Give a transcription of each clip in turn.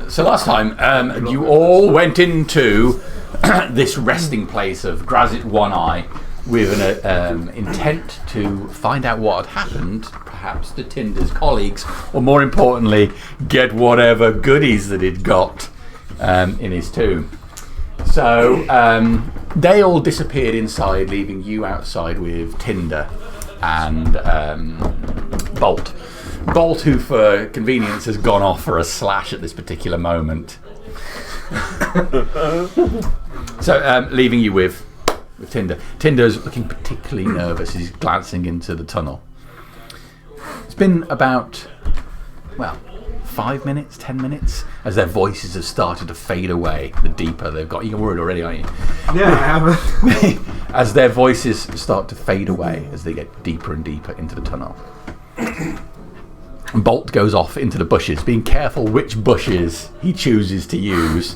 So last time, you all went into this resting place of Grazit One Eye with an intent to find out what had happened, perhaps to Tinder's colleagues, or more importantly, get whatever goodies that he'd got in his tomb. So they all disappeared inside, leaving you outside with Tinder and Bolt. Bolt, who for convenience has gone off for a slash at this particular moment. So leaving you with Tinder. Tinder's looking particularly nervous. He's glancing into the tunnel. It's been about, 5 minutes, 10 minutes, as their voices have started to fade away. The deeper they've got. You're worried already, aren't you? Yeah, I am. As their voices start to fade away, as they get deeper and deeper into the tunnel. Bolt goes off into the bushes, being careful which bushes he chooses to use,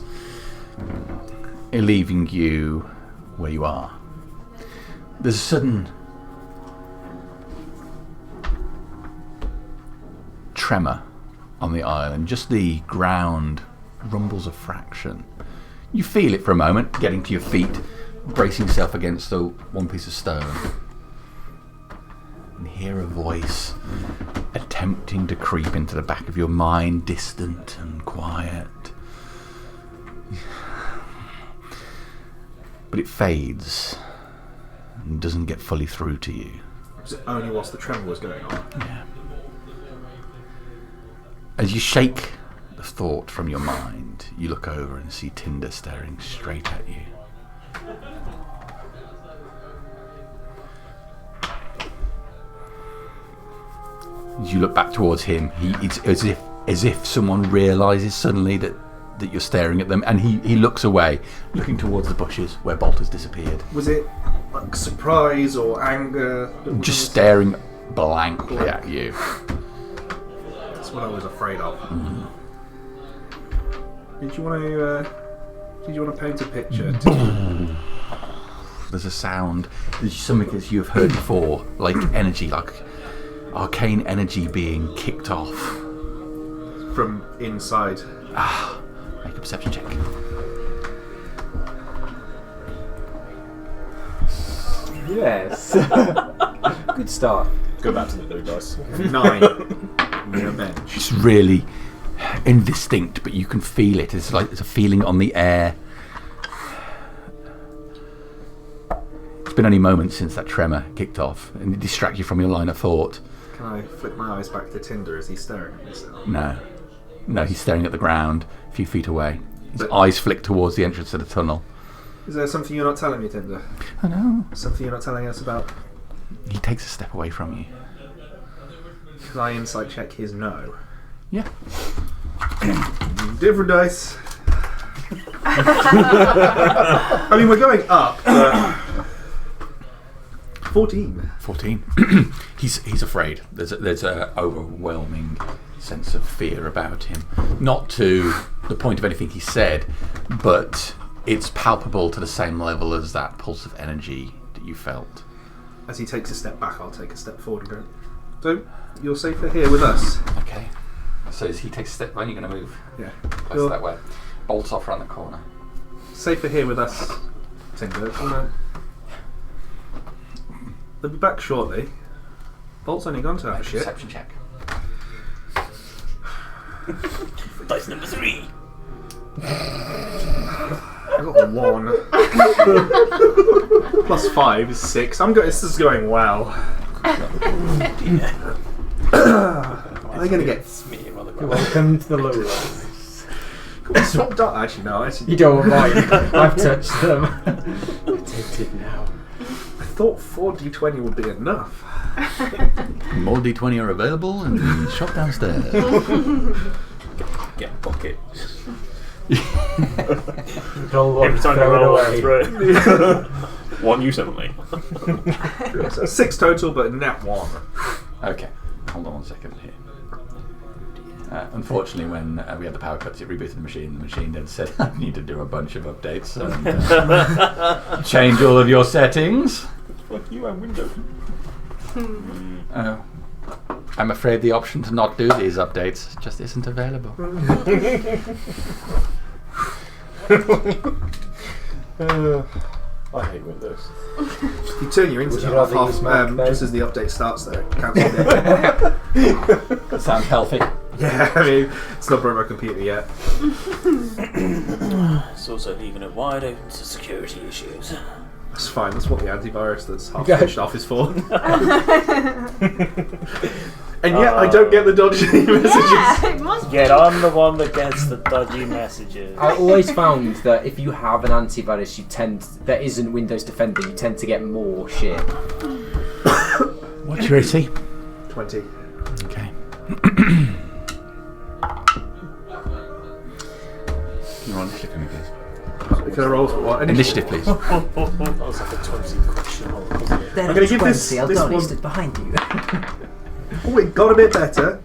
leaving you where you are. There's a sudden tremor on the island. Just the ground rumbles a fraction. You feel it for a moment, getting to your feet, bracing yourself against the one piece of stone, and hear a voice attempting to creep into the back of your mind, distant and quiet. But it fades and doesn't get fully through to you. Was it only whilst the tremor was going on? Yeah. As you shake the thought from your mind, you look over and see Tinder staring straight at you. As you look back towards him, it's as if someone realises suddenly that you're staring at them, and he looks away, looking towards the bushes where Bolt has disappeared. Was it like surprise or anger? Just staring blankly at you. That's what I was afraid of. Mm. Did you want to paint a picture? There's a sound. There's something that you've heard before, like energy, like arcane energy being kicked off from inside. Make a perception check. Yes. Good start. Go back to the blue dice. 9. Near a bench. It's really indistinct, but you can feel it. It's like there's a feeling on the air. It's been only moments since that tremor kicked off, and it distracts you from your line of thought. Can I flick my eyes back to Tinder as he's staring at me still? No, he's staring at the ground a few feet away. His eyes flick towards the entrance to the tunnel. Is there something you're not telling me, Tinder? I know. Something you're not telling us about? He takes a step away from you. Can I insight check his no? Yeah. Different dice. I mean, we're going up. 14. 14. He's afraid. There's a overwhelming sense of fear about him. Not to the point of anything he said, but it's palpable to the same level as that pulse of energy that you felt. As he takes a step back, I'll take a step forward and go, so, you're safer here with us. Okay. So as he takes a step, when are you going to move? Yeah. Close that way. Bolts off around the corner. Safer here with us, Tinder. They'll be back shortly. Bolt's only gone to have a shit. Perception check. Dice number 3. I got a 1. Plus 5 is 6. This is going well. Are they going to get... Welcome to the lowlands. Swap dot. Actually, no. You don't mind. I've touched them. Tempted now. I thought 4d20 would be enough. More D20 are available in the shop downstairs. Get a bucket. Roll one, Every time you throw roll it away. throw it. One use only. So 6 total, but net 1. Okay, hold on 1 second here. Unfortunately, when we had the power cuts, it rebooted the machine. The machine then said, I need to do a bunch of updates and change all of your settings. Fuck you and Windows. I'm afraid the option to not do these updates just isn't available. I hate Windows. If you turn your internet you off rather use Mac, just as the update starts, though, cancel the update. That sounds healthy. Yeah, I mean, it's not broke my computer yet. It's also leaving it wide open to security issues. That's fine. That's what the antivirus that's half switched off is for. And yet, I don't get the dodgy messages. Yeah, it must Yet be. I'm the one that gets the dodgy messages. I always found that if you have an antivirus, that isn't Windows Defender, you tend to get more shit. What's your AC? 20. Okay. You're on initiative, please. Can I roll for what? Initiative, please. That was like a 20 question. Wasn't it? Then I'm gonna give this Aldani one- stood behind you. Oh, it got a bit better.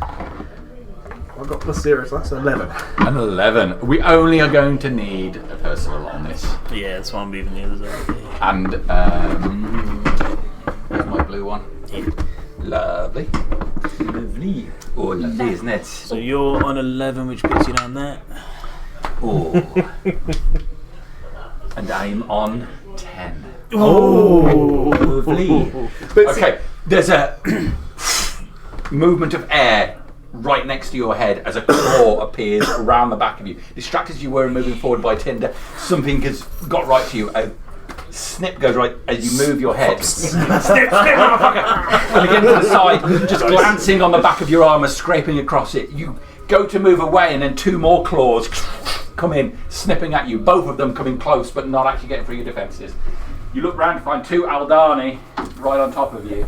I've got plus 0, so that's 11. An 11. We only are going to need a Percival on this. Yeah, that's why I'm moving the others over. And, where's my blue one? Yeah. Lovely. Lovely. Oh, lovely, isn't it? So you're on 11, which puts you down there. Oh. And I'm on 10. Oh! Lovely. Okay, there's a movement of air right next to your head as a claw appears around the back of you. Distracted as you were moving forward by Tinder, something has got right to you. A snip goes right as you move your head. snip, motherfucker! And again to the side, just glancing on the back of your armour, scraping across it. You go to move away, and then two more claws come in, snipping at you. Both of them coming close, but not actually getting through your defences. You look round to find two Aldani right on top of you.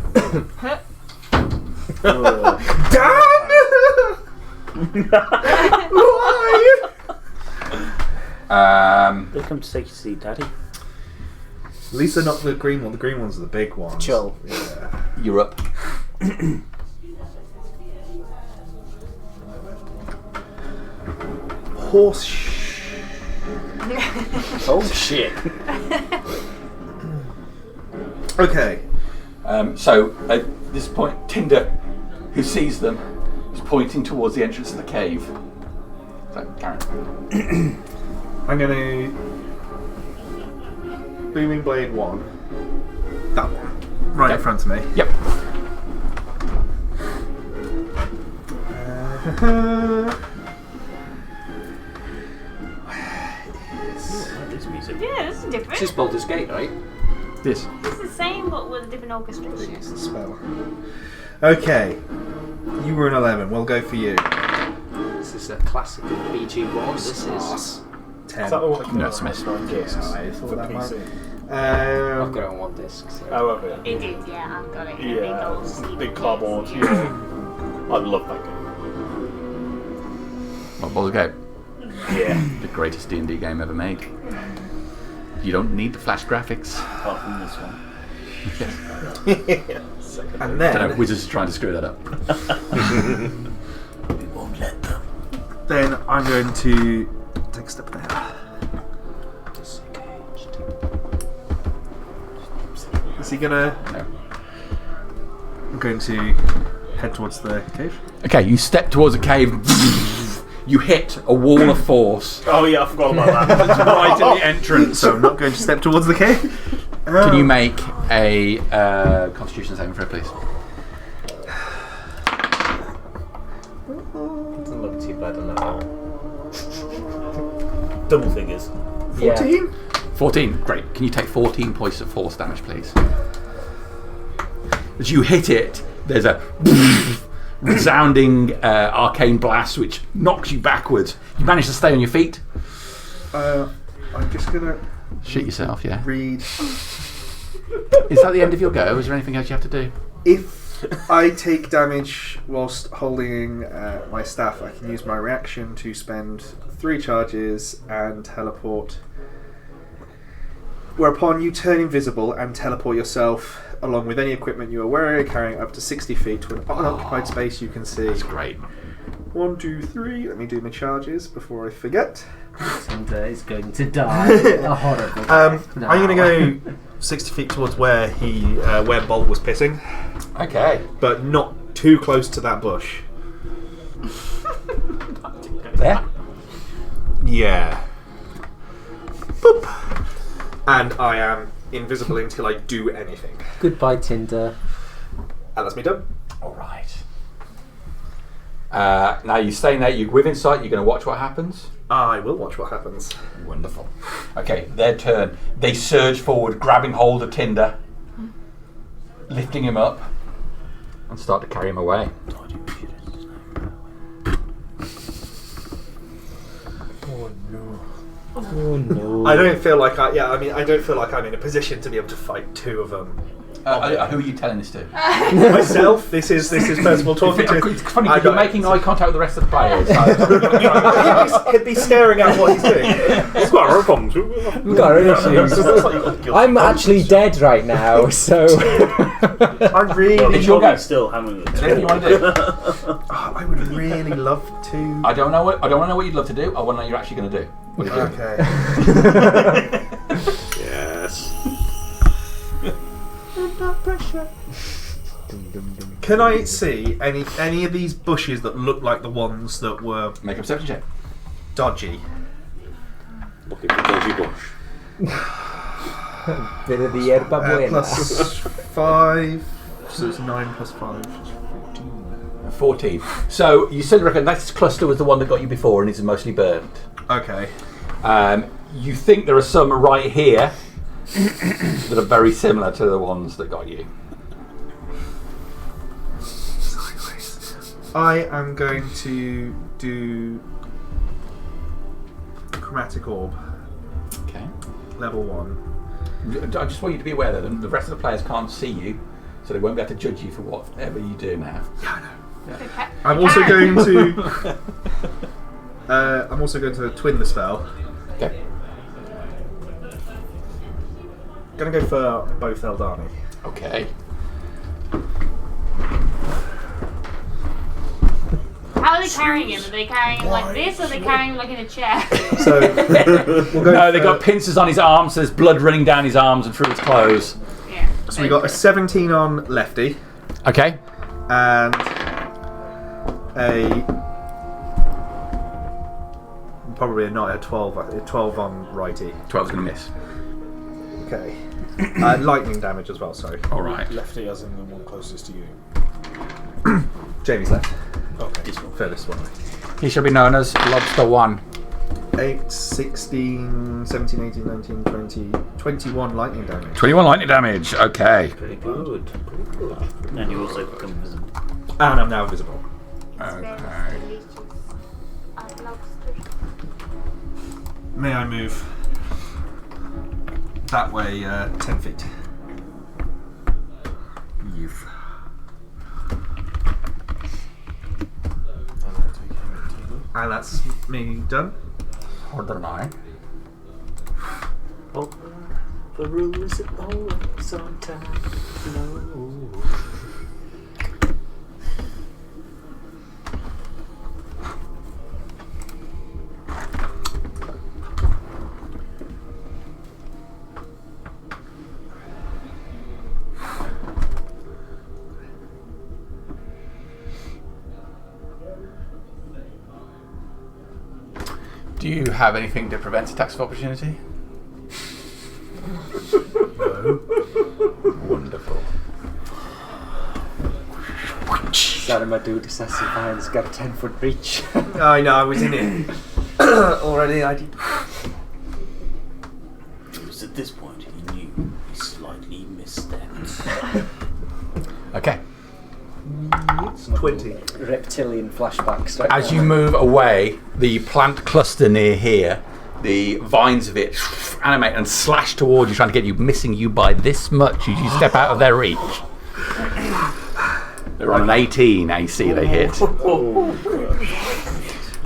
Damn! Why? They come to take you to see Daddy. At least they're not the green one. The green ones are the big ones. Chill. Yeah. You're up. Horse Oh shit. Okay. So at this point, Tinder, who sees them, is pointing towards the entrance of the cave. So, Karen. I'm going to... Booming Blade 1. That one. Right in front of me. Yep. This music. Yeah, this is different. This is Baldur's Gate, right? This. It's the same, but with a different orchestration. It's the spell. Okay. You were an 11. We'll go for you. This is a classic BG1. This is. 10. Is that the one? No, it's missed. Yeah, I thought that might. I've got it on one disc. So. Oh, okay. It is, yeah, I've got it. in a Yeah, big old CD big case, cardboard. yeah. Yeah. I love that game. Well, Baldur's Gate, Yeah. the greatest D&D game ever made. You don't need the flash graphics. Apart from this one. And I don't then, know, Wizards are trying to screw that up. We won't let them. then I'm going to take a step there. Is he gonna? No. I'm going to head towards the cave. Okay, you step towards a cave. You hit a wall of force. Oh yeah, I forgot about that. It's right at the entrance. So I'm not going to step towards the cave. Can you make a Constitution saving throw, please? Doesn't look too bad on that one. Double figures. 14? 14. Great. Can you take 14 points of force damage, please? As you hit it, there's a resounding arcane blast which knocks you backwards. You manage to stay on your feet. I'm just gonna Shit yourself, yeah. read. Is that the end of your go? Is there anything else you have to do? If I take damage whilst holding my staff, I can use my reaction to spend 3 charges and teleport. Whereupon you turn invisible and teleport yourself along with any equipment you are wearing, carrying up to 60 feet to an unoccupied space you can see. That's great. 1, 2, 3. Let me do my charges before I forget. Tinder is going to die a horrible death now. I'm going to go 60 feet towards where where Bolt was pissing, Okay. but not too close to that bush. There. Yeah. Boop. And I am invisible until I do anything. Goodbye, Tinder. And that's me done. All right. Now you're staying there. You're within sight. You're going to watch what happens. I will watch what happens. Wonderful. Okay, their turn. They surge forward, grabbing hold of Tinder, lifting him up, and start to carry him away. Oh no. I don't feel like I don't feel like I'm in a position to be able to fight two of them. Who are you telling this to? Myself. This is Percival talking to. It's funny because you're making eye contact with the rest of the players. He'd be staring at what he's doing. He's got a problem. We've got issues. I'm actually dead right now, so. I really. It's your go. Still hammering the Whatever you want to do. I would really love to. I don't want to know what you'd love to do. I want to know what you're actually going to do. What are you doing? Okay. Yes. Can I see any of these bushes that look like the ones that were Make a perception check. dodgy? Looking for dodgy bush. Bit of the yerba buena. Plus 5, so it's 9 plus 5. 14. So you certainly reckon that cluster was the one that got you before and is mostly burned. Okay. You think there are some right here that are very similar to the ones that got you. I am going to do Chromatic Orb, Okay. level 1. I just want you to be aware that the rest of the players can't see you, so they won't be able to judge you for whatever you do now. Yeah, I know. Okay. I'm also going to. I'm also going to twin the spell. Okay. Going to go for both Eldani. Okay. How are they carrying him? Are they carrying him like this, or are they carrying him like in a chair? So we'll go. No, they got pincers on his arms, so there's blood running down his arms and through his clothes. Yeah. So we got a 17 on lefty Okay. and probably not a 12 on righty. 12's going to miss. Okay. Lightning damage as well. Sorry. All right. Lefty as in the one closest to you. Jamie's left. Okay. Furthest one. He shall be known as Lobster 1. 8, 16, 17, 18, 19, 20, 21 lightning damage. 21 lightning damage. Okay. Pretty good. And you also become visible. And I'm now visible. Okay. May I move that way 10 feet? Youth. And that's me done. Order 9. Oh, the rules are always on time. No. Do you have anything to prevent attacks of opportunity? No. Wonderful. Saramadu Decessifine's got a 10-foot reach. I know, I was in it already. I did. It was at this point he knew he slightly misstepped. Okay. 20. Reptilian flashbacks. Right As now. you move away, the plant cluster near here, the vines of it animate and slash towards you, trying to get you, missing you by this much as you step out of their reach. They're on an 18 AC, they hit.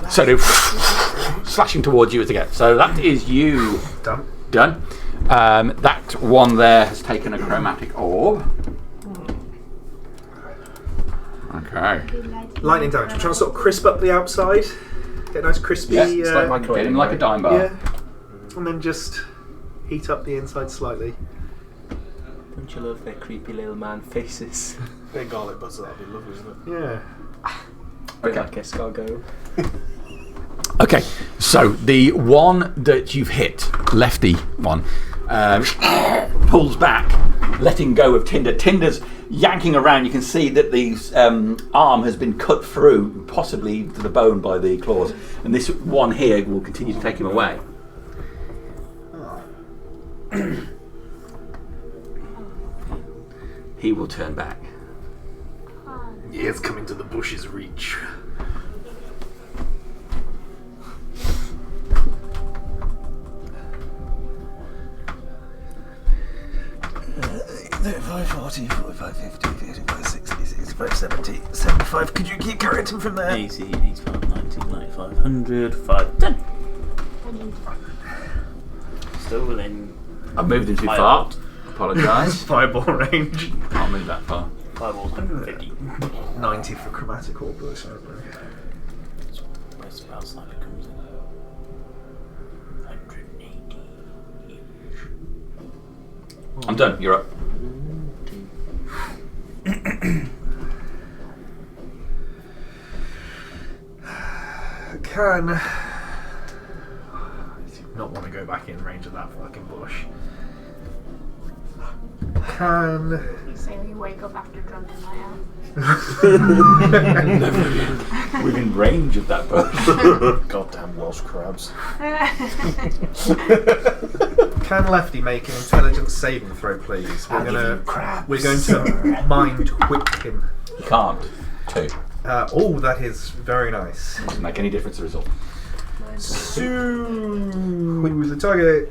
So they're slashing towards you as they get. So that is you done. That one there has taken a chromatic orb. Okay. Lightning damage. I'm trying to sort of crisp up the outside. Get a nice crispy. Yeah, it's like microwave. Get him like a dime bar. Yeah. And then just heat up the inside slightly. Don't you love their creepy little man faces? Big garlic butter, that'd be lovely, isn't it? Yeah. Bit like escargot. Okay, so the one that you've hit, lefty one, pulls back, letting go of Tinder. Tinder's yanking around. You can see that the arm has been cut through, possibly to the bone by the claws. And this one here will continue to take him away. He will turn back. Yeah, it's coming to the bush's reach. Could you keep counting from there? 80, 85, 90, 95, 100, 5, 10. Still within I've moved him too Fireball. far. Apologise. Fireball range. Can't move that far. fireballs, 150. 90 for chromatic orb. That's what my spell sniper comes in. 180. I'm done. You're up. Can not want to go back in range of that fucking bush. Can You say when you wake up after drunken night out. Within range of that bush. Goddamn Welsh crabs. Can Lefty make an intelligence saving throw, please? We're going to mind whip him. You can't. 2. Oh, that is very nice. Doesn't make any difference to the result. So the target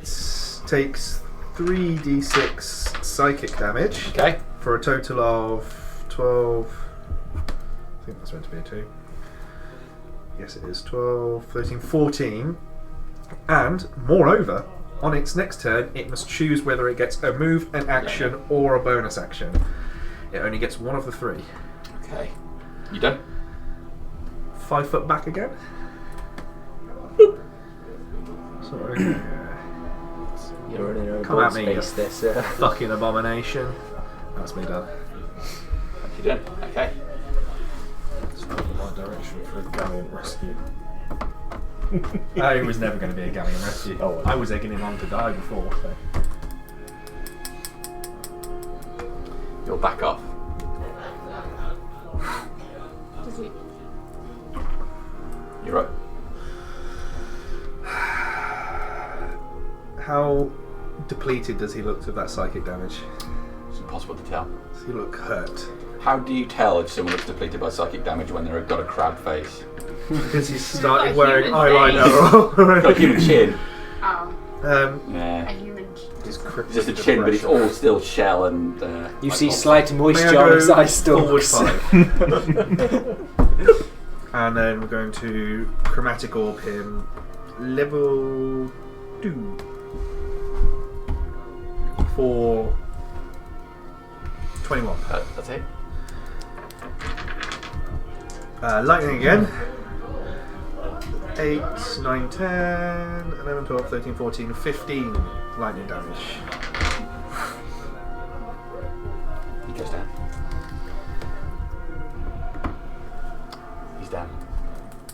takes 3d6 psychic damage Okay. for a total of 12. I think that's meant to be a 2. Yes, it is 12, 13, 14. And moreover, on its next turn, it must choose whether it gets a move, an action, or a bonus action. It only gets one of the 3. Okay. You done? 5 foot back again. Sorry. You're running over Come at me, space you this. fucking abomination. That's me done. You done? Okay. It's not the right direction for a gallant rescue. I was never going to be a galleon rescue. Oh, I was egging him on to die before. So. You'll back off. Does he? You're up. How depleted does he look to that psychic damage? It's impossible to tell. Does he look hurt? How do you tell if someone looks depleted by psychic damage when they've got a crab face? Because he got started a wearing human eyeliner. Got a human chin. Oh, a Yeah. human. Just It's just a chin, but it's all still shell and. You like see all- slight May I moisture go on his eye forward stalks. 5? And then we're going to chromatic orb him. Level 2. For 21. That's it. Lightning again. 8, 9, 10, 11, 12, 13, 14, 15 lightning damage. He goes down. He's down.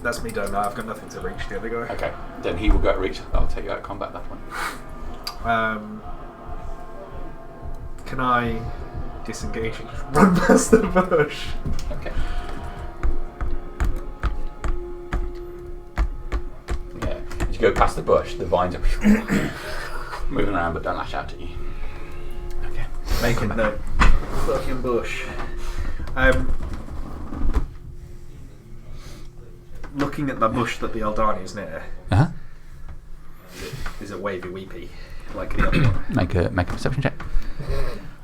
That's me done now. I've got nothing to reach the other guy. Okay. Then he will go reach. I'll take you out of combat that one. Can I disengage and just run past the bush? Okay. Yeah. As you go past the bush, the vines are moving around, but don't lash out at you. Okay. Making the fucking bush. Looking at the bush that the Eldani is near, Uh-huh. is it wavy weepy like the other one? Make a perception check.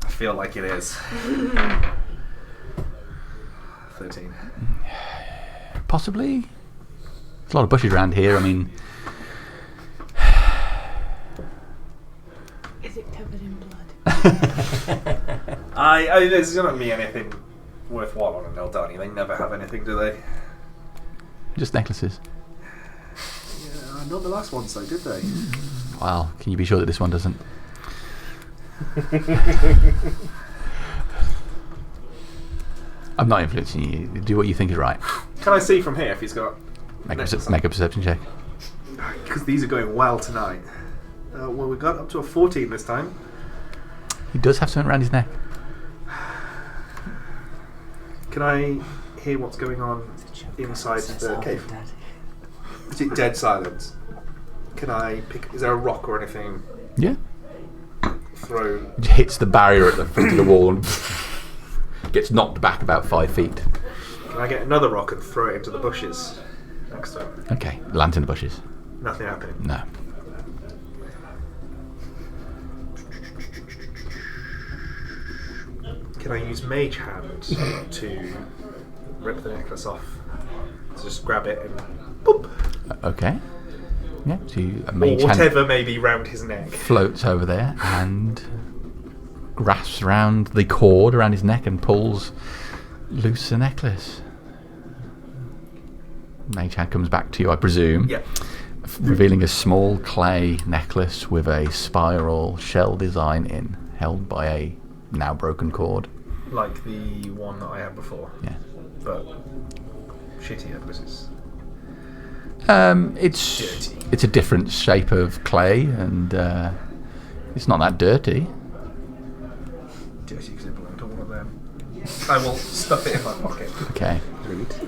I feel like it is. 13. Possibly. There's a lot of bushes around here. I mean, Is it covered in blood? There's not be anything worthwhile on an Eldani. They never have anything, do they? just necklaces. Yeah, not the last ones though, did they? Well, can you be sure that this one doesn't? I'm not influencing you. Do what you think is right. Can I see from here if he's got... Make a perception check. Because these are going well tonight. Well, we got up to a 14 this time. He does have something around his neck. Can I hear what's going on inside the cave? Is it dead silent? Can I pick... Is there a rock or anything? Yeah. Throw... Hits the barrier at the front of the wall and gets knocked back about 5 feet. Can I get another rock and throw it into the bushes next to him? Okay, lands in the bushes. Nothing happening. No. Can I use Mage Hand to rip the necklace off? So just grab it and boop! Okay. Yeah, so a Or mage hand whatever may be round his neck. floats over there and grasps around the cord around his neck and pulls loose the necklace. Mage hand comes back to you, I presume. Yeah. Revealing a small clay necklace with a spiral shell design in, held by a now broken cord. Like the one that I had before. Yeah. But shittier because it's... It's a different shape of clay and it's not that dirty. Dirty because it belonged to one of them. I will stuff it in my pocket. Okay.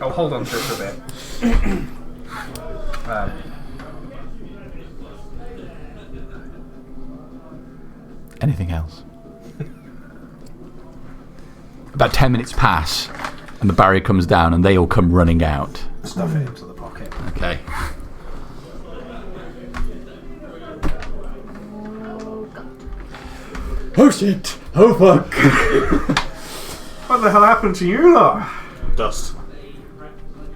I'll hold on to it for a bit. Anything else? About 10 minutes pass and the barrier comes down and they all come running out. Stuff it into the pocket. Okay. Oh shit! Oh fuck! What the hell happened to you lot? Dust.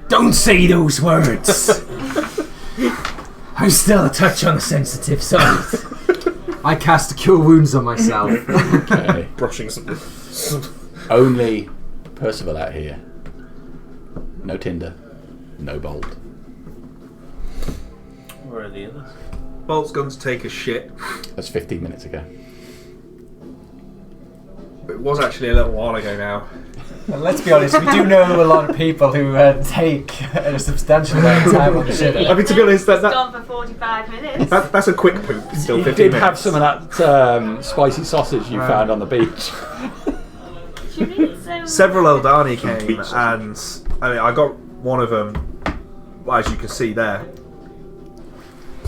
Don't say those words! I'm still a touch on the sensitive side. I cast Cure Wounds on myself. Okay. Brushing something. Only Percival out here. No Tinder. No Bolt. Where are the others? Bolt's gone to take a shit. That's 15 minutes ago. It was actually a little while ago now. Well, let's be honest, we do know a lot of people who take a substantial amount of time on the shit. I mean, to be honest, It's gone for 45 minutes. that's a quick poop. It's still You 15 did minutes. have some of that spicy sausage you found on the beach. She needs some... Several Eldani came, and I mean, I got one of them, as you can see there.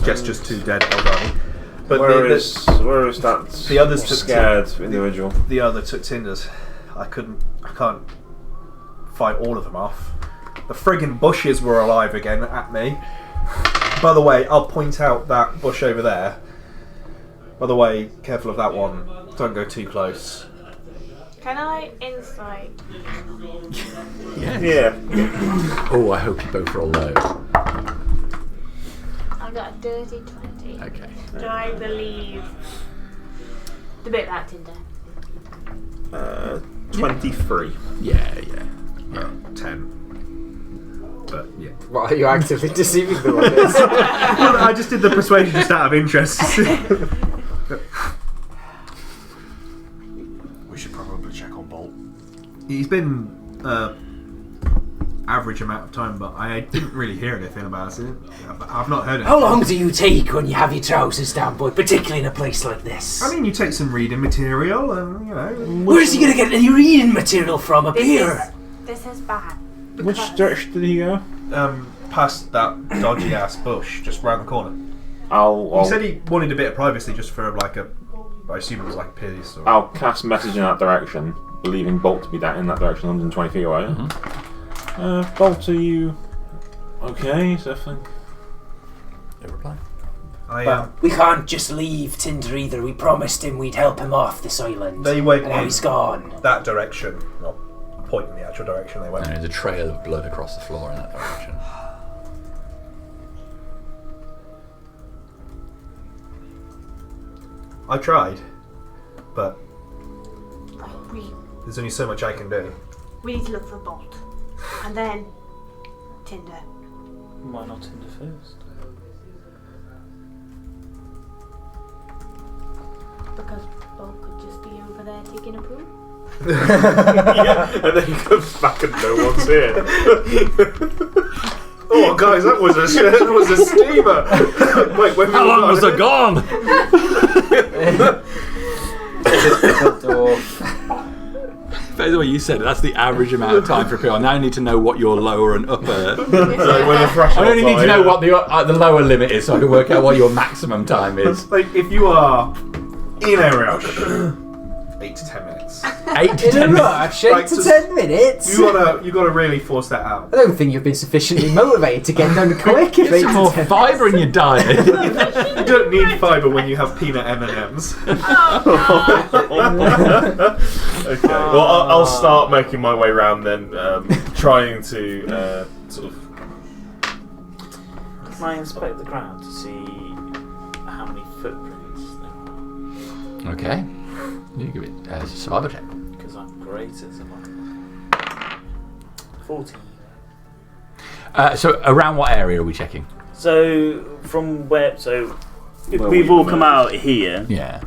Just two dead Eldani. But Where is that the others took scared individual? The other took Tinders. I can't fight all of them off. The friggin' bushes were alive again at me. By the way, I'll point out that bush over there. By the way, careful of that one. Don't go too close. Can I insight? Yeah. Oh, I hope you both roll low. I've got a dirty 20. Okay. Do I believe the bit about Tinder? 23. Yeah. 10. But yeah. What, are you actively deceiving them on this? Well, I just did the persuasion just out of interest. We should probably check on Bolt. He's been average amount of time, but I didn't really hear anything about it. I've not heard it. How long do you take when you have your trousers down, boy? Particularly in a place like this. I mean, you take some reading material, and you know. Where's he gonna get any reading material from up here? This is bad. Which direction did he go? Past that dodgy ass bush, just round the corner. I'll He said he wanted a bit of privacy, just for like a. I assume it was like a piece. Or... I'll cast message in that direction, believing Bolt to be in that direction, 120 feet away. Bolt, are you okay? So I think. No reply. We can't just leave Tinder either. We promised him we'd help him off this island. They went and now he's gone. that direction, not pointing the actual direction they went. There's a trail of blood across the floor in that direction. I tried, but We there's only so much I can do. need to look for Bolt. And then Tinder. Why not Tinder first? Because Bolt could just be over there taking a poo. Yeah, and then he comes back and no one's here. Oh, guys, that was a steamer. Wait, when How long was it gone? That's the way you said it. That's the average amount of time for a poo. I now need to know what your lower and upper. So when the I only need to know what the lower limit is, so I can work out what your maximum time is. Like, if you are in a rush, 8 to 10 minutes. 8 to 10 In a minutes. rush, 8 Like, to just- 10 minutes. You gotta really force that out. I don't think you've been sufficiently motivated to get done quick. If Get 8 some to more 10 fibre in your diet. You don't need fibre when you have peanut M&Ms. Okay. Well, I'll start making my way around then, trying to sort of. Can I inspect the ground to see how many footprints there are? Okay. You give it a survival check. Because I'm great at survival. 14. So around what area are we checking? So, from where. So, Where we've we all emerged. come out here. Yeah.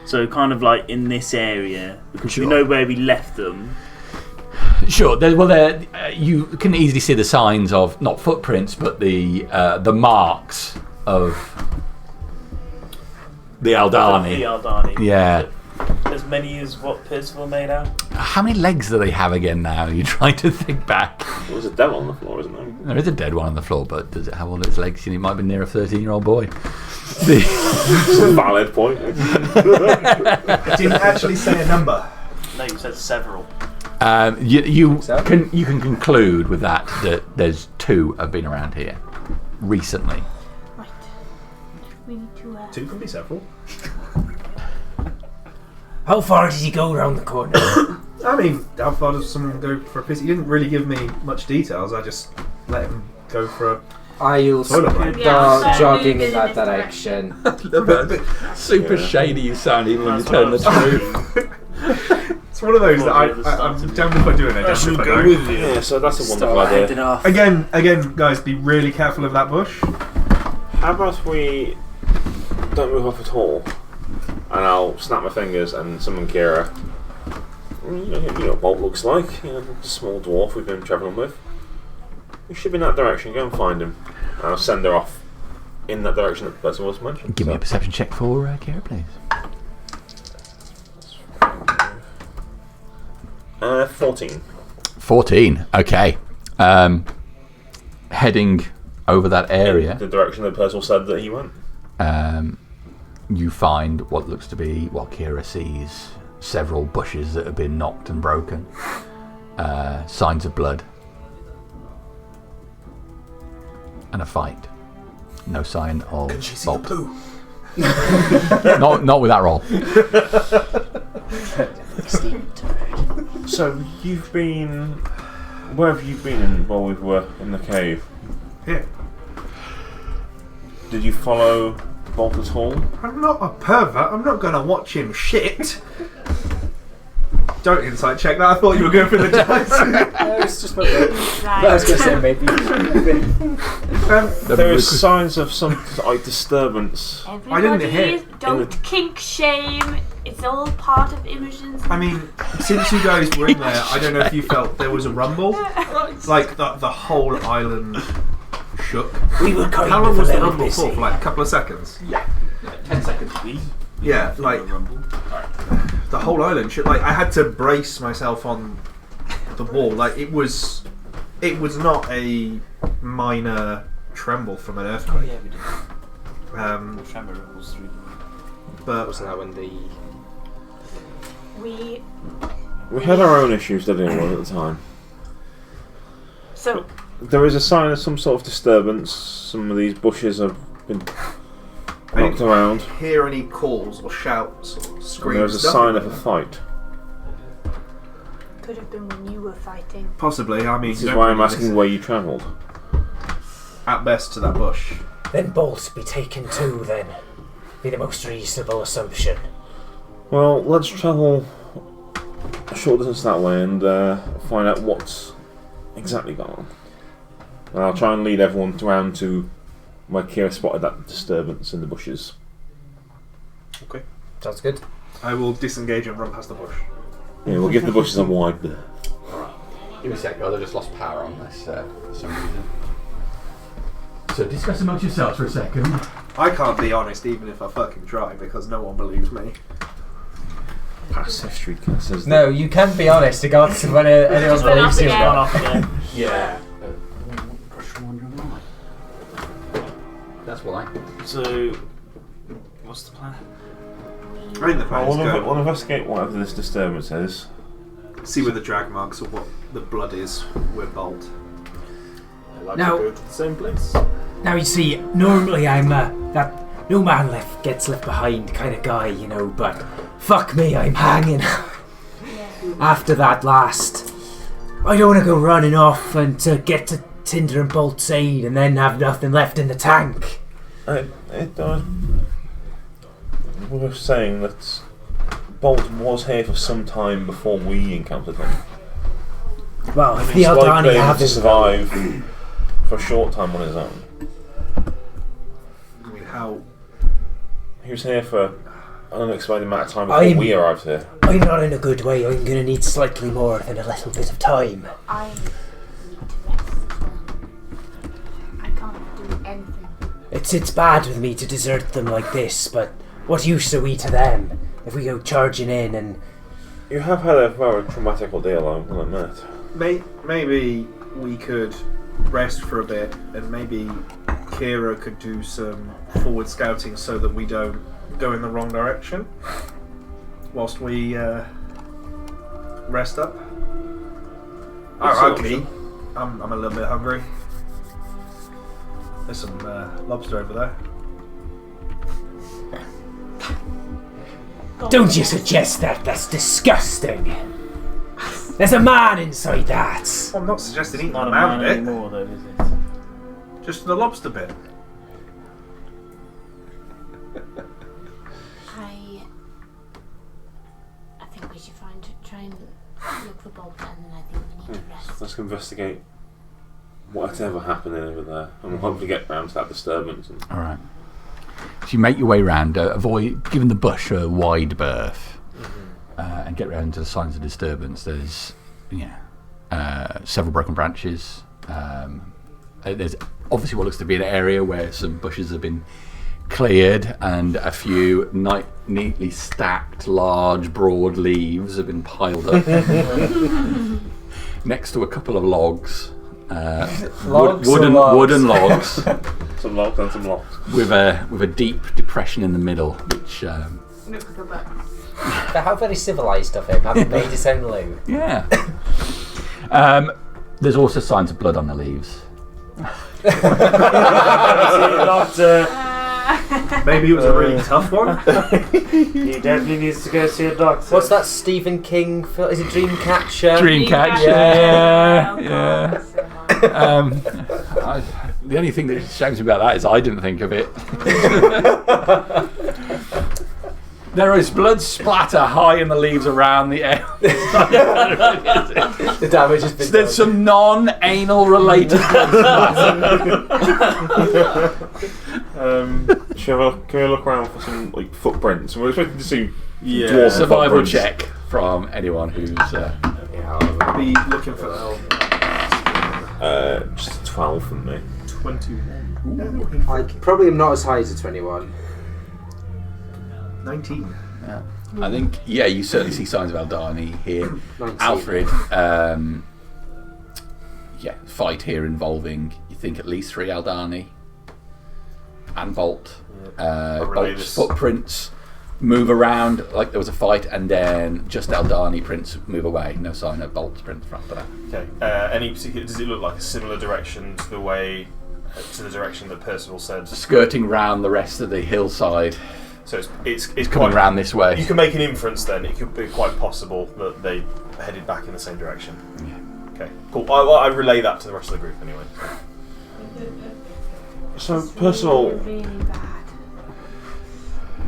So, kind of like in this area. Because Sure. we know where we left them. Sure. You can easily see the signs of not footprints, but the marks of the The Aldani. Aldani. Yeah. As many as what Percival made out? How many legs do they have again now? You're trying to think back. There was a devil on the floor, isn't there? There is a dead one on the floor, but does it have all its legs? It might be near a 13-year-old boy. It's a valid point. Didn't actually say a number. No, you said several. You can conclude with that there's 2 have been around here recently. Right. We need to. 2 can be several. How far did he go around the corner? I mean, how far does someone go for a piss? He didn't really give me much details. I just let him go for a. I'll Toilet break. Yeah, so jogging move in that this direction. Super shady you sound even when you turn the truth. It's one of those that Well, the I'm starting damned if I do it, damned if I don't. Yeah, so that's a wonderful Start idea. heading off. Again, guys, be really careful of that bush. How about we don't move off at all, and I'll snap my fingers and summon Kira. You know what Bolt looks like. You know, the small dwarf we've been travelling with. We should be in that direction. Go and find him. And I'll send her off in that direction that the person was mentioned. Give me a perception check for Kira, please. 14. 14. Okay. Heading over that area, The direction that Percival said that he went. you find what looks to be what Kira sees: several bushes that have been knocked and broken, signs of blood, and a fight. No sign of Bolt. not with that roll. So you've been. Where have you been while we were in the cave? Here. Did you follow Bolt at all? I'm not a pervert. I'm not going to watch him shit. Don't insight check that. I thought you were going for the dice. It's just my I was going to say maybe. There is signs of some like disturbance. Everybody, hear- don't kink shame. It's all part of Imogen's. I mean, since you guys were in there, I don't know if you felt there was a rumble. Like the whole island shook. We were kind How of long a was the little rumble busy. for? For like a couple of seconds. 10 seconds. Yeah, like the whole island shook. Like I had to brace myself on the wall. Like it was not a minor tremble from an Oh, earthquake. yeah, we did. Um, Tremor rolls through. but Wasn't that when the We. We had our own issues to deal with at the time. So, There is a sign of some sort of disturbance. Some of these bushes have been I knocked didn't around. hear any calls or shouts or And screams. there's a nothing sign like of a that. fight. could have been when you were fighting. Possibly. I mean, This you is don't why I'm really asking listen where you travelled. at best to that bush. then bolts be taken too. Then be the most reasonable assumption. Well, let's travel a short distance that way and find out what's exactly going on. And I'll try and lead everyone around to where Kira spotted that disturbance in the bushes. Sounds good. I will disengage and run past the bush. Yeah, we'll give the bushes a wide berth. Give me a sec, guys. I just lost power on this for some reason. So discuss amongst yourselves for a second. I can't be honest even if I fucking try because no one believes me. Past history says No, you can't be honest regardless of when anyone Just went believes off you or again. Gone not. off again. Yeah. That's why. So, what's the plan? I think the plan is go we'll investigate whatever this disturbance is. see where the drag marks or what the blood is with Bolt. I like Now- to go to the same place. Now you see, normally I'm that no man gets left behind kind of guy, you know, but fuck me, I'm hanging. After that last, I don't want to go running off and to get to Tinder and Bolt's aid and then have nothing left in the tank. We were saying that Bolt was here for some time before we encountered him. Well, if the He's likely Aldani able have to his survive for a short time on his own. I mean, how? He was here for an unexplained amount of time before we arrived here. I'm not in a good way. I'm going to need slightly more than a little bit of time. I need to rest as well. I can't do anything. It's bad with me to desert them like this, but what use are we to them if we go charging in and... You have had a very traumatic ordeal, I will admit. Maybe we could rest for a bit and maybe Kira could do some forward scouting so that we don't go in the wrong direction whilst we rest up. Ironically, I'm a little bit hungry. There's some lobster over there. Don't you suggest that? That's disgusting. There's a man inside that. I'm not suggesting eating Not the a man man bit, anymore, though, is it? just the lobster bit. I think we should try and look for Bolt, and then I think we need to rest. Let's investigate whatever happened over there, and we'll hopefully get round to that disturbance. All right. So you make your way round, avoid giving the bush a wide berth, and get round to the signs of disturbance. There's, several broken branches. There's obviously what looks to be an area where some bushes have been cleared, and a few neatly stacked, large, broad leaves have been piled up next to a couple of logs. Wooden logs. Some logs and some logs. With a deep depression in the middle, which But how very civilised of him, having made his own loo. yeah. There's also signs of blood on the leaves. Doctor, Maybe it was a really tough one. he definitely needs to go see a doctor. What's that Stephen King film? Is it Dreamcatcher? Dreamcatcher, yeah. The only thing that shames me about that is I didn't think of it. There is blood splatter high in the leaves around the air. The damage has been done. There's some non-anal related blood splatter. Can we look around for some footprints? We're expecting to see dwarf Survival footprints. check from anyone who's. Be looking for Just 12 from me. 21. I probably am not as high as a 21. 19. Yeah. I think, you certainly see signs of Aldani here. 19. Alfred, fight here involving, you think, at least 3 Aldani and Bolt. Bolt's footprints move around like there was a fight, and then just Aldani prints move away. No sign of Bolt's prints after that. Okay. Any particular? Does it look like a similar direction to the direction that Percival said? Skirting round the rest of the hillside. So it's Coming quite, round this way. You can make an inference then. It could be quite possible that they headed back in the same direction. Yeah. Okay. Cool. I relay that to the rest of the group anyway. So, Percival, Really bad.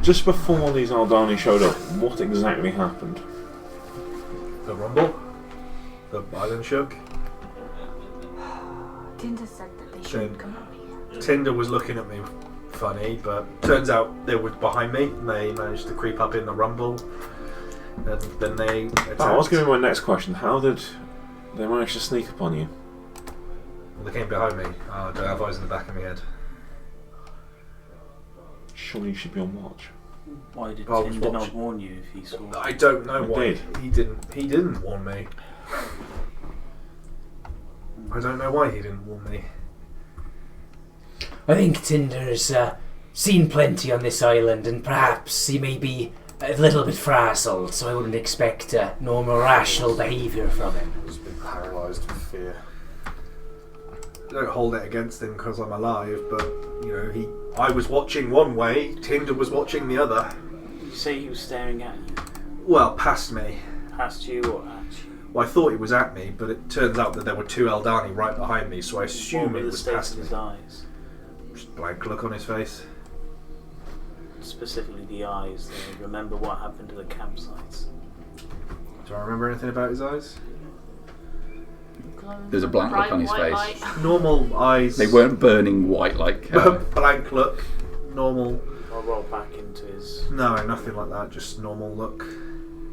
just before these Aldani showed up, what exactly happened? The rumble. The island shook. Tinder said that they Shame. shouldn't come up here. Tinder was looking at me funny, but turns out they were behind me. And they managed to creep up in the rumble, and then they attacked. That was going to be my next question. How did they manage to sneak upon you? Well, they came behind me. I don't have eyes in the back of my head. Surely you should be on watch. Why did I was Tinder not watching. warn you if he saw? I don't know why Indeed. he didn't. He didn't warn me. I don't know why he didn't warn me. I think Tinder's seen plenty on this island, and perhaps he may be a little bit frazzled, so I wouldn't expect normal, rational behaviour from him. I've just been paralysed with fear. I don't hold it against him because I'm alive, but you know, I was watching one way, Tinder was watching the other. You say he was staring at you, Well, past me. past you, or at you? Well, I thought he was at me, but it turns out that there were two Eldani right behind me, so I What assume were it the was state past of me. his eyes? Just a blank look on his face. Specifically the eyes. Remember what happened to the campsites? Do I remember anything about his eyes? There's a blank look on his Bright face. white light. Normal eyes. They weren't burning white like. Blank look. Normal. I'll roll back into his... No, nothing like that. Just normal look.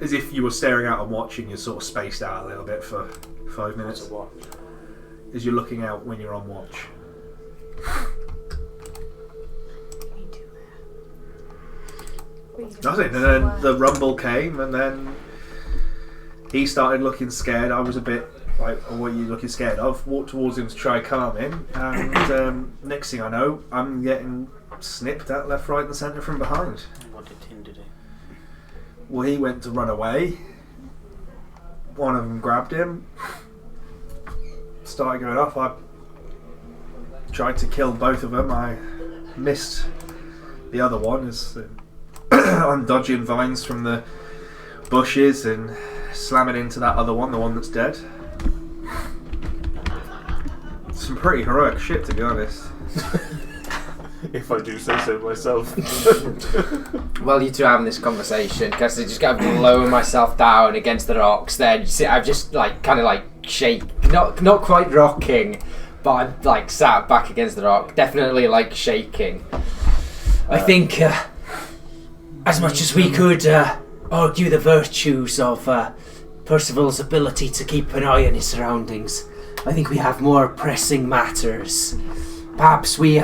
As if you were staring out and watching, you're sort of spaced out a little bit for 5 What's minutes. a watch? As you're looking out when you're on watch. Me too. Nothing. And then the rumble came, and then he started looking scared. I was a bit like, oh, what are you looking scared of? Walked towards him to try calm him, and next thing I know, I'm getting snipped at left, right, and centre from behind. What did Tinder do? Well, he went to run away. One of them grabbed him, started going off. I tried to kill both of them. I missed the other one as I'm dodging vines from the bushes and slamming into that other one, the one that's dead. Some pretty heroic shit, to be honest. If I do say so myself. While you two are having this conversation, because I just got lower myself down against the rocks. Then you see, I've just kind of shake, not quite rocking, but I'm sat back against the rock, definitely shaking. I think as much as we could argue the virtues of Percival's ability to keep an eye on his surroundings, I think we have more pressing matters. Perhaps we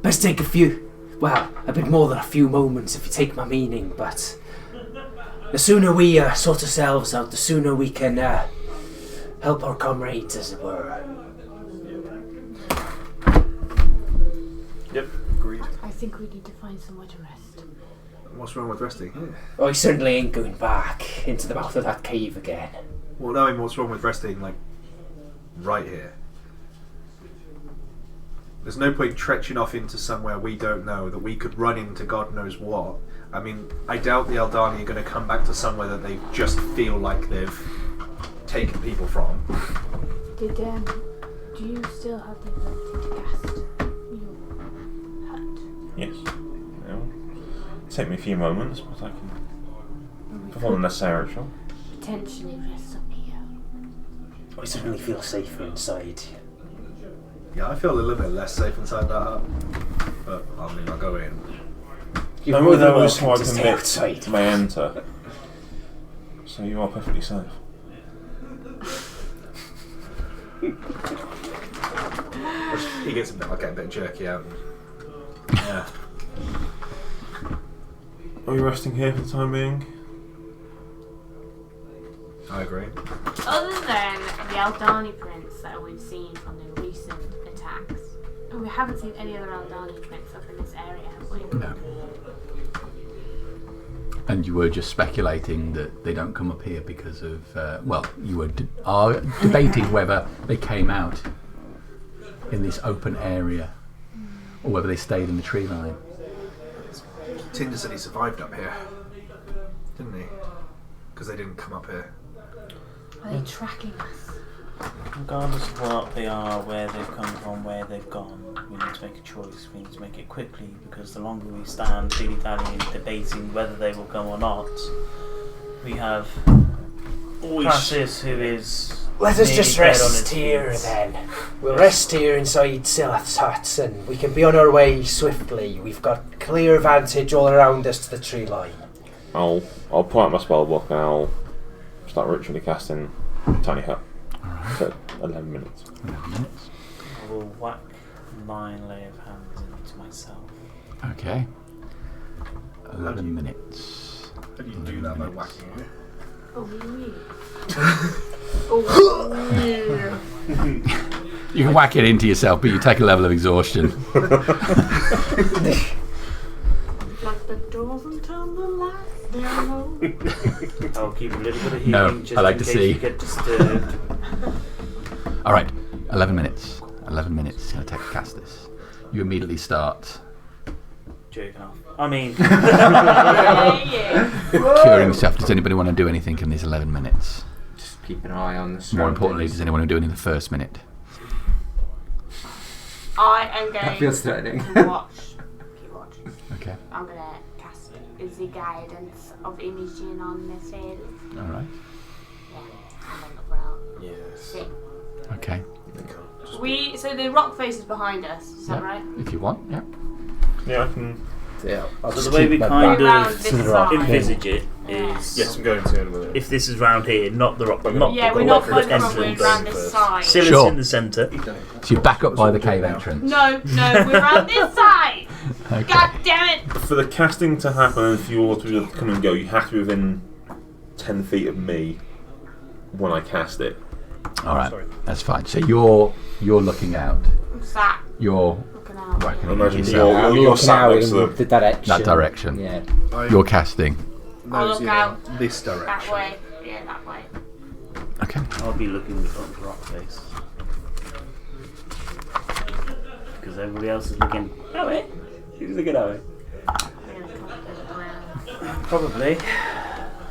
best take a bit more than a few moments, if you take my meaning, but the sooner we sort ourselves out, the sooner we can help our comrades, as it were. Yep. Agreed. I think we need to find somewhere to rest. What's wrong with resting here? I certainly ain't going back into the mouth of that cave again. Well, knowing what's wrong with resting, right here. There's no point trekking off into somewhere we don't know, that we could run into God knows what. I mean, I doubt the Eldani are going to come back to somewhere that they just feel like they've taken people from. Did do you still have the ability to cast your hut? Yes. It'll take me a few moments, but I can Or we perform the could necessary ritual. potentially rest up here. I certainly feel safer inside. Yeah, I feel a little bit less safe inside that hut. But, I mean, I'll go in. You're Only more than those who I welcome to stay commit outside. may enter. So you are perfectly safe. He gets I get a bit jerky out. Yeah. Are you resting here for the time being? I agree. Other than the Aldani prints that we've seen from the recent attacks, we haven't seen any other Aldani prints up in this area, have we? No. And you were just speculating that they don't come up here because of, you were are debating whether they came out in this open area or whether they stayed in the tree line. Tinder said he survived up here, didn't he? Because they didn't come up here. Are they tracking us? Regardless of what they are, where they've come from, where they've gone, we need to make a choice. We need to make it quickly, because the longer we stand dilly-dallying, debating whether they will come or not, we have Francis, who is Let us Maybe just get on rest its here feet. then. We'll rest here inside Silith's hut and we can be on our way swiftly. We've got clear vantage all around us to the tree line. I'll pull out my spell book and I'll start ritually casting Tiny Hut. Alright. So 11 minutes. 11 minutes. I will whack 9 lay of hands into myself. Okay. 11 minutes. How do you do that by whacking it? Oh, oh, You can whack it into yourself, but you take a level of exhaustion. Lock the doors and turn the lights down. I'll keep a little bit of healing No, just I like in to case see. you get disturbed. Alright, 11 minutes. 11 minutes. It's going to take to cast this. You immediately start Jerking off. I mean, curing yourself. Does anybody want to do anything in these 11 minutes? Just keep an eye on the More surroundings. importantly, does anyone want to do it in the first minute? I am That going feels threatening. to watch. Keep watching. Okay. I'm going to cast the guidance of imaging on this head. Alright. Yeah, I'm on the ground. Yes. Sit. Okay. So the rock face is behind us, is that Yeah. right? If you want, yeah. Yeah, I can. Yeah, I'll so just the way keep we my kind Around of this to the rock. side. envisage it Yeah. is Yes, I'm going to in a minute. if this is round here, not the rock, not Yeah, the we're rock not by the entrance. front, we're around this side. Silas Sure. in the centre. So you back up by the cave entrance. No, we're around this side! Okay. God damn it! For the casting to happen and for you all to come and go, you have to be within 10 feet of me when I cast it. Alright, Sorry. that's fine. So you're looking out. I'm sat, You're looking out. whacking it Imagine into you're- yourself. I'm you're looking sat out next to in the direction. That direction. Yeah. You're casting. I'll look Nosy out. this That direction. way. Yeah, that way. Okay. I'll be looking up the rock face. Because everybody else is looking that way. Who's looking that way? I'm gonna come up to the ground. Probably.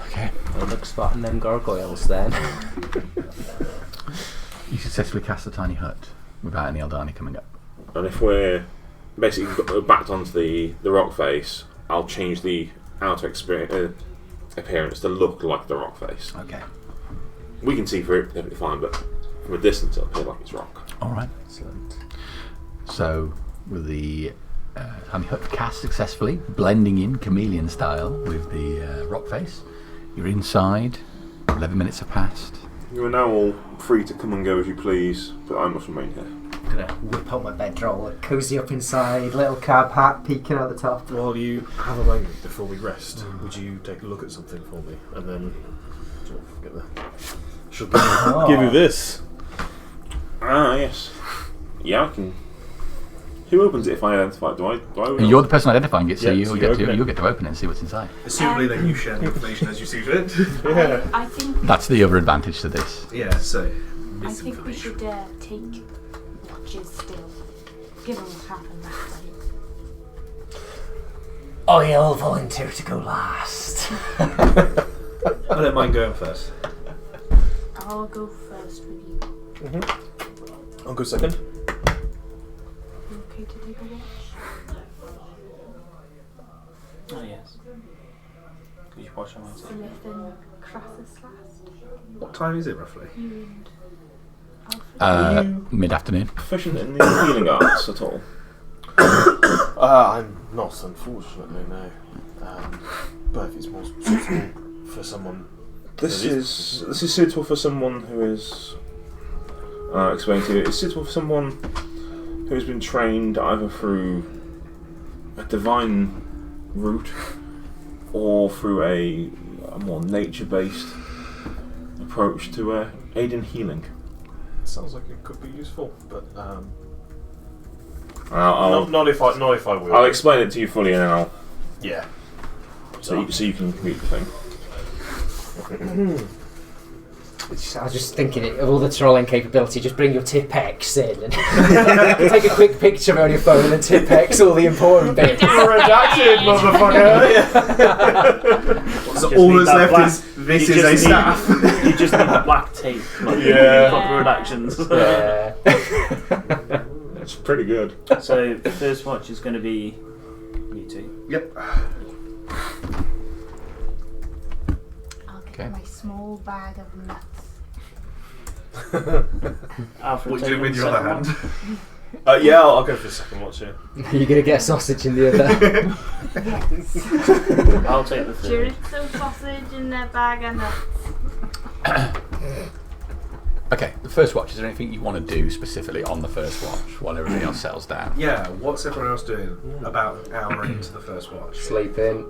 Okay. I'll look spotting them gargoyles then. You successfully cast the tiny hut without any Eldani coming up. And if we're basically backed onto the rock face, I'll change the outer appearance to look like the rock face. Okay. We can see through it perfectly fine, but from a distance it'll appear like it's rock. Alright. Excellent. So, with the tiny hut cast successfully, blending in chameleon style with the rock face, you're inside. 11 minutes have passed. You are now all free to come and go as you please, but I must remain here. I'm gonna whip out my bedroll, cozy up inside, little cab hat peeking out the top. While you have a moment before we rest, would you take a look at something for me? And then sort of get the... She'll give you this. Ah, yes. Yeah, I can. Who opens it if I identify it? Do I open it? You're the person identifying it, so Yeah, you'll so you get open it. to open it and see what's inside. Assumably then you share the information as you see fit. Yeah. I think That's the other advantage to this. Yeah, so I think we misinformation. should take watches still, given what happened last night. I'll volunteer to go last. I don't mind going first. I'll go first with you. I'll go second. You okay to take a watch? Oh yes. Could you watch on my side? Smith and Crassus last. What time is it roughly? You and Alfred. Mid-afternoon. Proficient in the healing arts at all? I'm not, unfortunately, no. But if it's more suitable for someone... This is suitable for someone who is. Explain to you. It's suitable for someone who has been trained either through a divine route or through a more nature-based approach to aid in healing. Sounds like it could be useful, but I'll not if I will. I'll explain it to you fully, and then I'll Yeah. so you can complete the thing. I was just thinking of all the trolling capability, just bring your Tipex in and take a quick picture on your phone and Tipex all the important bits. Redacted, motherfucker! So Just all need that's that left is this you is a just staff. You just need the black tape. Like, Yeah. proper redactions. Yeah. It's pretty good. So the first watch is going to be you two. Yep. I'll get Okay. my small bag of nuts. Alfred, What are you take doing with the your other second hand? one. Yeah, I'll go for the second watch. Yeah. You're gonna get a sausage in the other. I'll take the third. Chorizo sausage in their bag and nuts. Okay, the first watch. Is there anything you want to do specifically on the first watch while everybody else settles down? Yeah, what's everyone else doing about an hour into the first watch? Sleeping.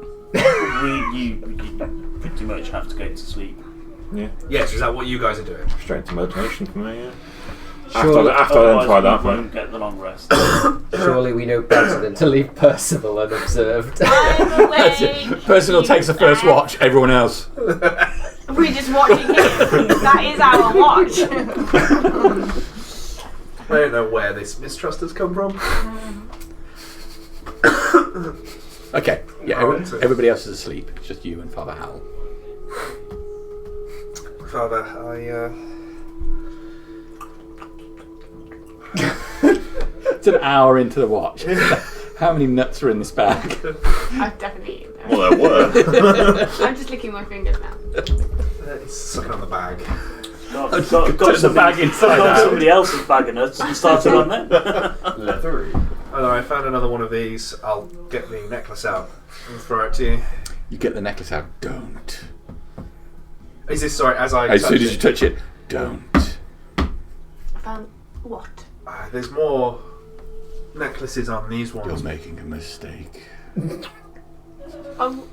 You pretty much have to go to sleep. Yeah. Yes, is that what you guys are doing? Straight to meditation for me. Yeah. Surely, After I then try that, we mate. won't get the long rest. surely we know better than to leave Percival unobserved. I'm awake. Personal takes the first watch. Everyone else. We're just watching him. That is our watch. I don't know where this mistrust has come from. Okay. Yeah. Oh, that's it. Everybody else is asleep. It's just you and Father Howell. Father, It's an hour into the watch. How many nuts are in this bag? I've definitely eaten them. Well, there were. I'm just licking my fingers now. it's sucking on the bag. Got Put the bag inside out. somebody else's bag of nuts and started on them. Leathery. Oh, I found another one of these. I'll get the necklace out and throw it to you. You get the necklace out. Don't. Is this sorry? As I As touch soon as it, you touch it, don't. What? there's more necklaces on these You're ones, making a mistake. Oh,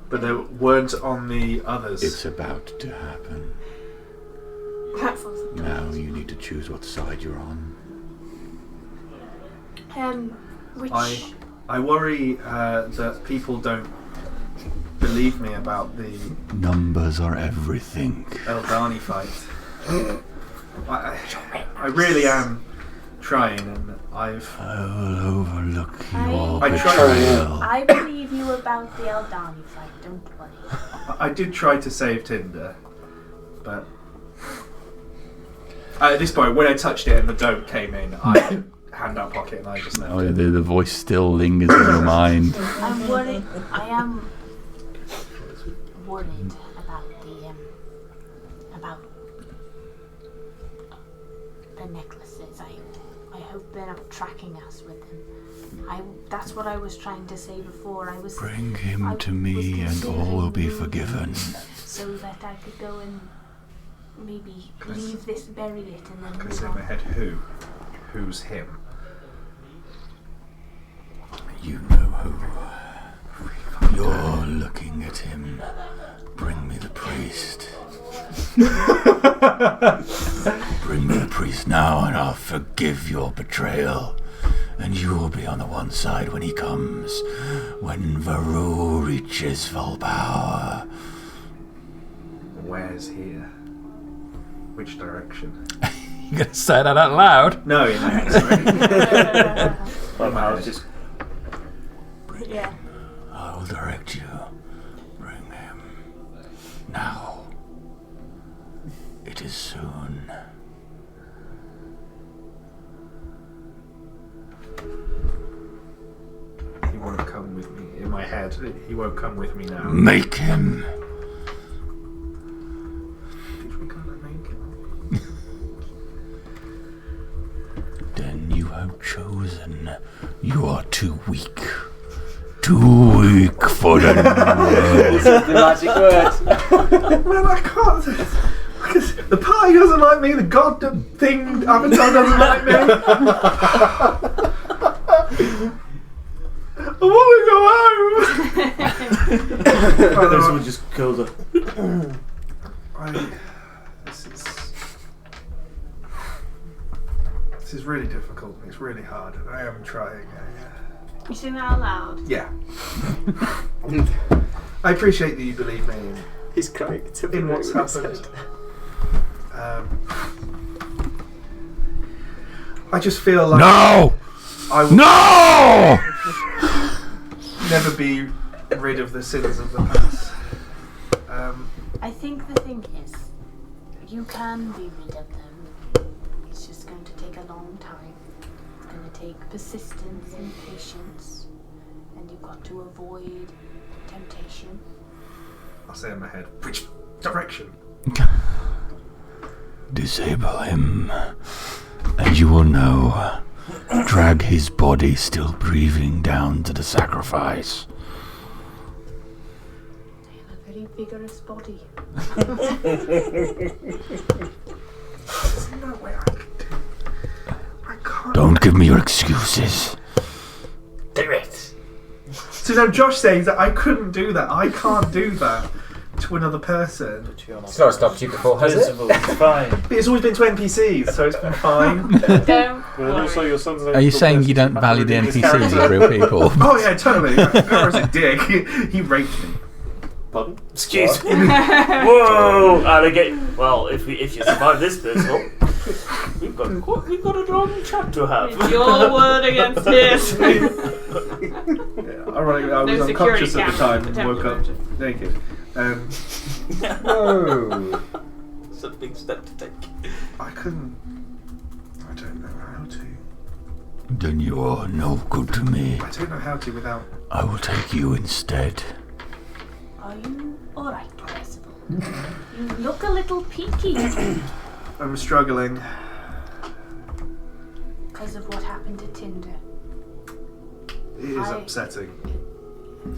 but they weren't on the others. It's about to happen. that sounds. Now you need to choose what side you're on. Which? I worry that people don't believe me about the Numbers are everything. Eldani fight. I really am trying, and I will overlook your I tried. betrayal. I believe you about the Eldani fight. Don't worry. I did try to save Tinder, but at this point, when I touched it and the dope came in, I hand out pocket and I just left Oh, it. the voice still lingers in your mind. I'm worried. I am worried about the necklaces. I hope they're not tracking us with them. That's what I was trying to say before. Bring him to me and all will be forgiven. So that I could go and maybe leave this, bury it, and then Can I move say in my on. head who's him? You know who. You're looking at him. Bring me the priest. Bring me the priest now and I'll forgive your betrayal. And you will be on the one side when he comes. When Varu reaches full power. Where's here? Which direction? You gonna say that out loud? No, in my head, sorry. But I was just Yeah. I will direct you. Bring him. Now. It is soon. He won't come with me. In my head, he won't come with me now. Make him. If we can't make him. Then you have chosen. You are too weak. Too weak for the world. The magic word. Man, I can't. Because the party doesn't like me, the god thing, Avatar doesn't like me. I want to go home. someone just killed her. This is really difficult. It's really hard. I am trying. You saying that out loud? Yeah. I appreciate that you believe me He's crying. in what's happened. I just feel like No! I will No! never be rid of the sins of the past. I think the thing is, you can be rid of them. It's just going to take a long time. It's going to take persistence and patience. And you've got to avoid temptation. I'll say in my head, which direction? Disable him, and you will know. Drag his body still breathing down to the sacrifice. I have a very vigorous body. There's no way I can do. I can't. Don't give me your excuses. Do it. So now Josh saying that I couldn't do that. I can't do that to another person. It's not stopped you before, has it? Principle, it's fine. But it's always been to NPCs, so it's been fine. Don't And also worry. your son's Are you saying you don't value the NPCs as real people? Oh yeah, totally. Gareth's a dick. He raped me. Pardon? Excuse me. Whoa! Well, if you survive this pistol, we've got a long chat to have. It's your word against his. Yeah, ironically, I was No unconscious security at the time cameras and woke up attempted. naked. Whoa. It's a big step to take. I couldn't. I don't know how to. Then you are no good to me. I don't know how to without. I will take you instead. Are you alright, Percival? You look a little peaky I'm struggling. because of what happened to Tinder. It is upsetting. Can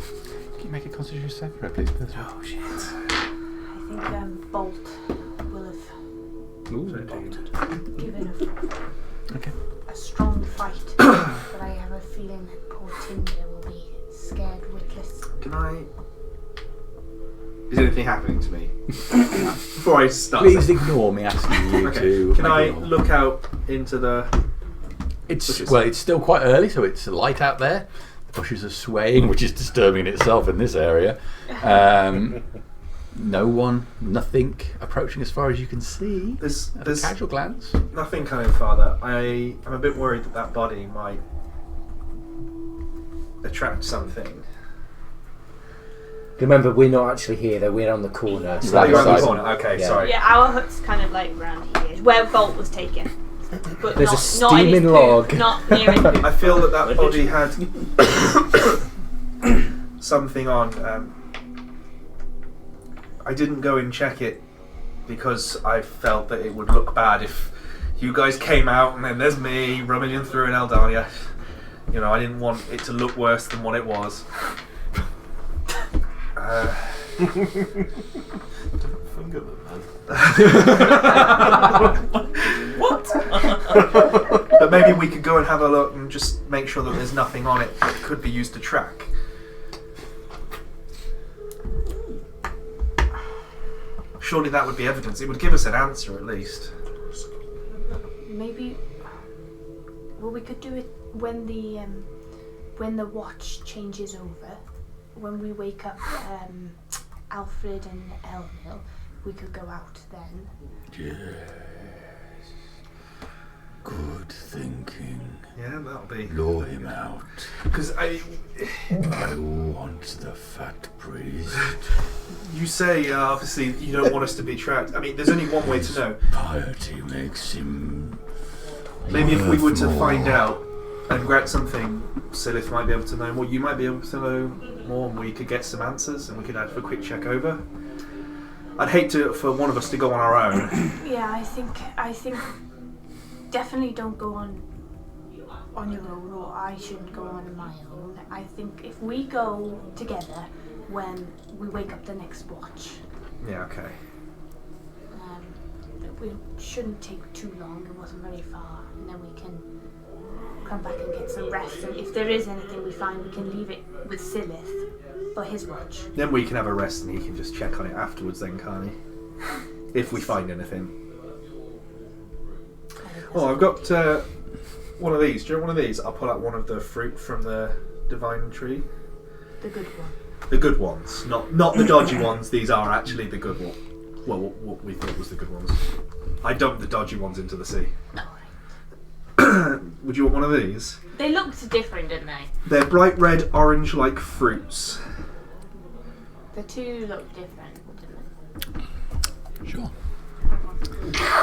you make a constitution save for it, please? Oh shit. I think Bolt will have given a strong fight, but I have a feeling that poor Tinder will be scared witless. Can I? Is anything happening to me? Before I start. Please ignore me asking you Okay. to. Can make I a roll. look out into the? It's bushes? well, it's still quite early, so it's light out there. The bushes are swaying, which is disturbing in itself in this area. No one, nothing approaching as far as you can see. There's At a casual glance. nothing coming farther. I'm a bit worried that body might attract something. Remember, we're not actually here, though. We're on the corner. So Right You're on the side. corner. Okay, Yeah. sorry. Yeah, our hut's kind of like round here, where Bolt was taken. But There's not, a not in his steaming poop, log. Not near his poop. I feel that body had something on. I didn't go and check it because I felt that it would look bad if you guys came out and then there's me rummaging through an Eldania. You know, I didn't want it to look worse than what it was. Finger them, man. What? But maybe we could go and have a look and just make sure that there's nothing on it that could be used to track. Surely that would be evidence. It would give us an answer at least. Maybe. Well, we could do it when the watch changes over. When we wake up, Alfred and Elmil, we could go out then. Yes. Good thinking. Yeah, that'll be. Lure him out. Because I want the fat priest. you say obviously you don't want us to be tracked. I mean, there's only one way to know. Piety makes him. Maybe if we were to worth find more. out and grant something, Silith might be able to know more. You might be able to know more, and we could get some answers, and we could have a quick check over. I'd hate for one of us to go on our own. Yeah, I think definitely don't go on your own, or I shouldn't go on my own. I think if we go together when we wake up the next watch, Yeah, okay. we shouldn't take too long. It wasn't very far, and then we can come back and get some rest. And if there is anything we find, we can leave it with Silith for his watch. Then we can have a rest, and he can just check on it afterwards. Then, can't he? If we find anything. Oh, I've got one of these. Do you want one of these? I'll pull out one of the fruit from the divine tree. The good one. The good ones, not the dodgy ones. These are actually the good ones. Well, what we thought was the good ones. I dumped the dodgy ones into the sea. Would you want one of these? They looked different, didn't they? They're bright red, orange-like fruits. The two look different, didn't Sure.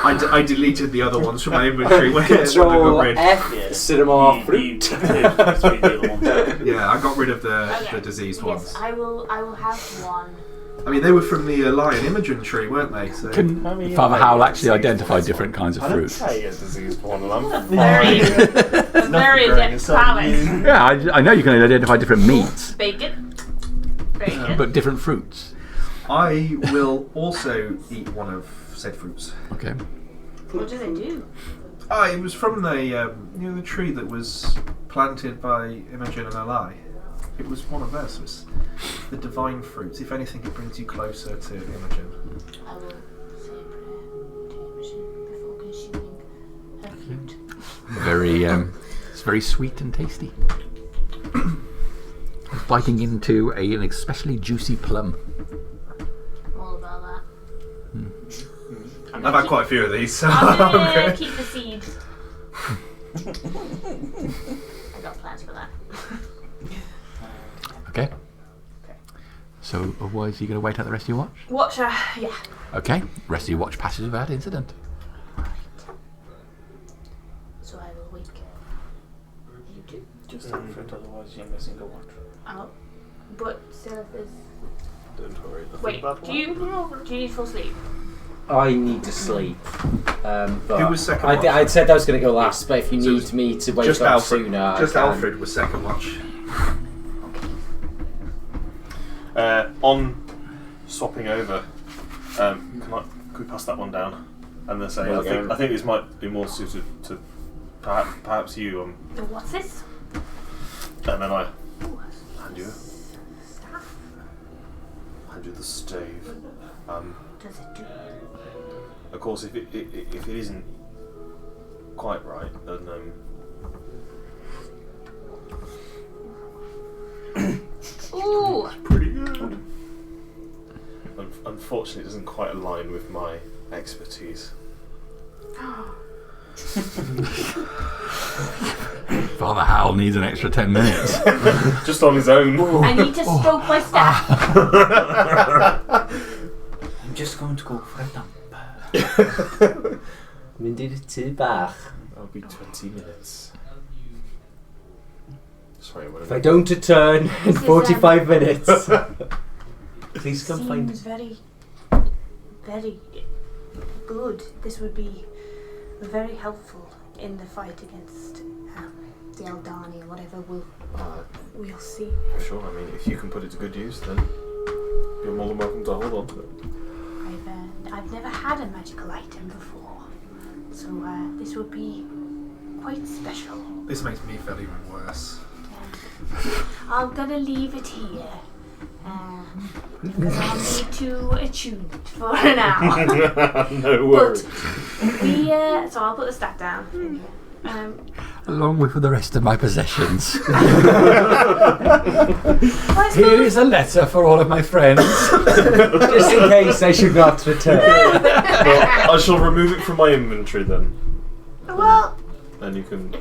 I deleted the other ones from my inventory when I Control got rid. F, Yeah. cinema You- fruit. you- the other one. Yeah, I got rid of the Okay. diseased Yes, ones. I will have one I mean, they were from the lion Imogen tree, weren't they? So. Can Father Howell actually identify different kinds of I don't fruits? say a diseased one, and I'm Very adept palate. Yeah, I know you can identify different meats, Bacon. Very good. but different fruits. I will also eat one of said fruits. Okay. What do they do? It was from the tree that was planted by Imogen and Eli. It was one of theirs. So it's the divine fruits. If anything, it brings you closer to Imogen. I will say a prayer to Imogen before consuming her fruit. Very, it's very sweet and tasty. Biting into an especially juicy plum. All about that. I've had quite a few of these, so I'm I'm gonna good. keep the seed. I got plans for that. Okay. So, otherwise, you're going to wait out the rest of your watch? Watcher, yeah. Okay. Rest of your watch passes without incident. So I will wake you two. Just Alfred, otherwise you're missing a watch. Oh, but Seraph is. Don't worry. Wait, do you need full sleep? I need to sleep. But Who was second watch? I'd said I was going to go last, but if you So need me to wake just up Alfred. sooner, Just I can. Alfred was second watch. On swapping over, can we pass that one down? And then say, I think this might be more suited to perhaps you. What's this? And then I Ooh, hand you staff. the stave. Does it do? Of course, if it isn't quite right, then Ooh! pretty good. Unfortunately, it doesn't quite align with my expertise. Father Howell needs an extra 10 minutes. Just on his own. I need to stroke my staff. I'm just going to go for a dump. I'll be 20 minutes. Sorry, what If I don't return in This is, 45 minutes, please come find me. Seems very, very good. This would be very helpful in the fight against the Aldani or whatever. We'll see. Sure, I mean, if you can put it to good use, then you're more than welcome to hold on to it. I've never had a magical item before, so this would be quite special. This makes me feel even worse. I'm gonna leave it here. Because I'll need to attune it for an hour. No worries. But so I'll put the stat down. In here. Along with the rest of my possessions. I Here suppose is a letter for all of my friends. Just in case I should not return. Well, I shall remove it from my inventory then. well, And you can.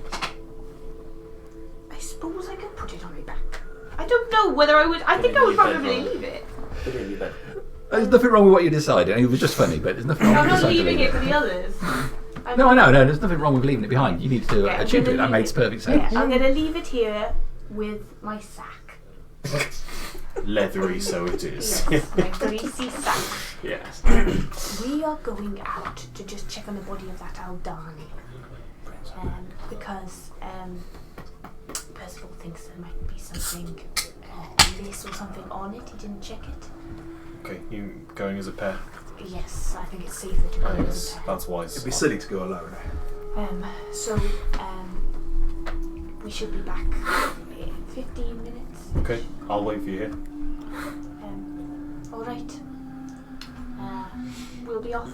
I suppose I could put it on my back. I don't know whether I would. I think I would probably leave it. Put it in your bed. There's nothing wrong with what you decided. It was just funny, but there's nothing wrong I'm with not deciding to leaving leave it for the others. No, I know. No, there's nothing wrong with leaving it behind. You need to Yeah, I'm attune to gonna it. That leave makes it. perfect Yeah, sense. I'm gonna leave it here with my sack. Leathery, so it is. Yes, my greasy sack. Yes. We are going out to just check on the body of that Aldani. Because Percival thinks there might be something, this or something on it. He didn't check it. Okay, you going as a pair? Yes, I think it's safer to go Yes, as a pair. that's wise. It'd be silly to go alone. So we should be back in 15 minutes. Okay, I'll wait for you here. All right. We'll be off.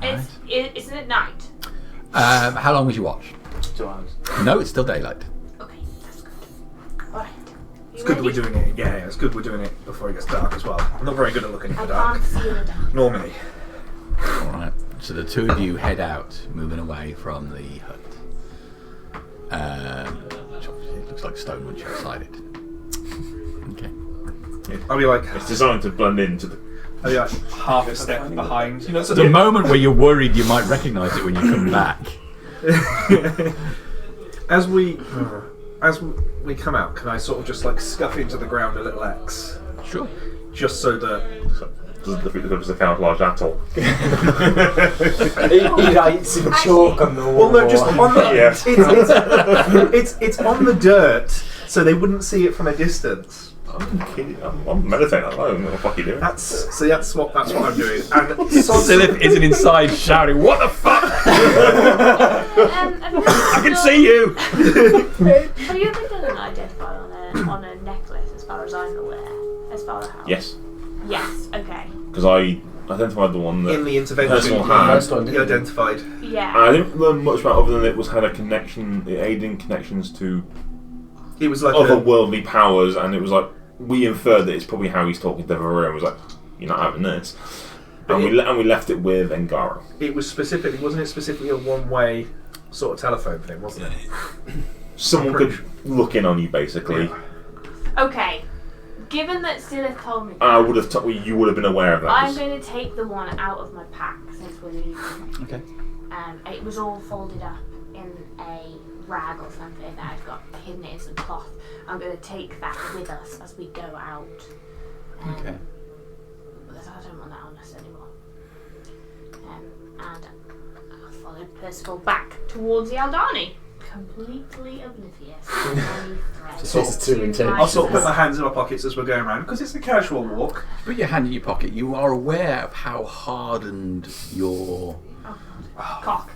Isn't it night? How long was your watch? 2 hours. No, it's still daylight. Okay, that's good. All right. It's good that we're doing it. Yeah, it's good we're doing it before it gets dark as well. I'm not very good at looking in I the dark. can't see in the dark. Normally. Alright, so the two of you head out, moving away from the hut. Which obviously it looks like stone once you're inside it. Okay. I'll be like, It's designed to blend into the. I'll be like half a step behind. You know, The moment where you're worried you might recognise it when you come back. As we come out, can I sort of just like scuff into the ground a little X Sure. Just so that. Doesn't defeat the purpose of camouflage at all. He writes in chalk on the wall. Well, no, just on the. Yeah. It's on the dirt, so they wouldn't see it from a distance. I'm meditating. I don't know what the fuck you doing. That's what I'm doing. And Silith isn't inside shouting, "What the fuck?" I can see you. Have you ever done an identify on a necklace, as far as I'm aware? As far as how? Yes. Yes. Okay. Because I identified the one that in the intervention, personal the hand. first one, he identified. Yeah. I didn't learn much about other than it had a connection, it aided in connections to It was like otherworldly powers, and it was like we inferred that it's probably how he's talking to Varun. It was like, you're not having this, and we left it with Engara. It was specifically, wasn't it specifically a one-way sort of telephone thing, wasn't it? Someone could look in on you, basically. Yeah. Okay. Given that Silith told me, I would have you would have been aware of that. I'm going to take the one out of my pack since we're leaving. Okay. It was all folded up in a rag or something that I've got hidden it in some cloth. I'm going to take that with us as we go out. Okay. Because I don't want that on us anymore. And I'll follow Percival back towards the Aldani. Completely oblivious of any threat. Sort of too intense. I'll sort of put my hands in my pockets as we're going around because it's a casual walk. Put your hand in your pocket. You are aware of how hardened your Cock.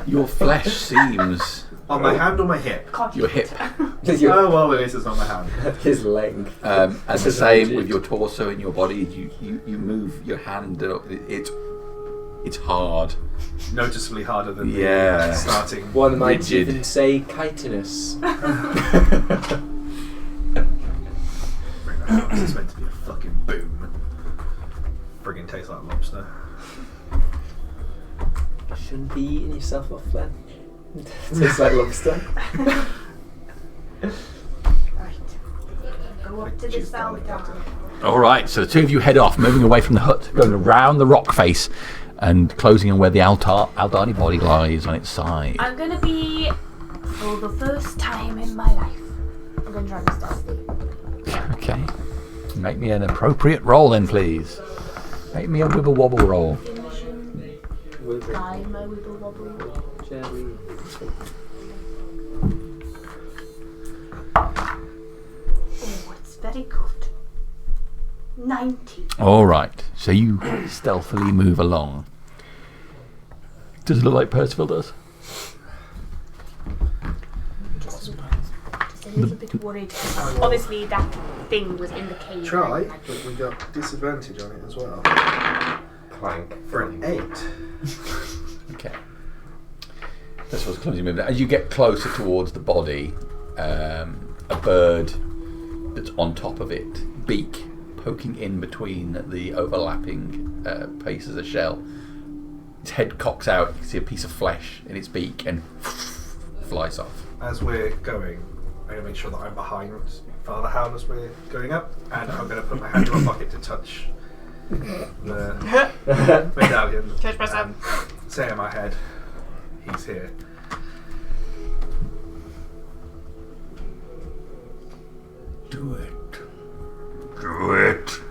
your flesh seems. On my hand or my hip? Your hip. Oh well, it is. It's on my hand. His length. And the same with your torso and your body. You move your hand up. It's hard. Noticeably harder than Yeah. the starting. One might Rigid. even say chitinous. It's meant to be a fucking boom. Friggin' tastes like lobster. Shouldn't be eating yourself off then. Tastes like lobster. Right. Go up to the cell down. All right. So the two of you head off, moving away from the hut, going around the rock face, and closing in where the Aldani body lies on its side. I'm going to be, for the first time in my life, I'm going to try to stealthy. Okay. Make me an appropriate roll then, please. Make me a wibble wobble roll. Guide my wibble wobble. Oh, it's very good. 90. All right. So you stealthily move along. Does it look like Percival does? Just a little bit worried. Obviously, that thing was in the cave. Try, but we got disadvantage on it as well. Clank. For an 8. Okay. That's what's clumsy moving. As you get closer towards the body, a bird that's on top of it, beak poking in between the overlapping pieces of shell. Its head cocks out. You can see a piece of flesh in its beak and flies off. As we're going, I'm going to make sure that I'm behind Father Howl as we're going up, and I'm going to put my hand in my pocket to touch the medallion and say in my head, he's here. Do it. Do it.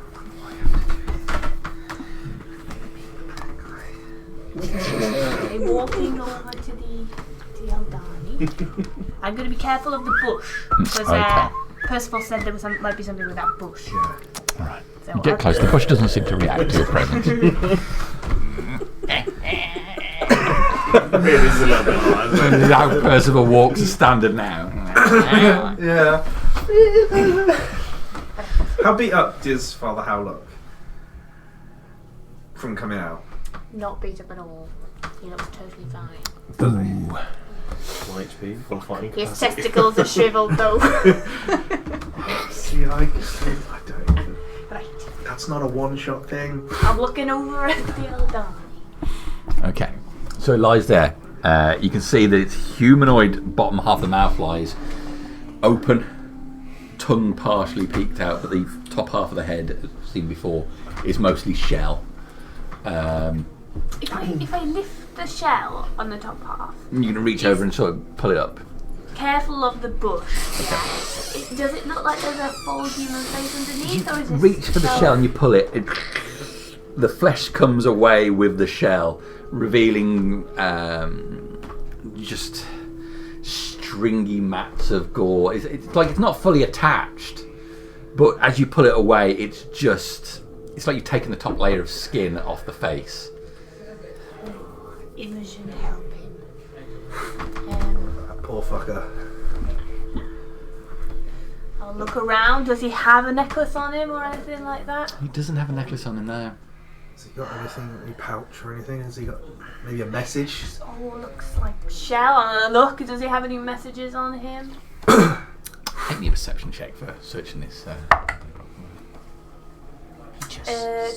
I'm walking over to the Aldani. I'm going to be careful of the bush because Okay. Percival said there was might be something with that bush. Yeah. All right. So You get close. The bush doesn't seem to react to your presence. It is a little bit hard, isn't it? How Percival walks is standard now. Yeah. How beat up does Father Howl look from coming out? Not beat up at all. He looks totally fine. Ooh. Full HP, full fighting His capacity. testicles are shriveled though. See, I don't even. Right. That's not a one-shot thing. I'm looking over at the Aldani. Okay. So it lies there. You can see that its humanoid bottom half of the mouth lies open, tongue partially peeked out, but the top half of the head, as seen before, is mostly shell. If I lift the shell on the top half, You can reach over and sort of pull it up. careful of the bush. Yeah. Does it look like there's a full human face underneath, or is it? Reach for the shell and you pull it. The flesh comes away with the shell, revealing just stringy mats of gore. It's like it's not fully attached, but as you pull it away, it's like you've taken the top layer of skin off the face. Immersion helping. That poor fucker. I'll look around. Does he have a necklace on him or anything like that? He doesn't have a necklace on him there. Has he got anything, any pouch or anything? Has he got maybe a message? Oh, looks like shell. Look, does he have any messages on him? Make me a perception check for searching this.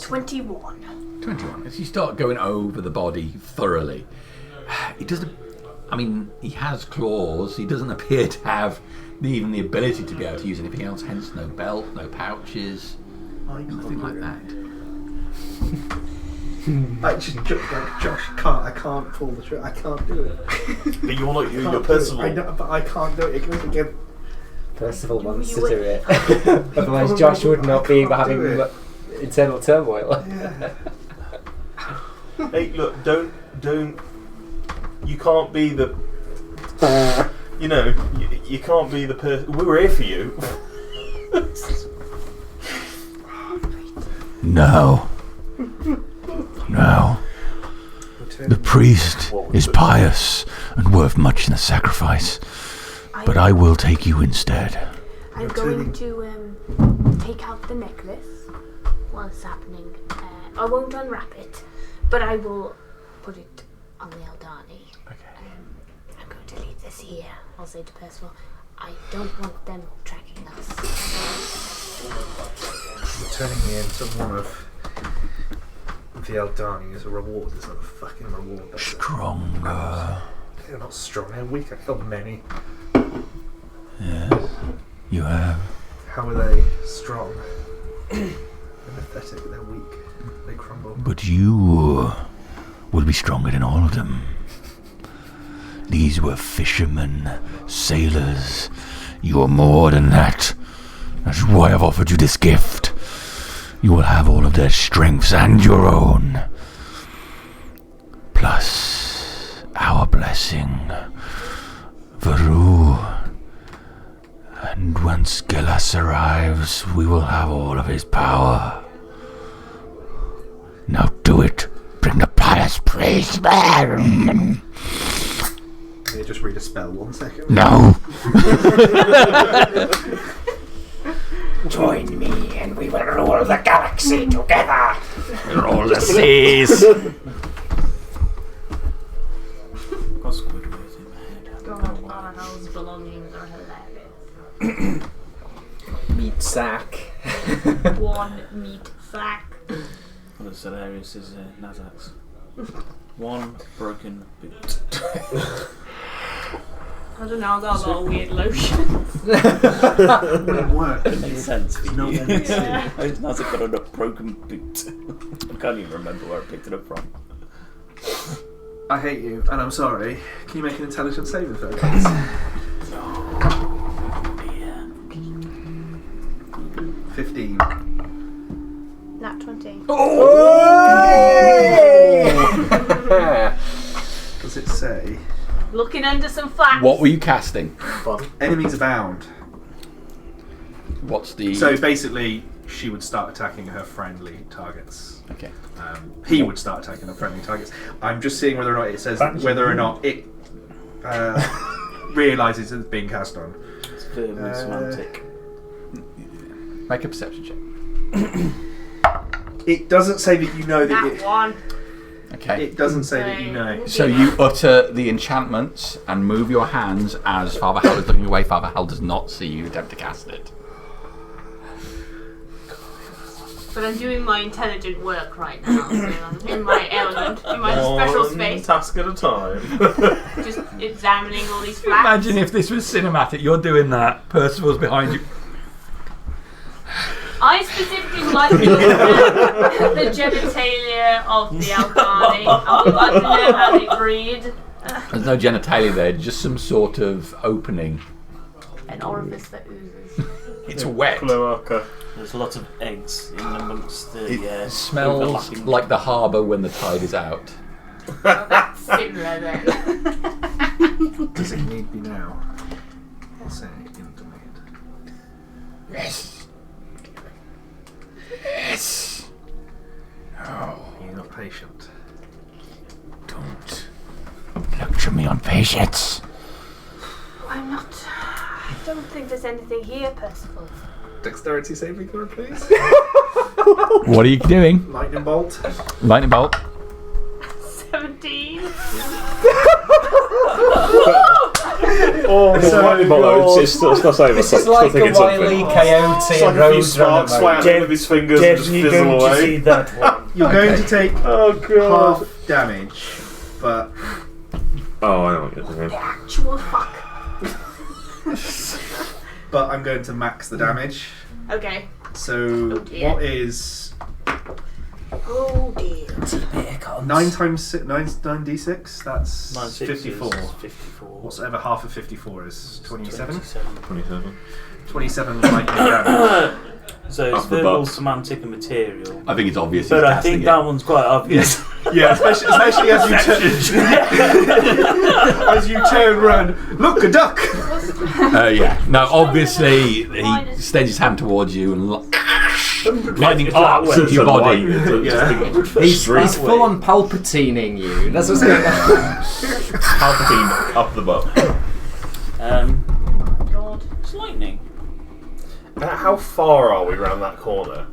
21. 21. As you start going over the body thoroughly, he doesn't. I mean, he has claws. He doesn't appear to have even the ability to be able to use anything else. Hence, no belt, no pouches, nothing like that. Josh, I can't pull the trigger. I can't do it. But you're not your Percival. I know, but I can't do it. It goes again. Percival wants to do it. Otherwise, Josh would not be having internal turmoil. Yeah. Hey, look, don't. You can't be the. You know, you can't be the person. We were here for you. No. The priest is pious and worth much in the sacrifice, but I will take you instead. I'm going to take out the necklace while it's happening. I won't unwrap it, but I will put it on the Eldani. Okay. I'm going to leave this here. I'll say to Percival, I don't want them tracking us. You're turning me into one of the Eldani as a reward. It's not a fucking reward. Stronger. They're not strong, they're weak. I killed many. Yes, you have. How are they strong? They're pathetic, they're weak. They crumble. But you will be stronger than all of them. These were fishermen, sailors. You are more than that. That's why I've offered you this gift. You will have all of their strengths and your own. Plus our blessing. Varu. And once Gelas arrives, we will have all of his power. Now do it. Bring the pious priest back. Can you just read a spell 1 second? No. Join me and we will rule the galaxy together. Rule the seas. Got Squidward in my head. God, Larahel's belongings are hilarious. Meat sack. 1 meat sack. What's hilarious is Nazak's. 1 broken boot. I don't know, I got a lot of weird lotions. It wouldn't work. It makes sense for No you. one would see. Nazak got a broken boot. I can't even remember where I picked it up from. I hate you, and I'm sorry. Can you make an intelligence saving throw, please? Yeah. 15. Nat 20. Does it say Looking under some flax. What were you casting? enemies abound? What's the... So basically, she would start attacking her friendly targets. Okay. He would start attacking her friendly targets. I'm just seeing whether or not it says whether or not it realises it's being cast on. It's firmly semantic. Make a perception check. It doesn't say that you know that That one. Okay. it doesn't say that you know. So you utter the enchantments and move your hands as Father Hal is looking away. Father Hal does not see you attempt to cast it. But I'm doing my intelligent work right now. So I'm in my element, in my special One space, task at a time. just examining all these flax. Imagine if this was cinematic. You're doing that. Percival's behind you. I specifically like the genitalia of the Alkani. I would like to know how they breed. There's no genitalia there, just some sort of opening. An orifice that oozes. It's wet. Cloaca. There's lots of eggs in amongst the. It smells overlapping- like the harbour when the tide is out. Well, that's similar then. Does it need be now? I'll say intimate. Yes. Yes. Oh, You're not patient. don't lecture me on patience. I'm not. I don't think there's anything here, Percival. Dexterity saving throw, please. What are you doing? Lightning bolt. Lightning bolt. 17. Oh, So- it's still saving. This is like a Wile E. Coyote It's and like a few Roadrunner sparks fly mode. out with his fingers and just Definitely fizzle going to see away. that one. You're going to take Oh god. half damage, but Oh, I know what you're doing. Actual fuck. but I'm going to max the damage. Okay. So dear. what is Oh dear. 9 times 6, 9d6? That's 9 6 54. is 54. Whatever half of 54 is 27. 27. 27 lightning damage. So it's Up the verbal, butt. semantic, and material. I think it's obvious. But he's I think casting that one's quite obvious. Yeah, especially as you turn around. Look, a duck. Yeah. No, obviously he extends his hand towards you and lightning arcs into your body. Yeah. He's full on Palpatining you. That's what's going on. Palpatine up the butt. God. It's lightning. How far are we around that corner?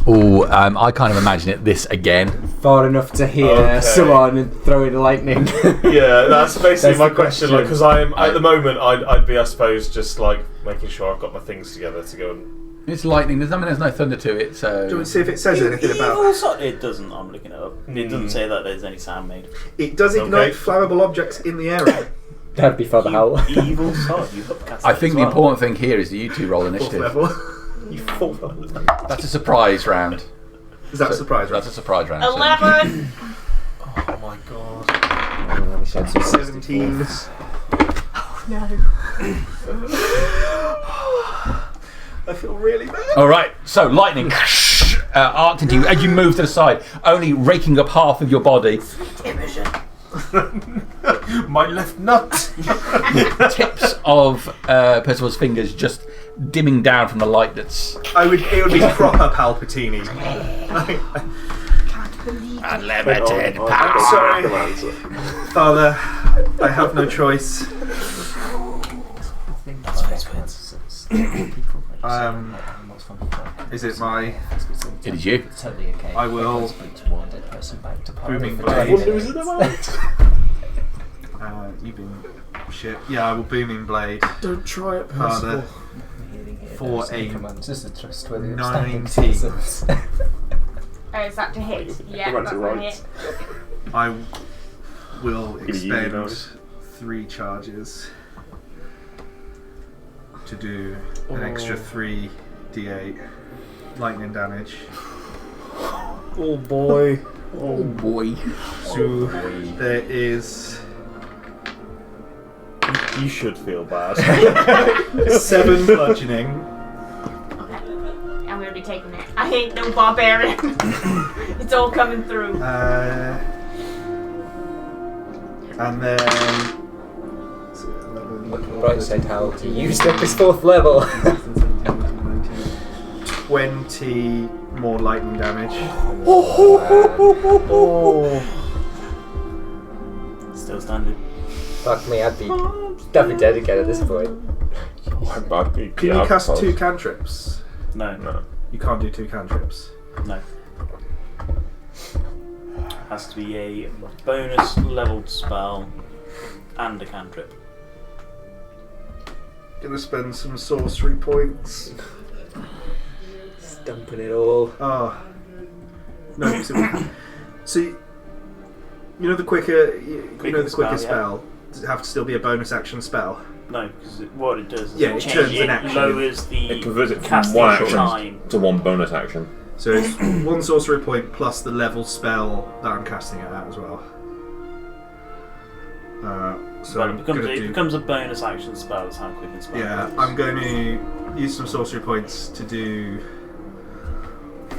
Oh, I kind of imagine it this again. Far enough to hear Okay. someone and throw in lightning. Yeah, that's basically That's my the question. question. Like, because I'm at the moment, I'd be, I suppose, just like making sure I've got my things together to go and. It's lightning. There's no thunder to it, Do you want so to see if it says anything about? It doesn't. I'm looking it up. It doesn't say that there's any sound made. It does ignite flammable objects in the area. That'd be further hell. Evil sod. You upcast I it think as the well. important thing here is that you two roll Fourth initiative. level. You fall. That's a surprise round. Is that a surprise? That's a surprise round. so- 11. Oh my god. 17. No. I feel really bad. All right, so lightning arced into you as you move to the side, only raking up half of your body. My left nut. Tips of Percival's fingers just dimming down from the light that's It would be proper Palpatine. Can't believe it. unlimited Sorry, Father. I have no choice. Is it my? It is you. Totally okay. I will. Booming Blade. blade. losing them out. You've been shit. Yeah, I will booming blade. Don't try it, Father. For a 19. 19. Is that to hit? Yeah, Right that's to a right. hit. I will Give you expend those. 3 charges to do an extra 3d8 lightning damage. Oh boy. Oh boy. So there is You should feel bad. 7 bludgeoning. Okay. I'm going to be taking it. I ain't no barbarian. It's all coming through. And then Right side how he used up his 4th level. 20 more lightning damage. Still standing. Fuck me, I'd be dead again at this point. Can you cast 2 cantrips? No. No. You can't do 2 cantrips. No. Has to be a bonus leveled spell and a cantrip. Gonna spend some sorcery points. Dumping it all. Oh. No, so you know the quicker Quicken spell. Does it have to still be a bonus action spell? No, because what it does is Yeah, it turns an it action. lowers the It converts it from casting one action time. to one bonus action. So it's 1 sorcery point plus the level spell that I'm casting it at as well. So Well, I'm it gonna do. becomes a bonus action spell. That's how quick and spell. Yeah, works. I'm going to use some sorcery points to do.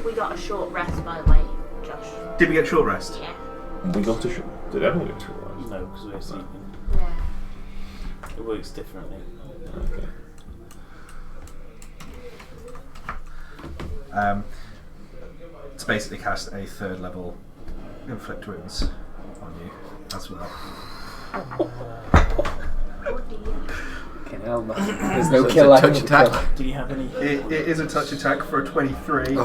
We got a short rest, by the way, Josh. Did we get short rest? Yeah. We got to shoot. Did everyone get to shoot? No, because we're sleeping. Yeah. It works differently. Okay. To basically cast a 3rd level inflict wounds on you as well. Fucking hell, man. There's no So it's kill a like touch a attack. kill. Do you have any? It is a touch attack for a 23.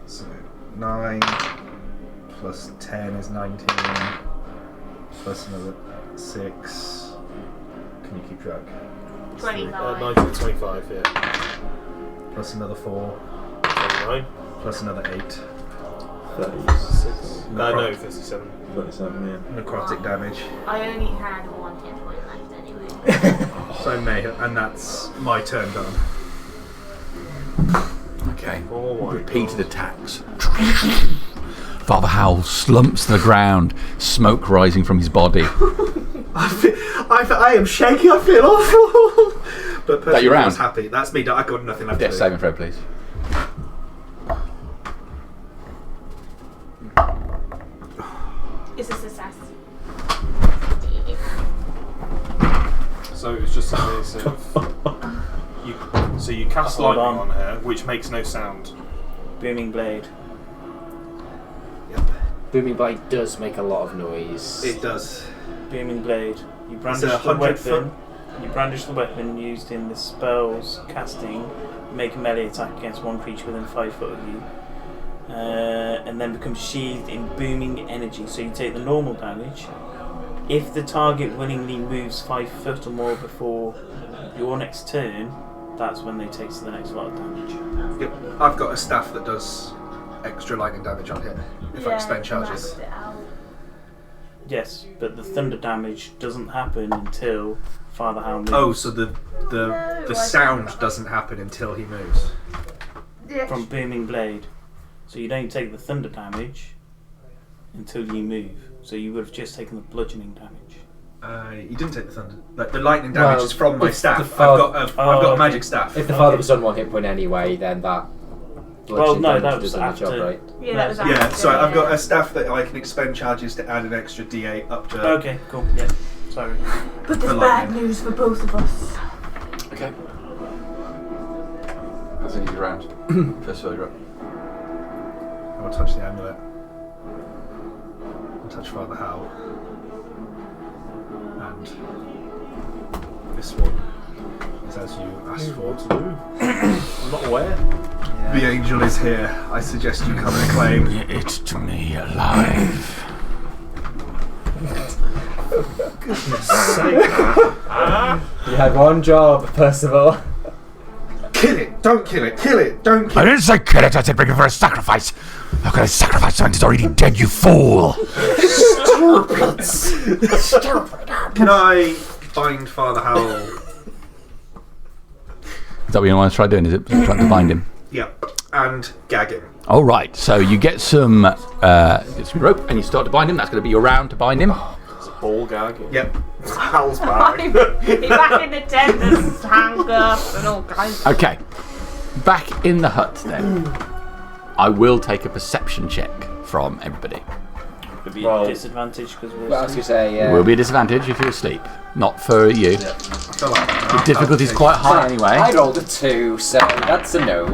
So 9 plus 10 is 19, plus another 6. Can you keep track? 25. 19, 25, yeah. Plus another 4, 29, plus another 8. 36. No, 37. 37, yeah. Necrotic damage. I only had 1 hit point left anyway. So I may, and that's my turn done. Okay. Oh my Repeated God. attacks. Father Howell slumps to the ground, smoke rising from his body. I am shaking. I feel awful. But That your Percival round? was happy. That's me. I got nothing left. Death to do. saving throw, please. Is this a success? So it's just a case of you cast Hold lightning on. on her, which makes no sound. Booming blade. Booming blade does make a lot of noise. It does. Booming blade. You brandish a the 100 weapon. You brandish the weapon used in the spell's casting. Make a melee attack against one creature within 5 foot of you, and then becomes sheathed in booming energy. So you take the normal damage. If the target willingly moves 5 foot or more before your next turn, that's when they take the next lot of damage. Yep. I've got a staff that does extra lightning damage on hit if I expend charges. maxed it out. Yes, but the thunder damage doesn't happen until Father Howell moves. Oh, so the I sound don't- doesn't happen until he moves. Yeah. From booming blade. So you don't take the thunder damage until you move. So you would have just taken the bludgeoning damage. You didn't take the thunder. Like, the lightning damage Well, is from my if staff. the I've father- got a okay. magic staff. If the father was on 1 hit point anyway, then that. Well, no, bludgeoning that damage was does the job, after. right? Yeah, that was Yeah, Yeah, after, so I've got a staff that I can expend charges to add an extra D8 up to. Okay, cool. Yeah, sorry. But there's for bad lightning. news for both of us. Okay. How's it easy round? First of all, you're up. I will touch the amulet. I'll touch Father Howell. And this one is as you asked for. I'm not aware. The angel is here. I suggest you come and claim. It to me alive. You had one job, Percival. Kill it! Don't kill it! Kill it! Don't kill I it! didn't say kill it, I said bring it for a sacrifice. How can I sacrifice something that's already dead, you fool? Can I bind Father Howell? Is that what you want to try doing? Is it trying to bind him? Yep. And gag him. All right. So you get some rope and you start to bind him. That's going to be your round to bind him. It's a ball gag. Yep. Howl's back. He's back in the tent, there's handcuffs and all kinds of Okay. Back in the hut then. I will take a perception check from everybody. Could be Well- a disadvantage because we're. Well, I was going to say, It will be a disadvantage if you're asleep. Not for you. I feel like The difficulty's quite high I anyway. rolled a 2, so that's a no.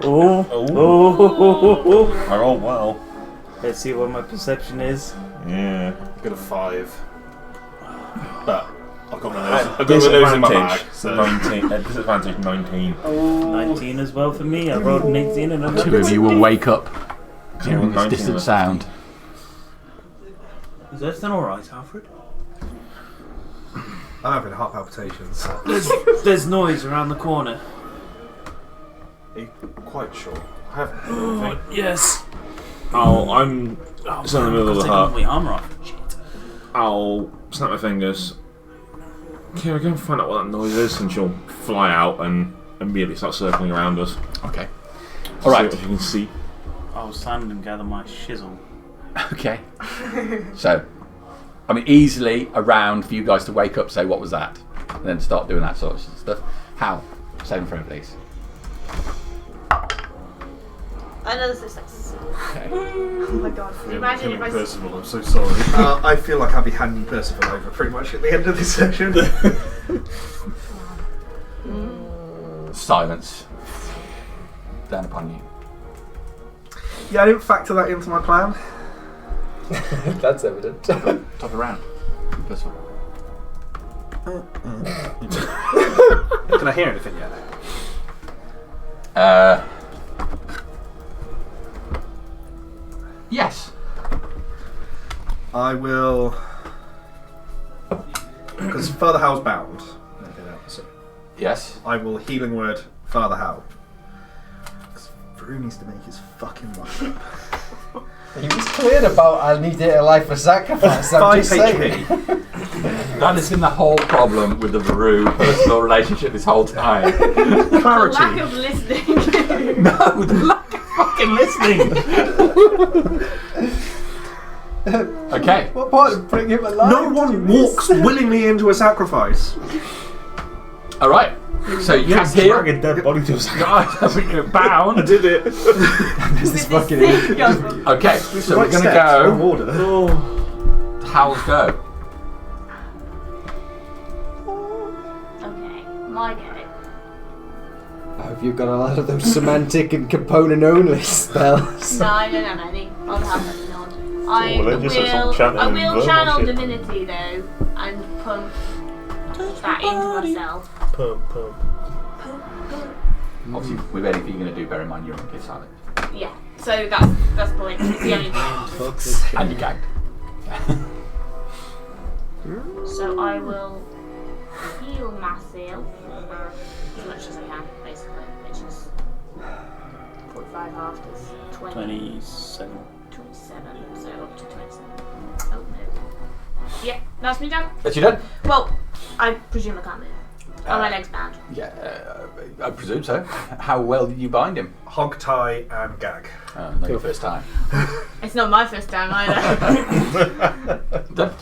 Oh. I rolled well. Let's see what my perception is. Yeah. I've got a 5. But I've got my nose in my bag. So 19. Disadvantage 19. 19 as well for me. I rolled an 18 and I'm Two of you will wake up hearing this 19 distant was- sound. Is everything alright, Alfred? I'm having heart palpitations. There's noise around the corner. Are you quite sure? I haven't heard anything. Yes. I'm still in the middle of the Take off hut. my armor off. Shit. I'll snap my fingers. Kira, go and find out what that noise is, and she'll fly out and immediately start circling around us. Okay. All right. See if you can see. I'll stand and gather my shizzle. Okay. So, I mean, easily around for you guys to wake up, say, what was that? And then start doing that sort of stuff. How? 7 for please. Another success. Okay. Oh my god. Imagine if I. Percival, I'm so sorry. I feel like I'll be handing Percival over pretty much at the end of this session. Silence. Down upon you. Yeah, I didn't factor that into my plan. That's evident. Top of the round. First one. Can I hear anything yet? Yes. I will. Because Father How's bound. So Yes. I will healing word Father How. Because Varun needs to make his fucking life up. He was clear about I needed a life for sacrifice. I'm 5 just saying. HP. That has been the whole problem with the Varu personal relationship this whole time. The lack Clarity. of listening. No, the lack of fucking listening. Okay. What part of bring him alive? No one walks willingly into a sacrifice. All right. So you can hear. Drag a dead body to us. Guys, we're bound. I did it. This is fucking Okay, so we're gonna Wrong go. order. Howls go. Okay, my go. I hope you've got a lot of those semantic and component only spells. No, I don't have any. I'll have that nod. I Well, then just have some channeling I and will verbal channel shit. divinity though and pump that into myself. Pump. Obviously, with anything you're gonna do, bear in mind you're on Kiss Silent. Yeah. So that's point. It's the only thing. And you gagged. So I will heal myself as much as I can, basically, which is 45 after 20. 27. 27, so up to 27. Oh no. Yeah, that's me done. That's you done? Well, I presume I can't move. Are my legs bound? Yeah, I presume so. How well did you bind him? Hog tie and gag. Not your first time. It's not my first time either. Done.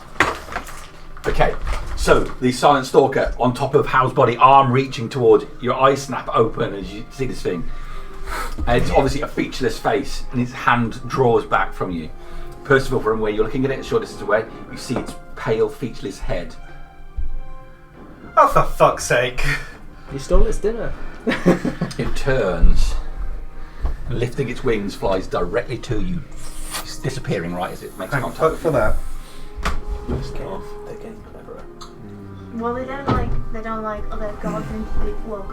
Okay, so the Silent Stalker on top of Hal's body, arm reaching towards, your eyes snap open as you see this thing. And it's obviously a featureless face, and his hand draws back from you. Percival, from where you're looking at it, a short distance away, you see its pale, featureless head. Oh, for fuck's sake. You stole its dinner. It turns, and lifting its wings, flies directly to you, disappearing right as it makes Thank contact fuck with for you. that. They're getting cleverer. Well, they don't like other gods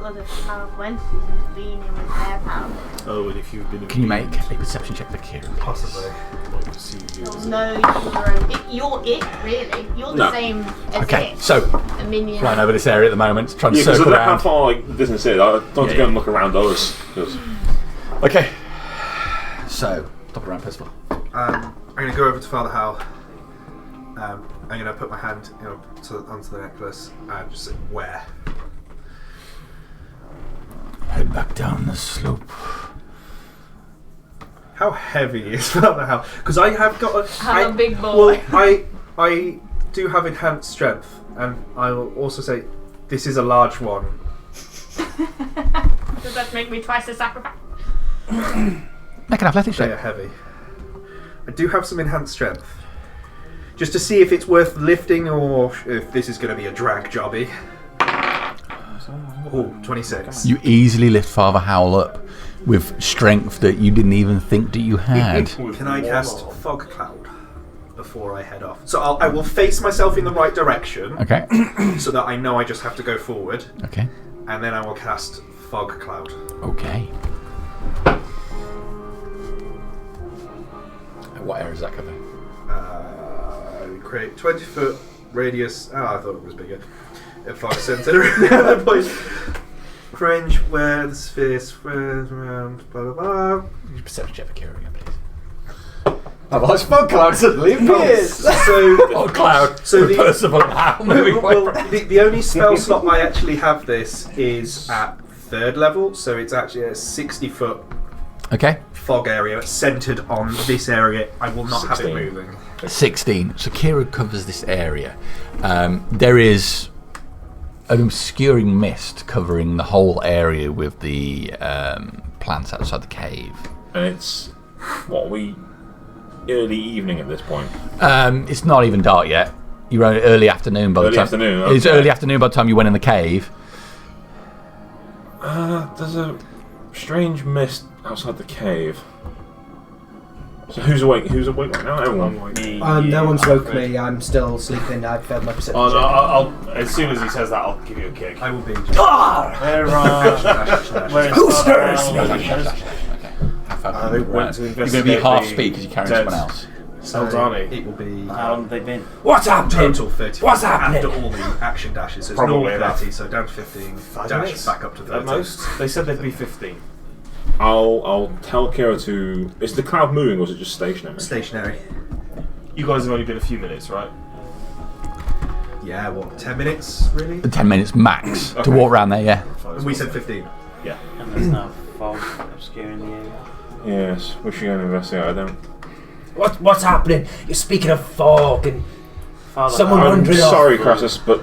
other powerful entities intervening with their power. Oh, and if you've been. Can you make a perception check for Kieran? Possibly. Like to see you. Oh, no, you're it, really. You're the No. same as Okay, it. so A minion. flying over this area at the moment, trying to Yeah, because circle I don't know how around. far like, the distance is. I don't have to go and look around us. 'Cause Okay, so top around Percival. I'm going to go over to Father Hal. I'm going to put my hand onto the necklace and just say, where? Head back down the slope. How heavy is Father Hal? Because I have got I'm a big boy. Well, I do have enhanced strength, and I will also say this is a large one. Does that make me twice the sacrifice? Make an athletics They are check. heavy. I do have some enhanced strength. Just to see if it's worth lifting or if this is going to be a drag jobby. Oh, 26. You easily lift Father Howell up with strength that you didn't even think that you had. Can I cast Fog Cloud before I head off? So I will face myself in the right direction Okay. so that I know I just have to go forward. Okay. And then I will cast Fog Cloud. Okay. What area does that cover? Create 20-foot radius. Oh, I thought it was bigger. If I centered around the point. Range where the sphere spreads around, blah blah blah. Perception check for Kieran again, please. I've lost fog cloud suddenly appears. So, Oh, Cloud. So with the- Percival and Hal moving away well, from the only spell slot I actually have this is at 3rd level, so it's actually a 60-foot Okay. fog area centered on this area. I will not have 16. it moving. 16. So Kira covers this area. There is an obscuring mist covering the whole area with the plants outside the cave. And it's what early evening at this point. It's not even dark yet. You're early afternoon by the time. Afternoon. It's okay. early afternoon by the time you went in the cave. There's a strange mist outside the cave. So who's awake? Who's awake right now? Everyone. Me, No you, one's woke Alfred. me. I'm still sleeping. I've failed my perception. Oh, no, I'll, as soon as he says that, I'll give you a kick. I will be. Where is Who stirs me? Okay. How far can They you went run? to You're going investigate to be half the speed because you're carrying dead someone else. Saldani. It will be How long have they been? What's happening? total 30. What's happening? After all the action dashes, so it's Probably normal about 30, so down to 15. 5 Dash minutes? back up to 30. At most. They said there'd be 15. I'll tell Kira to. Is the cloud moving or is it just stationary? Stationary. You guys have only been a few minutes, right? Yeah, what, 10 minutes, really? 10 minutes max to Okay. walk around there, yeah. And we said 15. Yeah. And there's no fog obscuring the area. Yes, we should go and investigate. I don't. What's happening? You're speaking of fog and Father, Someone I'm wandering off. sorry, Crassus, but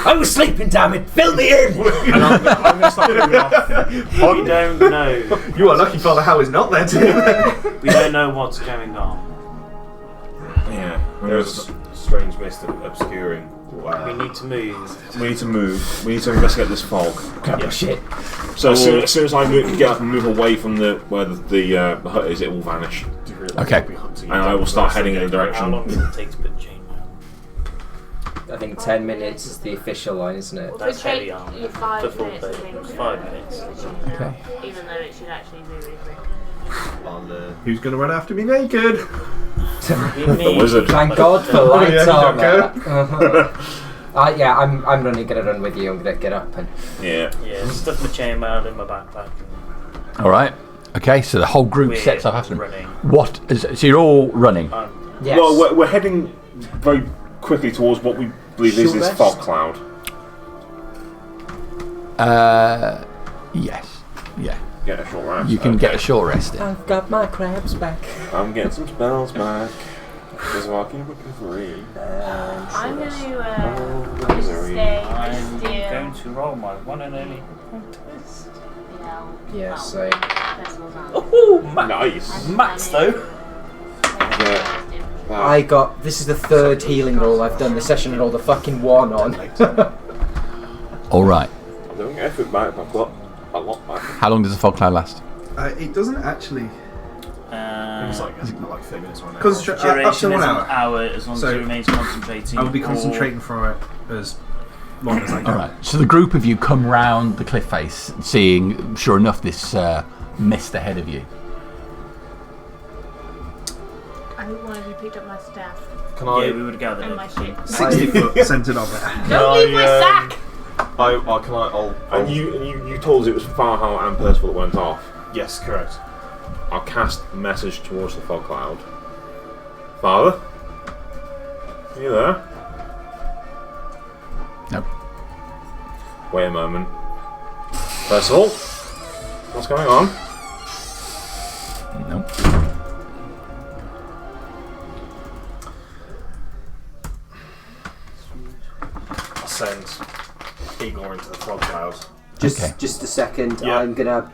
I was sleeping. Damn it! Fill me in. and I'm going to start moving off. we don't know. You are lucky Father Hal is not there too. We don't know what's going on. Yeah, There's a strange mist obscuring. We need to move. we need to move. We need to investigate this fog. Oh shit! So as soon as I get up and move away from where the hut is, it will vanish. Okay. And I will start heading in the How direction. long does it take to put chainmail? I think 10 minutes is the official line, isn't it? That's It would heavy take armor. you 5 The full minutes, I thing. think. It's 5 minutes. Okay. Even though it should actually be really quick. Who's going to run after me naked? The wizard. Thank God for Yeah, light you don't armor. Yeah, I'm gonna run with you. I'm gonna get up and. Yeah. Yeah, stuff my chainmail in my backpack. All right. Okay, so the whole group We're sets off after them. running. So you're all running. Yes. Well, we're heading very quickly towards what we believe is Short this rest? fog cloud. Yes. Yeah. Get a short rest. You can get a short rest in. I've got my crabs back. I'm getting some spells back. Because I keep looking for free. I'm going to misery. stay I'm and steal. going to roll my one and only contest. Yeah, so. Oh, Nice. Max though. I got. This is the third healing roll I've done this session and all the fucking one on. All right. I'm doing effort back, but I've got a lot back. How long does the fog cloud last? It doesn't actually It's like 30 minutes or an hour. concentrate up to duration 1 is an hour. hour as long as So, it remains concentrating. I will be or- concentrating for it as long as I can. All right. So the group of you come round the cliff face, seeing, sure enough, this mist ahead of you. I hope one of you picked up my staff Can Yeah, I? we would have gathered and my everything. shit. 60 foot centered on it. Don't leave my sack! I'll And you told us it was Farhal and Percival that went off. Yes, correct. I'll cast a message towards the fog cloud. Father? Are you there? Nope. Wait a moment. Percival? What's going on? Nope. I'll send Igor into the fog cloud. Just a second. Yeah. I'm gonna.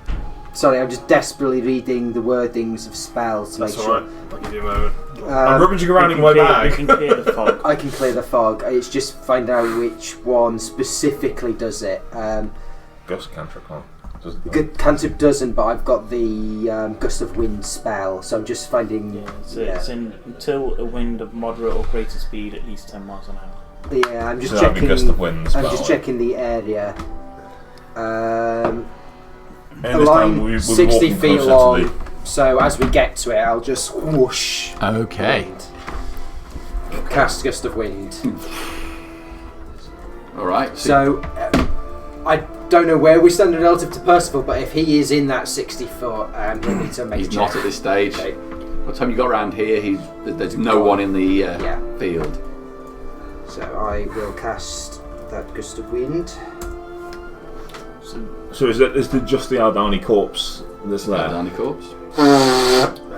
Sorry, I'm just desperately reading the wordings of spells to That's make sure. alright. I'll give you a moment. I'm rummaging around We in my can bag. clear the fog. I can clear the fog. It's just find out which one specifically does it. Gust cantrip can't. Cantrip doesn't, but I've got the Gust of Wind spell, so I'm just finding. Yeah, so it's until a wind of moderate or greater speed, at least 10 miles an hour. Yeah, I'm just So that'd be checking. Gust of Wind I'm spell, just like. checking the area. And A this time line we'll be 60 walking feet closer long. to the... So as we get to it, I'll just whoosh. Okay. Cast Gust of Wind. All right. So I don't know where we stand relative to Percival, but if he is in that 60 foot, he'll need to make He's a check. not at this stage. Okay. By the time you got around here, there's no one in the field. So I will cast that Gust of Wind. So is it just the Aldani corpse This Blood there. on the corpse.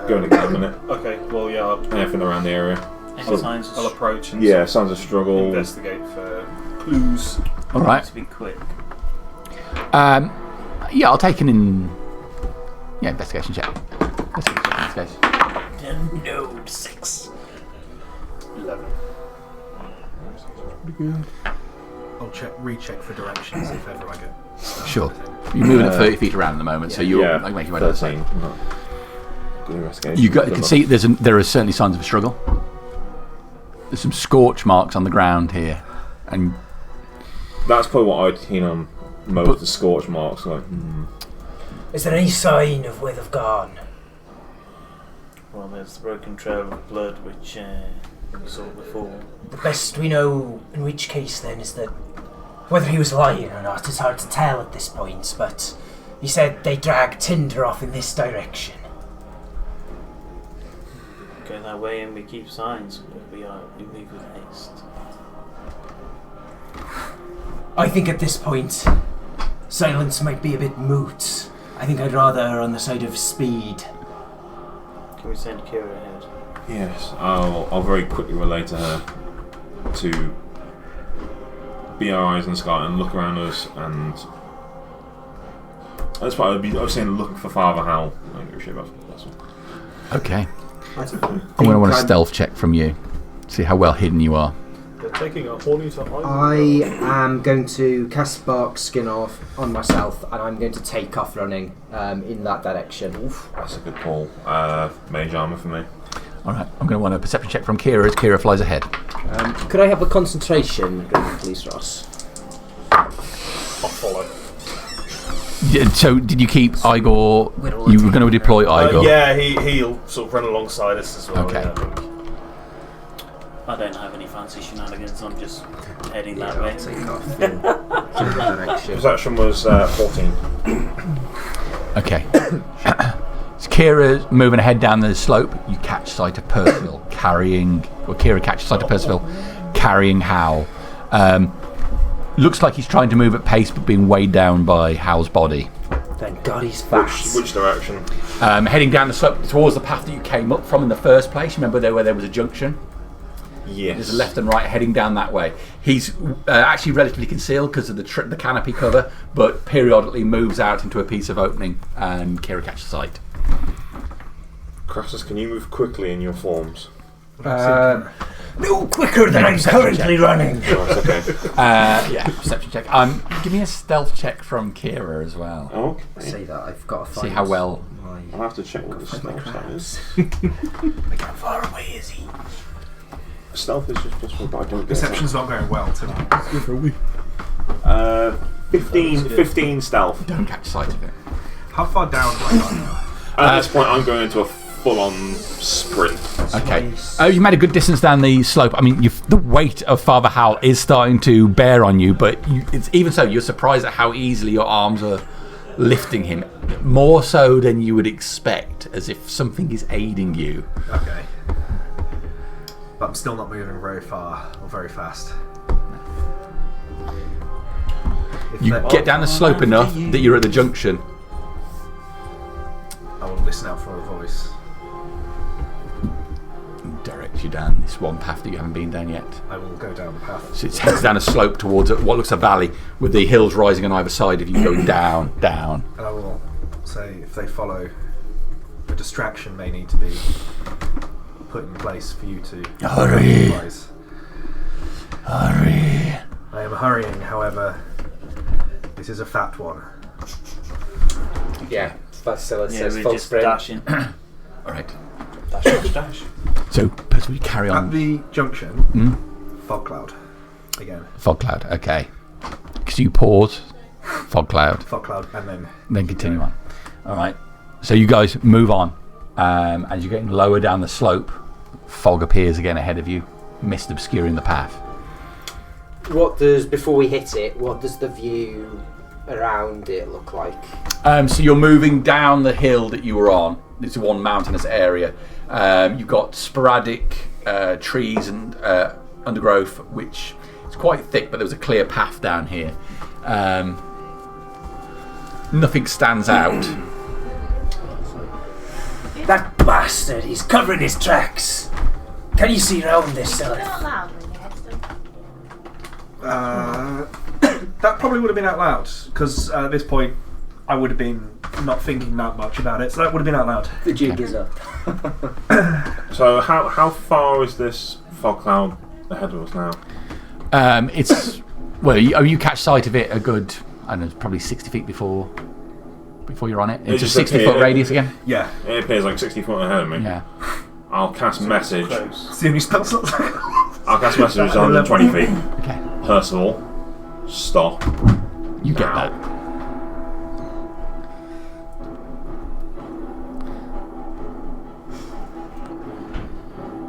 Go and examine it. Okay, well, yeah, Anything around the area. Any signs I'll of approach and Yeah, signs of struggle. investigate for clues. All right. to be quick? Yeah, I'll take an investigation check. Investigation. No, 6. 11. I'll recheck for directions if ever I get stuck. Sure. You're moving at 30 feet around at the moment, so you're Yeah, making your way to the 13. side. No. Good investigation. You can see there are certainly signs of a struggle. There's some scorch marks on the ground here, and That's probably what I'd keen on most, the scorch marks. Like, Is there any sign of where they've gone? Well, there's the broken trail of blood, which we saw before. The best we know, in which case then, is that whether he was lying or not is hard to tell at this point, but he said they dragged tinder off in this direction. Go that way and we keep signs. We move with haste. I think at this point, silence might be a bit moot. I think I'd rather err on the side of speed. Can we send Kira ahead? yes, I'll very quickly relay to her to be our eyes in the sky and look around us, and that's why I was saying look for Father Hal. I don't give a shit about that one. okay. I'm going to want a stealth check from you. See how well hidden you are. They're taking a horny to I am going to cast Bark Skin off on myself, and I'm going to take off running in that direction. Oof. That's a good call. Mage armor for me. All right. I'm going to want a perception check from Kira as Kira flies ahead. Could I have a concentration, please, Ross? I'll follow. Yeah, so did you keep Igor? You were going to deploy Igor. Yeah, he'll sort of run alongside us as well. Okay. Yeah, I think. I don't have any fancy shenanigans. I'm just heading that way. I'll take off in that direction. Perception was 14. Okay. So Kira's moving ahead down the slope. You catch sight of Percival Kira catches sight of Percival carrying Hal. Looks like he's trying to move at pace, but being weighed down by Hal's body. Thank God he's fast. Which direction? Heading down the slope towards the path that you came up from in the first place. Remember where there was a junction? Yes. There's a left and right heading down that way. He's actually relatively concealed because of the canopy cover, but periodically moves out into a piece of opening, and Kira catches sight. Crassus, can you move quickly in your forms? No quicker than I'm currently running. Right, okay. Yeah, perception check. Give me a stealth check from Kira as well. Okay. Say that I've got to find. See how well. I'll have to check what the stealth stat is. Like how far away is he? Stealth is just plus 1, but I don't get Perception's not going well tonight. 15 stealth. Don't catch sight of it. How far down do I go now? At this point, I'm going into a full-on sprint. Okay. You made a good distance down the slope. I mean, the weight of Father Hal is starting to bear on you, but it's even so, you're surprised at how easily your arms are lifting him. More so than you would expect, as if something is aiding you. Okay. But I'm still not moving very far or very fast. You get down the slope enough that you're at the junction. I will listen out for a voice. Direct you down this one path that you haven't been down yet. I will go down the path. So it heads down a slope towards what looks a valley with the hills rising on either side of you, going down, down. And I will say, if they follow, a distraction may need to be put in place for you to Hurry! realize. Hurry! I am hurrying, however, this is a fat one. Yeah, that's still it Yeah, says we're full just sprint. dashing. Alright. Dash. So, Percival, you carry At on. the junction, fog cloud. Again. Fog cloud, okay. Because you pause, fog cloud, Fog cloud, and then continue on. Alright. So you guys move on. As you're getting lower down the slope, fog appears again ahead of you, mist obscuring the path. Before we hit it, what does the view around it look like? So you're moving down the hill that you were on. It's one mountainous area. You've got sporadic trees and undergrowth, which is quite thick, but there was a clear path down here. Nothing stands out. That bastard, he's covering his tracks. Can you see around this, Is it Sylph? not loud when your head's done? That probably would have been out loud, because at this point I would have been not thinking that much about it, so that would have been out loud. The jig is up. So how far is this fog cloud ahead of us now? It's well, you catch sight of it a good, I don't know, probably 60 feet before you're on it. It's a just 60-foot radius again. Yeah. It appears like 60 foot ahead of me. Yeah. I'll cast message. It's the only spell slot. I'll cast message on 20 feet. Okay. Percival, stop. You get Now. that.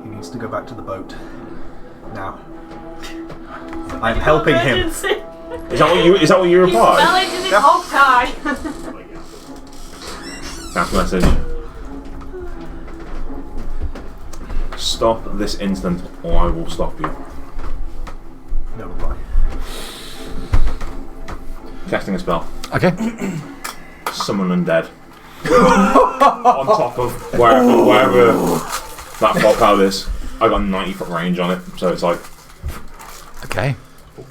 He needs to go back to the boat. Now. I'm helping him. Emergency. Is that what you He's replied? well into this hog tie. Cast message. Stop this instant, or I will stop you. No reply. Casting a spell. Okay. Summon undead. On top of wherever that fog cloud is. I got 90 foot range on it, so it's like Okay.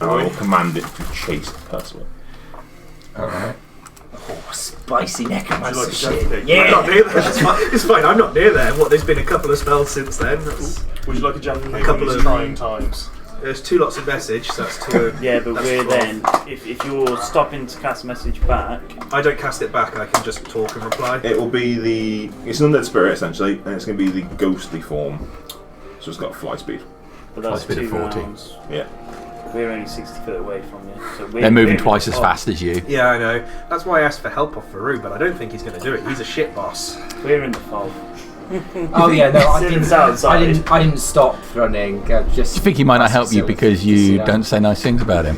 I will command it to chase Percival. Alright. Oh, spicy necromancer Would you like shit. to I'm Yeah. not near there. It's fine. I'm not near there. What? There's been a couple of spells since then. Would you like a jump A couple of trying times? There's 2 lots of message. So that's 2. Yeah, but that's we're 12. then, if you're stopping to cast a message back, I don't cast it back. I can just talk and reply. It will be it's an undead spirit essentially, and it's going to be the ghostly form. So it's got flight speed. but that's Flight speed 2 of 40. rounds. Yeah. We're only 60 foot away from you. So They're moving we're twice as in- fast as you. Yeah, I know. That's why I asked for help off Farouk, but I don't think he's going to do it. He's a shit boss. We're in the fog. Oh yeah, no, I Sitting didn't. outside. I didn't stop running. Just. Do you think he might not help you Sylph, because you see you that? don't say nice things about him?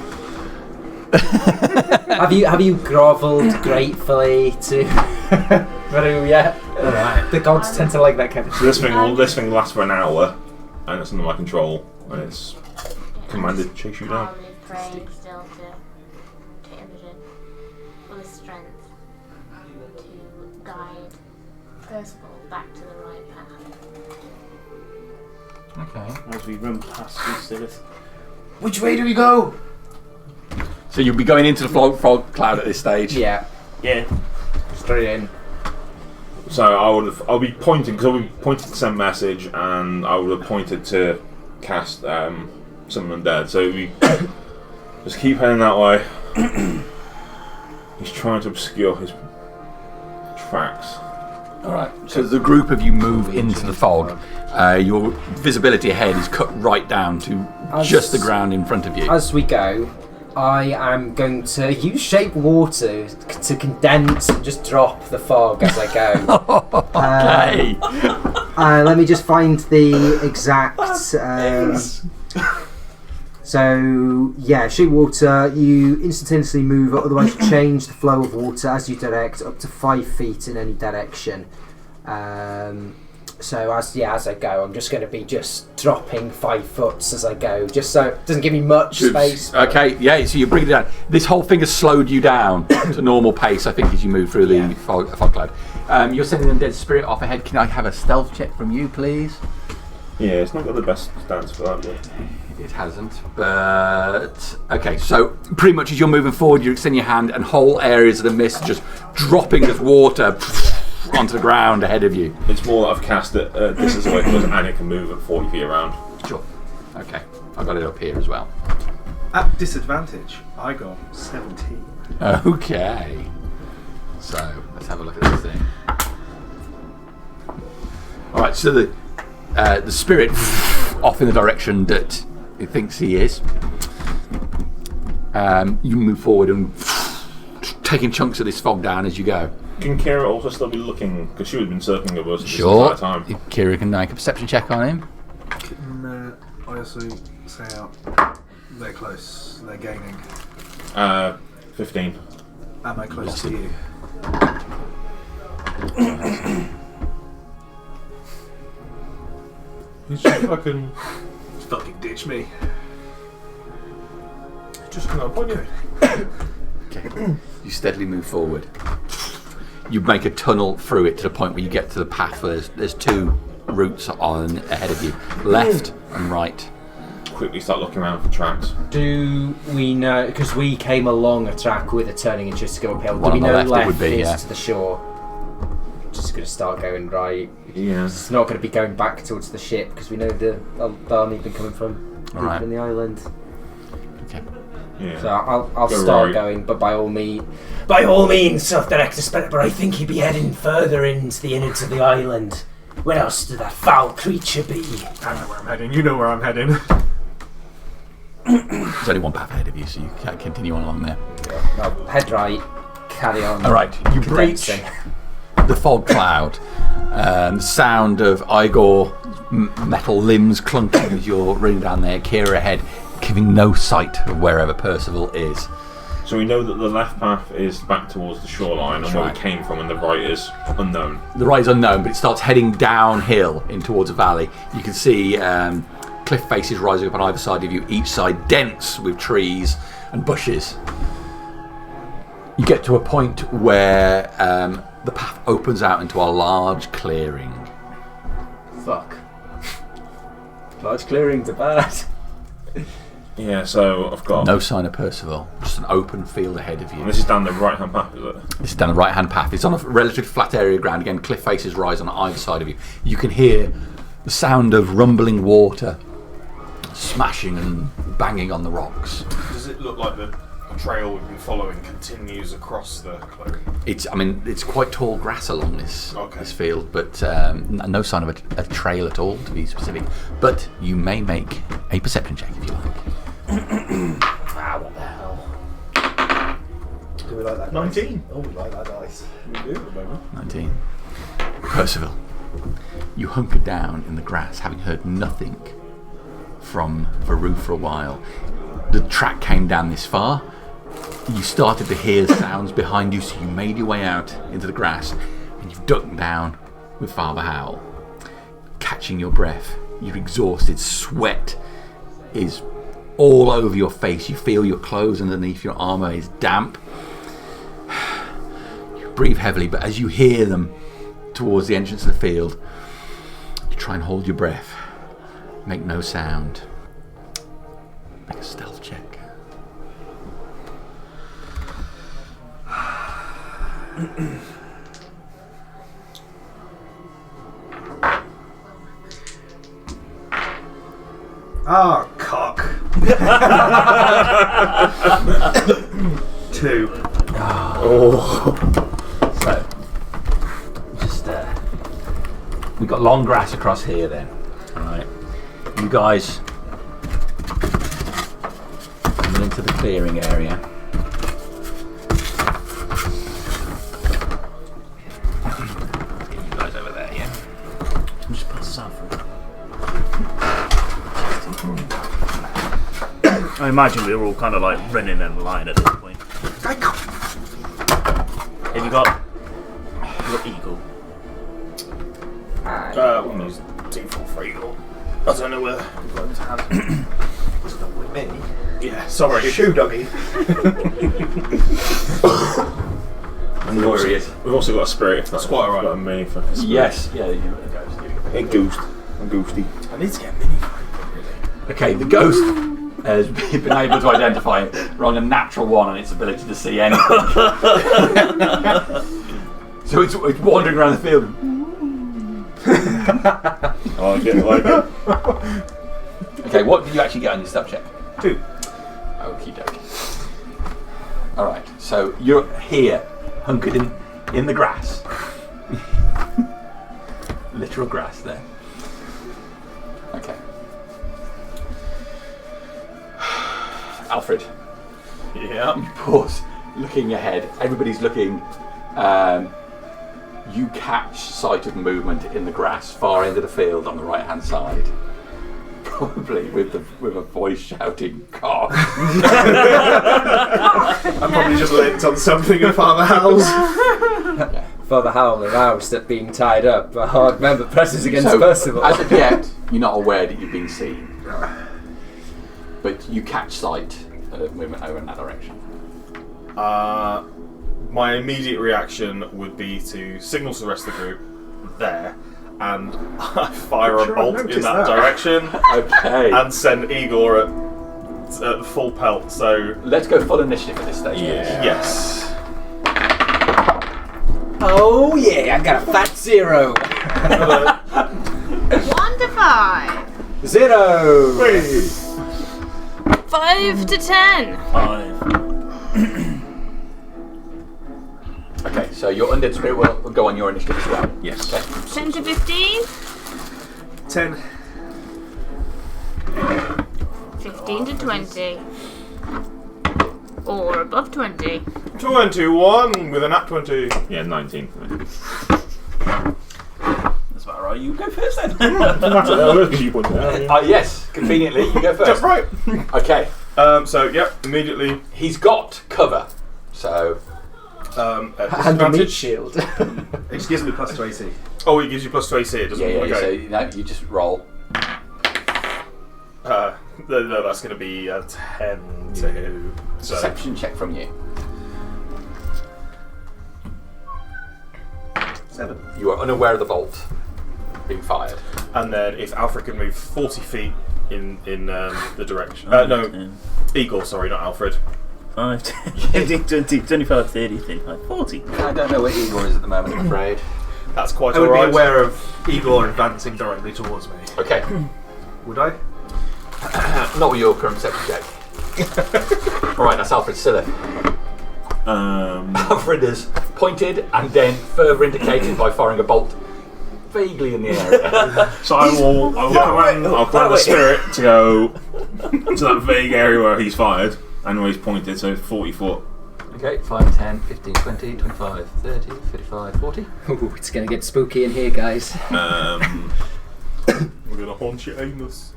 Have you grovelled gratefully to Varu yet? The gods tend to like that kind of So this thing lasts for an hour, and it's under my control, and it's commanded to chase you down. I'll leave praying still to Imogen for the strength to guide Percival back to the right path. Okay. As we run past you, Sylith. Which way do we go? So you'll be going into the fog cloud at this stage? Yeah, Yeah. straight in. So I'll be pointing, because I'll be pointed to send message, and I would have pointed to cast summon undead. So we just keep heading that way. He's trying to obscure his tracks. Alright. So the group of you move into the fog. Your visibility ahead is cut right down to just the ground in front of you. As we go, I am going to use shape water to condense and just drop the fog as I go. Okay. Let me just find the exact. So yeah, shape water. You instantaneously move, or otherwise change the flow of water as you direct, up to 5 feet in any direction. So as I go, I'm just going to be just dropping 5 foot as I go, just so it doesn't give me much space. Okay, yeah, so you bring it down. This whole thing has slowed you down to normal pace, I think, as you move through the fog cloud. You're sending an undead spirit off ahead. Can I have a stealth check from you, please? Yeah, it's not got the best stance for that, but It hasn't, but okay. So pretty much as you're moving forward, you extend your hand, and whole areas of the mist are just dropping as water onto the ground ahead of you. it's more that I've cast it distance away from us, and it can move at 40 feet around. Sure. Okay, I got it up here as well. At disadvantage, I got 17. Okay. So let's have a look at this thing. All right. So the spirit off in the direction that it thinks he is. You move forward and taking chunks of this fog down as you go. Can Kira also still be looking, because she would have been circling over us this Sure. entire time? Kira can make a perception check on him. Can I also say out? They're close. They're gaining. 15. Am I close to you? He's just fucking. Fucking ditch me. Just gonna point you. Okay. You steadily move forward. you make a tunnel through it to the point where you get to the path where there's 2 routes on ahead of you, left and right. Quickly start looking around for tracks. Do we know, because we came along a track with a turning and just to go uphill, do we on the know left it left would be, is yeah. to the shore? Just going to start going right. Yeah. It's not going to be going back towards the ship because we know the army been coming from deep Alright. in the island. Okay. Yeah. So I'll Go start right. going, but by all means, South Director Spectre, but I think he'd be heading further into the innards of the island. Where else did that foul creature be? I know where I'm heading. You know where I'm heading. There's only one path ahead of you, so you can't continue on along there. Well, head right, carry on. Alright, you breach condensing. the fog cloud. The sound of Igor metal limbs clunking as you're running down there, Kira ahead, giving no sight of wherever Percival is. So we know that the left path is back towards the shoreline and where right. we came from, and the right is unknown. The right is unknown, but it starts heading downhill in towards a valley. You can see cliff faces rising up on either side of you, each side dense with trees and bushes. You get to a point where the path opens out into a large clearing. Fuck. Large clearings are bad. Yeah, so I've got... No sign of Percival, just an open field ahead of you. And this is down the right-hand path, is it? This is down the right-hand path. It's on a relatively flat area of ground. Again, cliff faces rise on either side of you. You can hear the sound of rumbling water, smashing and banging on the rocks. Does it look like the trail we've been following continues across the clearing? It's quite tall grass along this field, but no sign of a trail at all, to be specific. But you may make a perception check if you like. What the hell? Do we like that? 19. Dice? Oh, we like that dice. We do at the moment. 19. Percival, you hunker down in the grass, having heard nothing from Varu for a while. The track came down this far. You started to hear sounds behind you, so you made your way out into the grass, and you've ducked down with Father Howell. Catching your breath, you're exhausted, sweat is all over your face. You feel your clothes underneath your armour is damp. You breathe heavily, but as you hear them towards the entrance of the field, you try and hold your breath. Make no sound. Make a stealth check. Ah, cock. 2. So, just we've got long grass across here then. Alright. You guys coming into the clearing area. Get you guys over there, yeah? Just pass this out for I imagine we were all kind of like running in a line at this point. Have you got eagle? We'll use D4 for eagle. I don't know whether we've got to have. Stop with me. Yeah, sorry. Shoe doggy. And we've also got a spirit. If that's quite alright. Got a mini for spirit. Yes, yeah, you know, A ghost. A ghosty. I need to get a mini for it, really. okay, the ghost has been able to identify rolling a natural 1 on its ability to see anything. So it's wandering around the field. I like it, I like it. Okay, what did you actually get on your stealth check? 2. Okie dokie. Alright, so you're here, hunkered in the grass. Literal grass there. Okay. Alfred, Yeah. you pause, looking ahead. Everybody's looking. You catch sight of movement in the grass, far end of the field on the right hand side. Probably with a voice shouting, "Cock!" I probably just leant on something of Father Howell's. Father Howell aroused at being tied up. A hard member presses against So, Percival. as of yet, you're not aware that you've been seen. But you catch sight of movement over in that direction. my immediate reaction would be to signal to the rest of the group there, and I fire a bolt in that direction. Okay. And send Igor at full pelt. So let's go full initiative at this stage. Yes. Oh yeah, I got a fat 0. 1 to 5. 0. 5 to 10. 5. Okay, so your undead spirit will go on your initiative as well. Yes. Okay. 10 to 15. 10. 15 to 20. Or above 20. 21 with a nat 20. Yeah, 19. That's about right. You go first then. Yes, conveniently, you go first. Just right. Okay. So, yep, immediately. He's got cover, so... And At the meat disadvantage. shield. It just gives me plus 2 AC. Oh, it gives you plus 2 AC, it doesn't. Yeah, Okay. so you just roll. No, that's going to be a 10 to hit. So, Deception check from you. 7. You are unaware of the bolt being fired. and then if Alfred can move 40 feet in the direction. Oh, No, 10, Igor, sorry, not Alfred. 5, 10, 15, 20, 25, 30, 35, 40. I don't know where Igor is at the moment, I'm afraid. That's quite I would alright. be aware of Igor advancing directly towards me. Okay. Would I? Not with your current perception check. Alright, that's Alfred's silly. Alfred is pointed and then further indicated by firing a bolt vaguely in the area. So I'll command the spirit to go to that vague area where he's fired and where he's pointed, so 40 foot. Okay, 5, 10, 15, 20, 25, 30, 35, 40. Ooh, it's going to get spooky in here, guys. We're going to haunt your anus.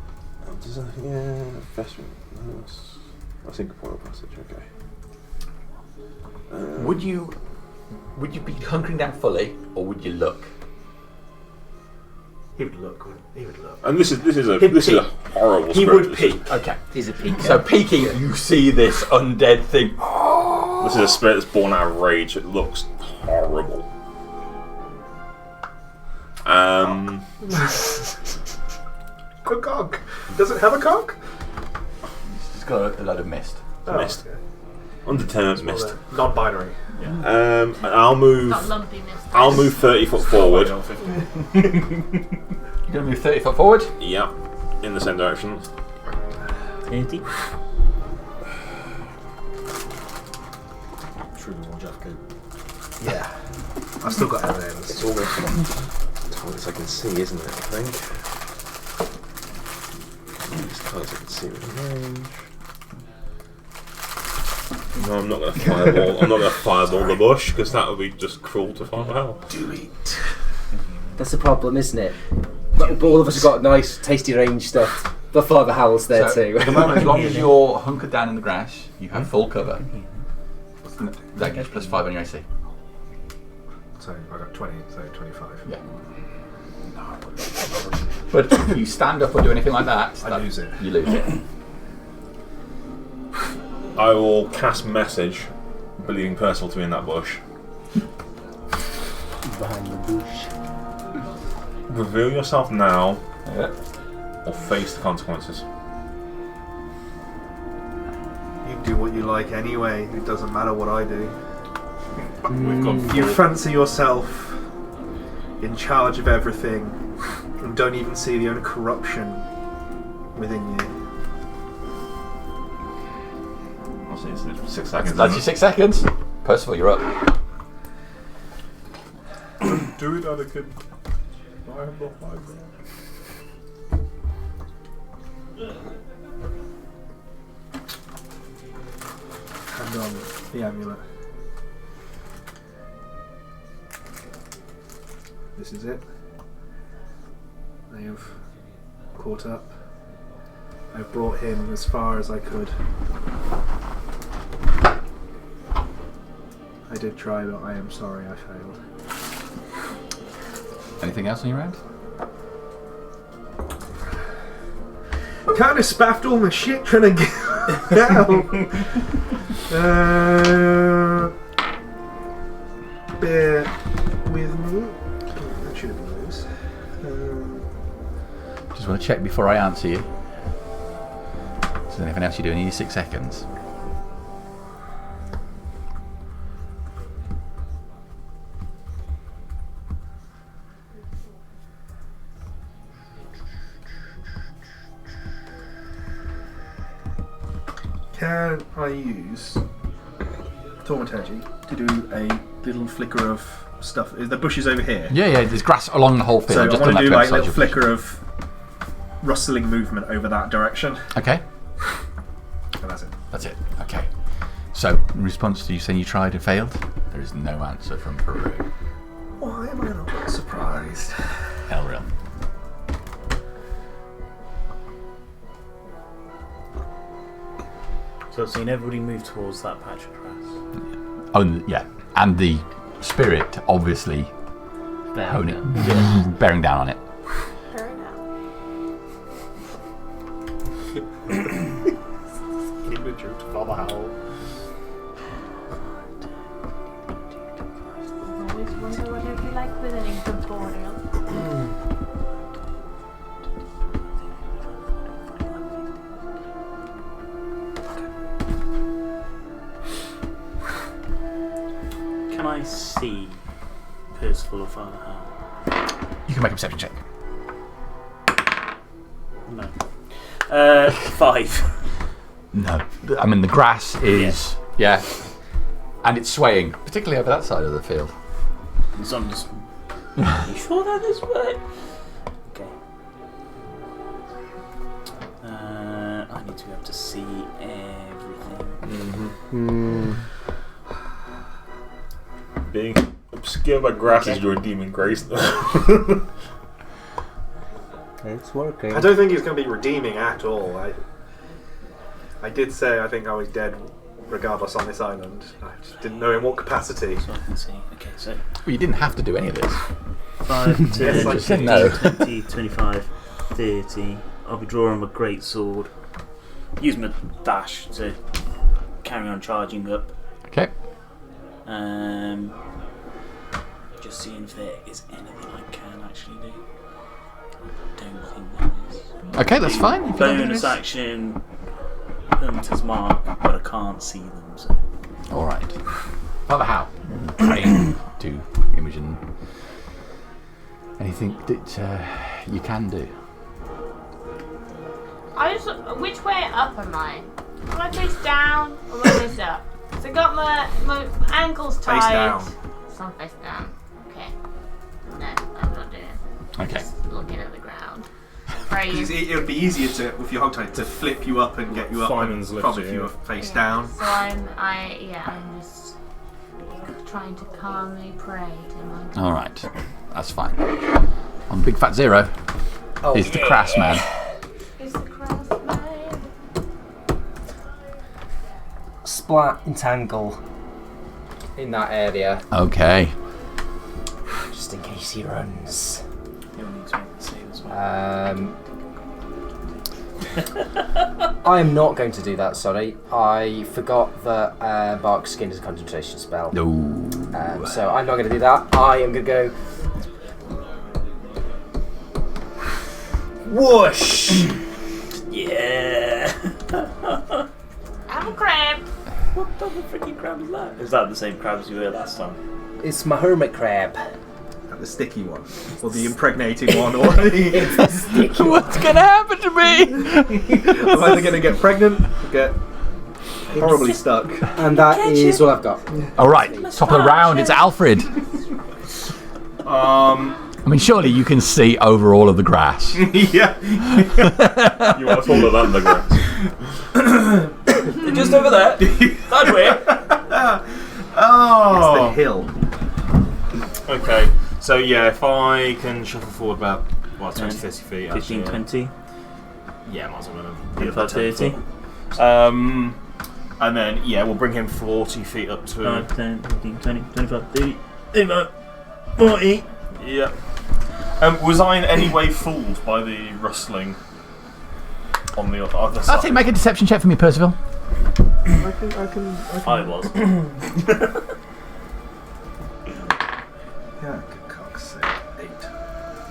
Yeah, investment. I think a point of passage, okay. Would you be hunkering down fully, or would you look? He would look, wouldn't he? He would look. And this is a horrible He spirit. would peek. Okay. He's a peeker. So peeking, you see this undead thing. This is a spirit that's born out of rage. It looks horrible. Quick cock. Does it have a cock? It's just got a lot of mist. Mist. Undetermined mist. Non-binary. And I'll move. Not lumpy mist. I'll move 30 foot forward. You're going to move 30 foot forward? Yep, in the same direction. 30. Yeah. I've still got evidence. It's all going to come on targets I can see, isn't it? I think. These targets I can see within range. No, I'm not going to fireball. I'm not going to fireball the bush because that would be just cruel to find out. Do it. That's the problem, isn't it? But all of us have got nice, tasty range stuff. The Father Howl's there So, too. at the moment, as long as you're hunkered down in the grass, you have full cover. That gives plus 5 on your AC. So I got 20, so 25. Yeah. But if you stand up or do anything like that, I lose it. You lose it. I will cast message, believing Percival to be in that bush. Behind the bush. Reveal yourself now, Yeah. or face the consequences. You do what you like anyway. It doesn't matter what I do. We've gone You full. fancy yourself in charge of everything and don't even see the own corruption within you. I'll see, it's 6 seconds. That's your 6 seconds. Percival, you're up. Do it, Anakin. I am not my man. Hand on the amulet. This is it. I have caught up. I've brought him as far as I could. I did try, but I am sorry I failed. Anything else on your round? Kind of spaffed all my shit trying to get out. bear with me. That should have been those. Just want to check before I answer you. Is there anything else you do in your 6 seconds? Can I use Thaumaturgy to do a little flicker of stuff? Is the bushes over here? Yeah, there's grass along the whole field. So just I want on to that do like a side little of flicker of rustling movement over that direction. Okay, And that's it. that's it. Okay. So, in response to you saying you tried and failed, there is no answer from Peru. Why am I not surprised? Elril. So I've seen everybody move towards that patch of grass. Oh, yeah. And the spirit, obviously, bearing down on it. Fair enough. Immature to Father Howell. I always wonder what it'd be like visiting the border. Can I see Percival or Father Howell? You can make a perception check. No. 5. No. I mean, the grass is... Yeah. And it's swaying, particularly over that side of the field. So I'm just... Are you sure that is right? Okay. I need to be able to see everything. Being obscured by grass is your redeeming grace. It's working. I don't think it's going to be redeeming at all. I did say I think I was dead regardless on this island. I just didn't know in what capacity. So I can see. Okay, so Well, you didn't have to do any of this. 5, 10, Yes, I 15, did. 20, 25, 30. I'll be drawing my great sword. Use my dash to carry on charging up. Okay. Just seeing if there is anything I can actually do. I don't think there is. Okay, that's fine. If you don't do Bonus this. action, Hunter's Mark, but I can't see them. So. All right. Father How? Trying to Imogen. Anything that you can do? Which way up am I? Am I face down or am I face up? So I got my ankles tied. Face down. So I'm face down. Okay. No, I'm not doing it. Okay. Just looking at the ground. Praying. It would be easier to, with your hog tie, to flip you up and get you up Fineman's from lift if you, you yeah. were face Yeah. down. So I'm just trying to calmly pray to my God. All right. That's fine. On Big Fat Zero is the Crass Man. Is the cross mine? Splat, entangle in that area, Okay. just in case he runs. You'll need to make the save as well. I am not going to do that, sorry. I forgot that Bark Skin is a concentration spell. No. So I'm not going to do that. I am going to go... Whoosh! Yeah. I'm a crab. What type of freaking crab is that? Is that the same crab as you were last time? It's my hermit crab. The sticky one, or the impregnating one, or It's the sticky one. What's gonna happen to me? I'm either going to get pregnant or get horribly stuck. And that is what I've got. All right. Top of the round. It's Alfred. I mean, surely you can see over all of the grass. Yeah. You are taller than the grass. Just over there. That way. It's the hill. Okay, so yeah, if I can shuffle forward about 20, 30 feet. 15, 20. Yeah, might as well. 25, 30. And then, yeah, we'll bring him 40 feet up to... 5, 10, 15, 20, 25, 30, 35, 40. Yeah. Was I in any way fooled by the rustling on the other side? I think make a deception check for me, Percival. I can. I was.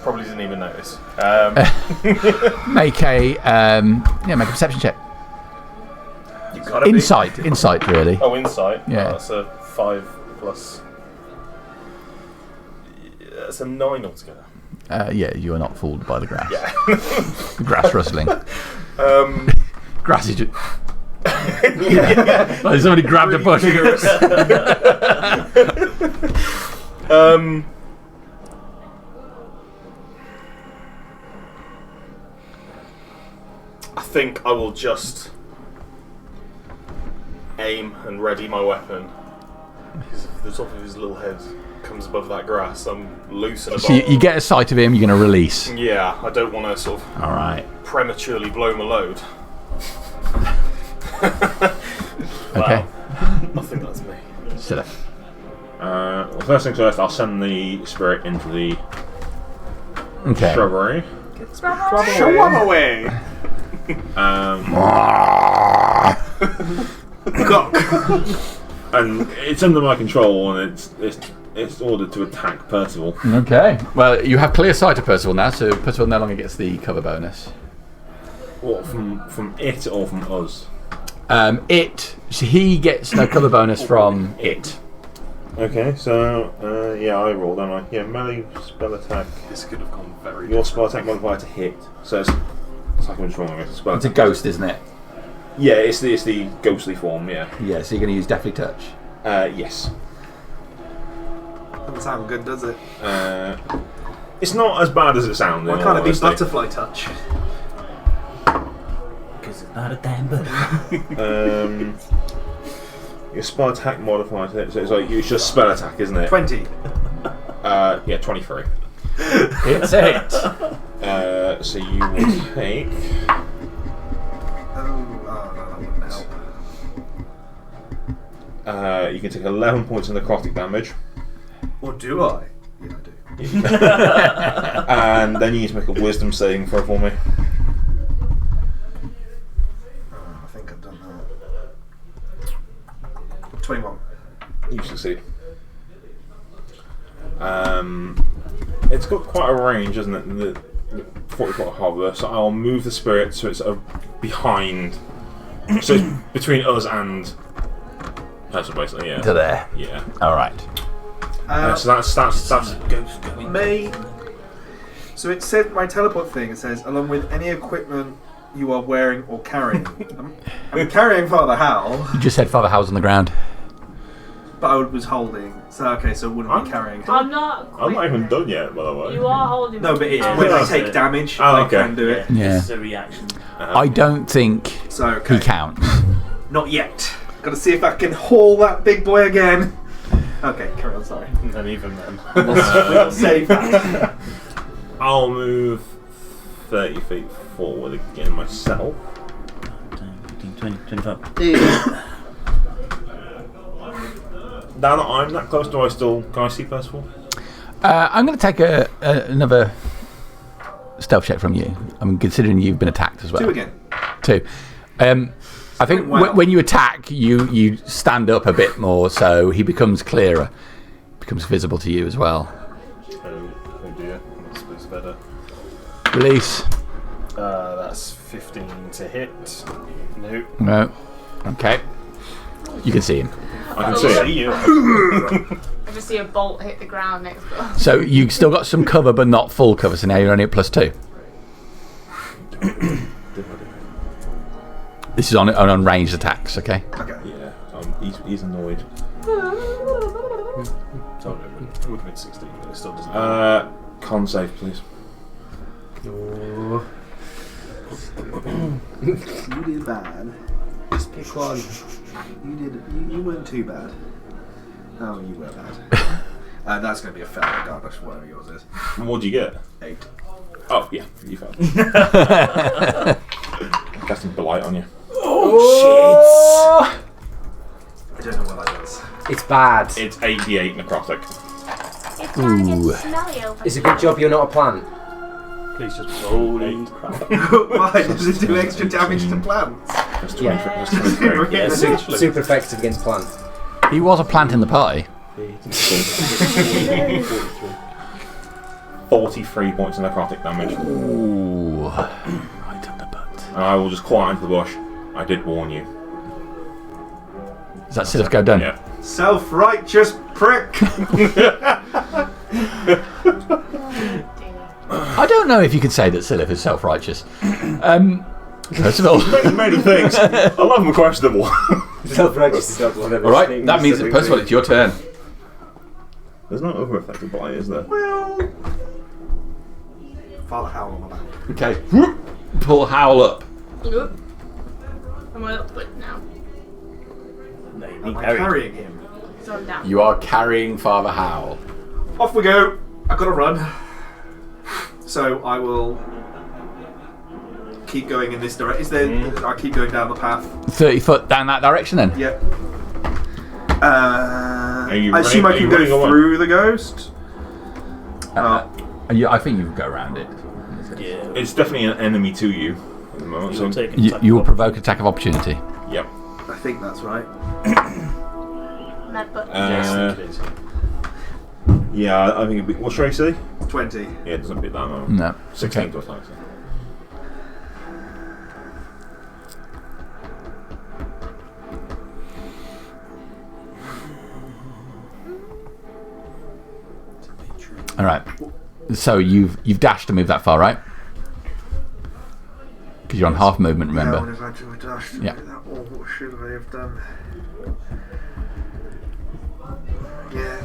Probably didn't even notice. Make a perception check. You gotta Insight, really. Oh, insight. Yeah. Oh, that's a 5 plus. That's a 9 altogether. Yeah, you are not fooled by the grass. Yeah. The grass rustling. Grass is just. Yeah. Like somebody grabbed a bush. I think I will just aim and ready my weapon. Because if the top of his little head comes above that grass, I'm loose and above. So you get a sight of him, you're going to release. Yeah, I don't want to sort of Alright. prematurely blow my load. Okay. I think that's me. Sit up. Well, first things first, I'll send the spirit into the Okay. shrubbery. Swam away! And it's under my control, and it's ordered to attack Percival. Okay. Well, you have clear sight of Percival now, so Percival no longer gets the cover bonus. What, from it or from us? He gets no cover bonus from it. Okay, so yeah, I roll, don't I? Yeah, melee spell attack. This could have gone very Your spell attack modifier to hit. So it's like I'm wrong. It's It's a ghost, isn't it? Yeah, it's the ghostly form. Yeah. Yeah, so you're going to use Deathly Touch. Yes. Doesn't sound good, does it? It's not as bad as it sounds. Why can't it be butterfly touch? Because it's not a damn butterfly. Your spell attack modifier to hit. So it's just spell attack, isn't it? 20. Yeah, 23. It's it. So you will take. No, that wouldn't help. You can take 11 points of necrotic damage. Or do I? Yeah, I do. And then you need to make a wisdom saving throw for me. I think I've done that. 21. You succeed. It's got quite a range, isn't it? The 40-foot hover. So I'll move the spirit so it's behind. So it's between us and Percival, basically. Yeah. To there. Yeah. Alright. So that's Ghost going. May. So it said my teleport thing. It says along with any equipment you are wearing or carrying. I'm carrying Father Hal, You just said Father How's on the ground. but I was holding. So okay, so it wouldn't be carrying. I'm not. I'm not even quite done yet, by the way. You are holding. No, but it's Oh, when I that's take it. damage, Oh, I okay. can do it. Yeah. This is a reaction. I don't think So okay, he counts. not yet. Got to see if I can haul that big boy again. Okay, carry on. Sorry. And even then. We'll save that. I'll move 30 feet forward again myself. 15, 20, 25. Now that I'm that close, can I see Percival? I'm going to take another stealth check from you. I'm considering you've been attacked as well. 2 again. 2. I think Wow. when you attack, you stand up a bit more, so he becomes clearer, becomes visible to you as well. Oh dear. I suppose better. Release. That's 15 to hit. No. No. Okay. You can see him. I can see it. See you. I just see a bolt hit the ground next to us. So you still got some cover, but not full cover. So now you're only at +2. This is on ranged attacks. Okay. Okay. Yeah, he's annoyed. Sorry, it would have been 16, but it still doesn't. Con save, please. You did bad. Just pick one. You weren't too bad. Oh, you were bad. That's going to be a fail regardless, whatever yours is. What'd you get? 8. Oh, yeah, you failed. Casting Blight on you. Oh, I don't know what that is. shit! It's bad. It's 88 necrotic. It's gonna Ooh. get smelly over It's a good job you're not a plant. Please just holy crap. Why? Does it do extra damage to plants? That's 20, Yeah. that's 23. Yeah, super effective against plant. He was a plant in the party. 43 points of necrotic damage. Ooh. Right on the butt. And I will just call out into the bush. I did warn you. Is that Silith go done? Yeah. Self-righteous prick. I don't know if you could say that Silith is self-righteous. First of all, Many things. I love them questionable. Self-righteous is not one of those all right. things That means that, first of all, it's your turn. There's no other effect of bite, is there? Well, Father Howl on my back. Okay. Pull Howl up. Am I up with now? No, you Am need I carried. carrying him? So I'm down. You are carrying Father Howl. Off we go. I've got to run. So I will keep going in this direction. Is there? I keep going down the path. 30 foot down that direction, then. Yep. you I assume I running- can are you go running away? through the ghost. I think you can go around it. Yeah. It's definitely an enemy to you at the moment. You'll So, take an You, attack you will of provoke attack of opportunity. yep. I think that's right. Mad button. Yeah, I think it'd be. What should I say? 20. Yeah, it doesn't beat that no. No. 16 to attack. So. All right. So you've dashed to move that far, right? Because you're on half movement, remember? Yeah, when I do a dash to Yeah. do that, what should I have done? Yeah,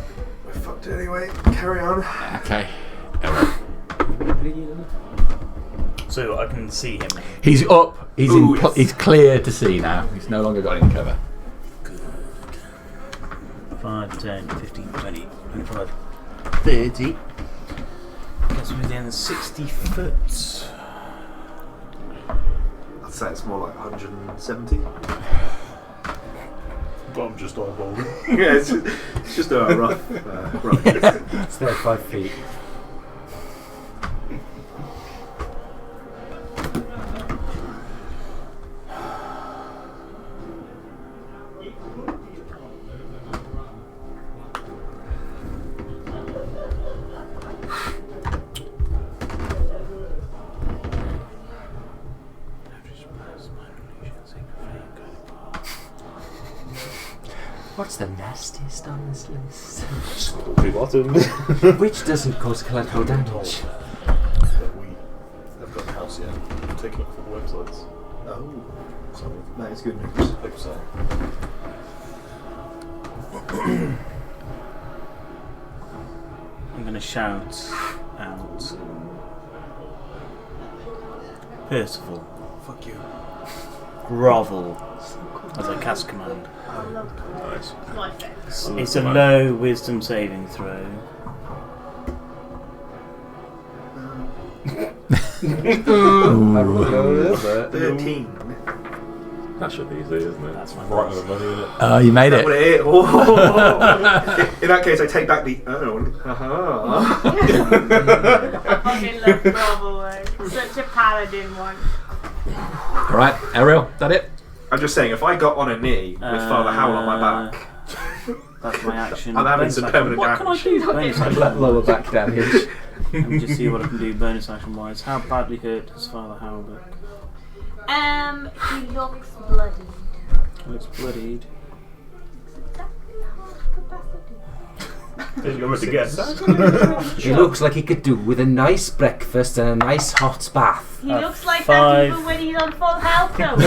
I fucked it anyway. Carry on. Okay. So I can see him. He's up. He's Ooh, in. yes. He's clear to see now. He's no longer got any cover. 5, 10, 15, 20, 25, 30. Gets within 60 foot. I'd say it's more like 170. But I'm just eyeballing. Yeah, it's just a rough. Right. It's 35 feet. What's the nastiest on this list? Bottom. Which doesn't cause collateral damage? They've got the house yet. Taking it from the websites. Oh, So, that is good news. hope so. I'm going to shout out. Percival, Fuck you. grovel as I cast command. Nice. My face. It's a low wisdom saving throw. Ooh. 13. That should be easy, isn't it? That's my Right bonus. with the money in it. Oh, you made That what it. it is. Oh. In that case, I take back the one. Haha. I fucking love Bravo. Such a paladin one. All right, Ariel. Is that it? I'm just saying, if I got on a knee with Father Howl on my back, That's my action. I'm having Bonus some action. permanent What can I damage. do? Bonus action. Lower back damage. Let me just see what I can do bonus action wise. How badly hurt does Father Howell look? He looks bloodied. Looks bloodied. Exactly half capacity. Did you want me to guess? He looks like he could do with a nice breakfast and a nice hot bath. He looks like 5. that even when he's on full health though.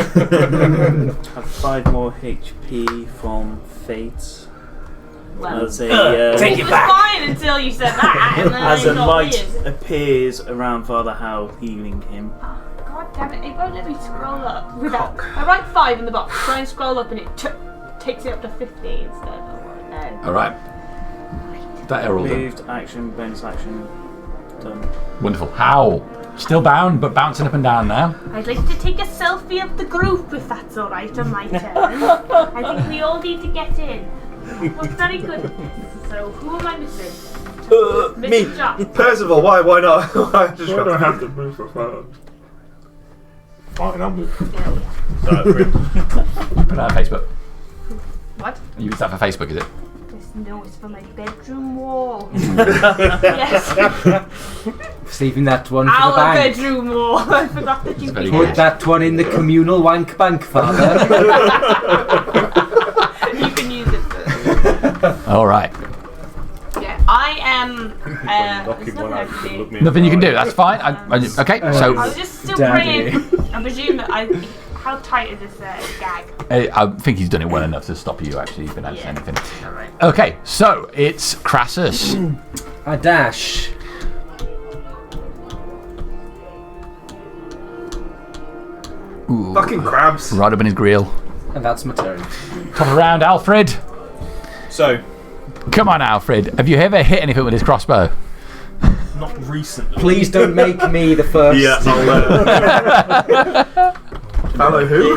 Have 5 more HP from Fate. Well, As a, Take it it was back. fine until you said that, and then as it a got light weird. appears around Father Howell, healing him. Oh, God damn it! It won't let me scroll up. Without, I write 5 in the box. Try and scroll up, and it takes it up to 50 instead. Oh, no. All right. That Errol done. Moved, action, bonus action, done. Wonderful. Howl. Still bound, but bouncing up and down now. I'd like to take a selfie of the group if that's all right on my turn. I think we all need to get in. Well, very good. So who am I missing? Missing John. Percival, why not? I just I got don't have to move for fun. Fine, I'll move. Yeah. Put it on Facebook. What? You use that for Facebook, is it? This No, it's for my bedroom wall. Yes. Saving that one for the Our bank. bedroom wall. I forgot that you very could. Put that one in the communal wank bank, Father. You can use it for. All right. Yeah, I am. There's nothing I can do. Nothing you can do. That's fine. Okay. I So was just still Daddy. praying. I presume that How tight is this gag? I think he's done it well enough to stop you actually even able to say anything. Alright. Okay. So it's Crassus. I dash. Ooh, Fucking crabs. right up in his grill. And that's my turn. Top of round, Alfred. So, Come on, Alfred. Have you ever hit anything with his crossbow? not recently. Please don't make me the first. Yeah, I'll Fellow who?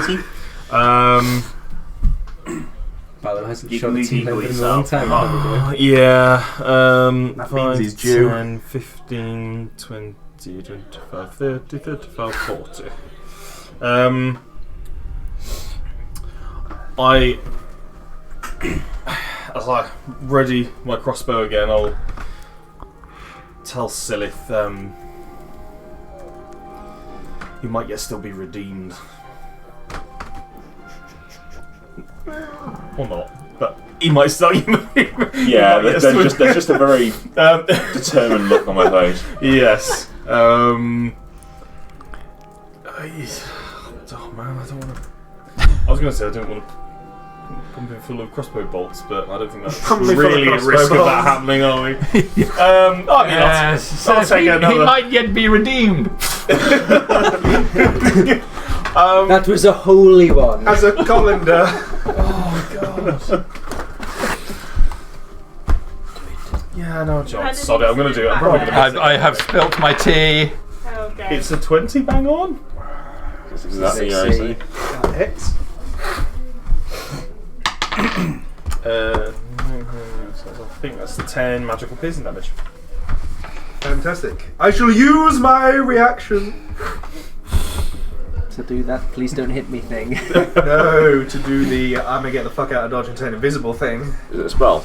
Paolo hasn't You shot can a team Google member in a long yourself. time. Yeah, That 5, means he's due. 10, 15, 20, 25, 30, 35, 40. As I ready my crossbow again, I'll tell Silith, he might yet still be redeemed. Or not, but he might start moving. Yeah, there's just a very determined look on my face. Yes. Oh man, I don't want to. I was going to say I don't want to pump him full of crossbow bolts, but I don't think that's Pump me full of really at crossbow risk of that bolts. happening, are we? Yes. I'll take another. He might yet be redeemed. That was a holy one. As a colander. Yeah, no, John, How did sod it. you I'm going to do do it. I'm that? probably going to miss it. I have spilt my tea. Okay. It's a 20 bang on. That's exactly what I say. That hits. I think that's 10 magical piercing damage. Fantastic. I shall use my reaction. To do that, please don't hit me thing. No, to do the I'm gonna get the fuck out of dodge and turn invisible thing. Is it a spell?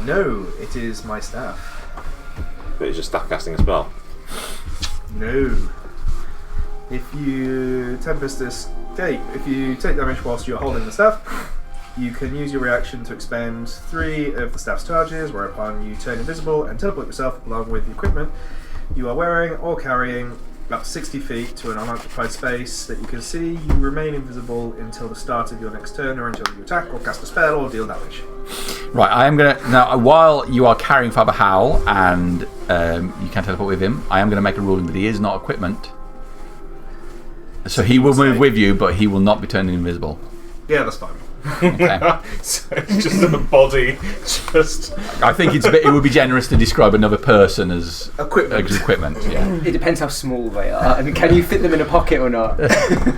No, it is my staff. But it's just staff casting a spell. No. If you Tempest Escape, if you take damage whilst you're holding the staff, you can use your reaction to expend 3 of the staff's charges, whereupon you turn invisible and teleport yourself along with the equipment you are wearing or carrying up to 60 feet to an unoccupied space that you can see. You remain invisible until the start of your next turn or until you attack or cast a spell or deal damage. Right, I am going to... Now, while you are carrying Father Howl and you can teleport with him, I am going to make a ruling that he is not equipment. So he will move with you, but he will not be turning invisible. Yeah, that's fine. Okay. So it's just a body. Just. I think it would be generous to describe another person as Equipment. equipment. Yeah. It depends how small they are, and can you fit them in a pocket or not?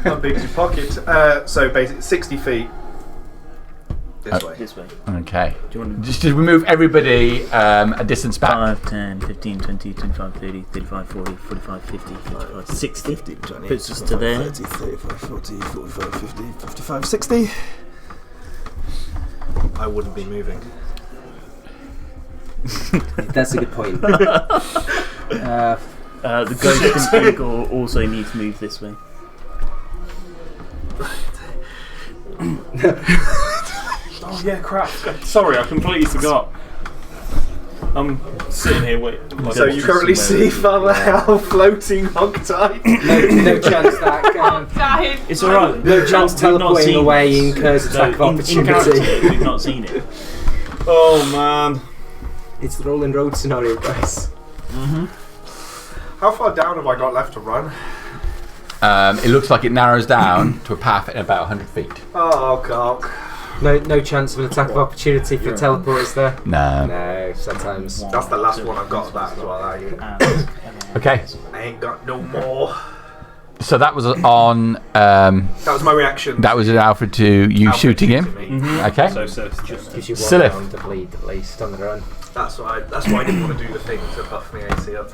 How big is your pocket? So basically 60 feet this way. This way. Okay. Do you want to Just to remove everybody a distance back. 5, 10, 15, 20, 25, 30, 35, 40, 45, 50, 55, 60. 20, Puts us to there. 30, 35, 40, 45, 50, 55, 60. I wouldn't be moving. That's a good point. The ghost and tentacle also need to move this way. Oh yeah, crap. Sorry, I completely forgot. I'm sitting here waiting. So you currently see Father Hal floating hogtied. No chance that Died. It's alright. no chance teleporting away incurs attack of In character, opportunity. we've not seen it. Oh man. It's the Rolling Road scenario, guys. How far down have I got left to run? It looks like it narrows down to a path at about 100 feet. Oh, cock. No chance of an attack of opportunity for teleporters there. No. No, sometimes. That's the last one I've got of that as well. Okay. I ain't got no more. So that was on. That was my reaction. That was Alfred to you Alfred shooting him. shooting me. Okay. So just. Gives you one Silith. round to bleed at least on the run. That's why I didn't want to do the thing to buff me AC up.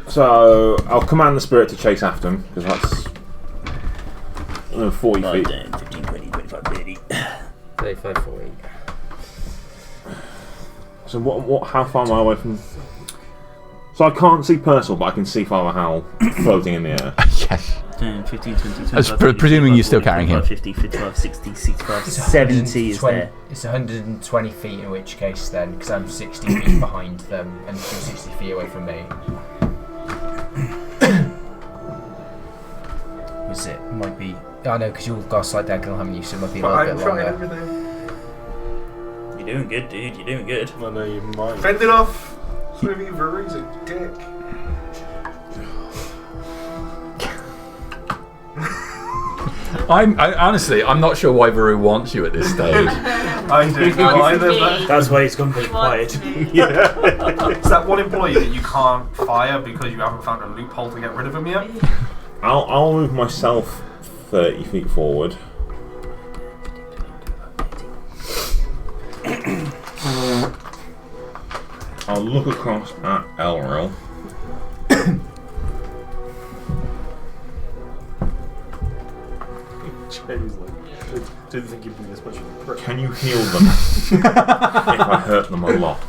So I'll command the spirit to chase after him because that's 40 5, feet. 10, 15, 20, 25, 30. 35, 40. So what? How far am I away from? So I can't see Percival, but I can see Father Howell floating in the air. Yes. 10, 15, 20, 25, As 30, presuming 45, you're still 40, carrying him. 45, 50, 55, 60, 65, It's 70 is 120 there. It's 120 feet in which case then, because I'm 60 feet behind them and you're 60 feet away from me. Was it? Might be. Oh no, because you've got a slight diagonal, haven't you? So it might be a But little I'm bit trying longer. everything. You're doing good, dude. You're doing good. I know you might. Fend it off! Movie Veru's a dick. Honestly, I'm not sure why Veru wants you at this stage. I don't know wants either. me. But That's why it's gone very He wants quiet. me. it's that one employee that you can't fire because you haven't found a loophole to get rid of him yet. I'll move myself 30 feet forward. I'll look across at Elril. Jerry's like, I didn't think you'd be this much of a prick. Can you heal them if I hurt them a lot?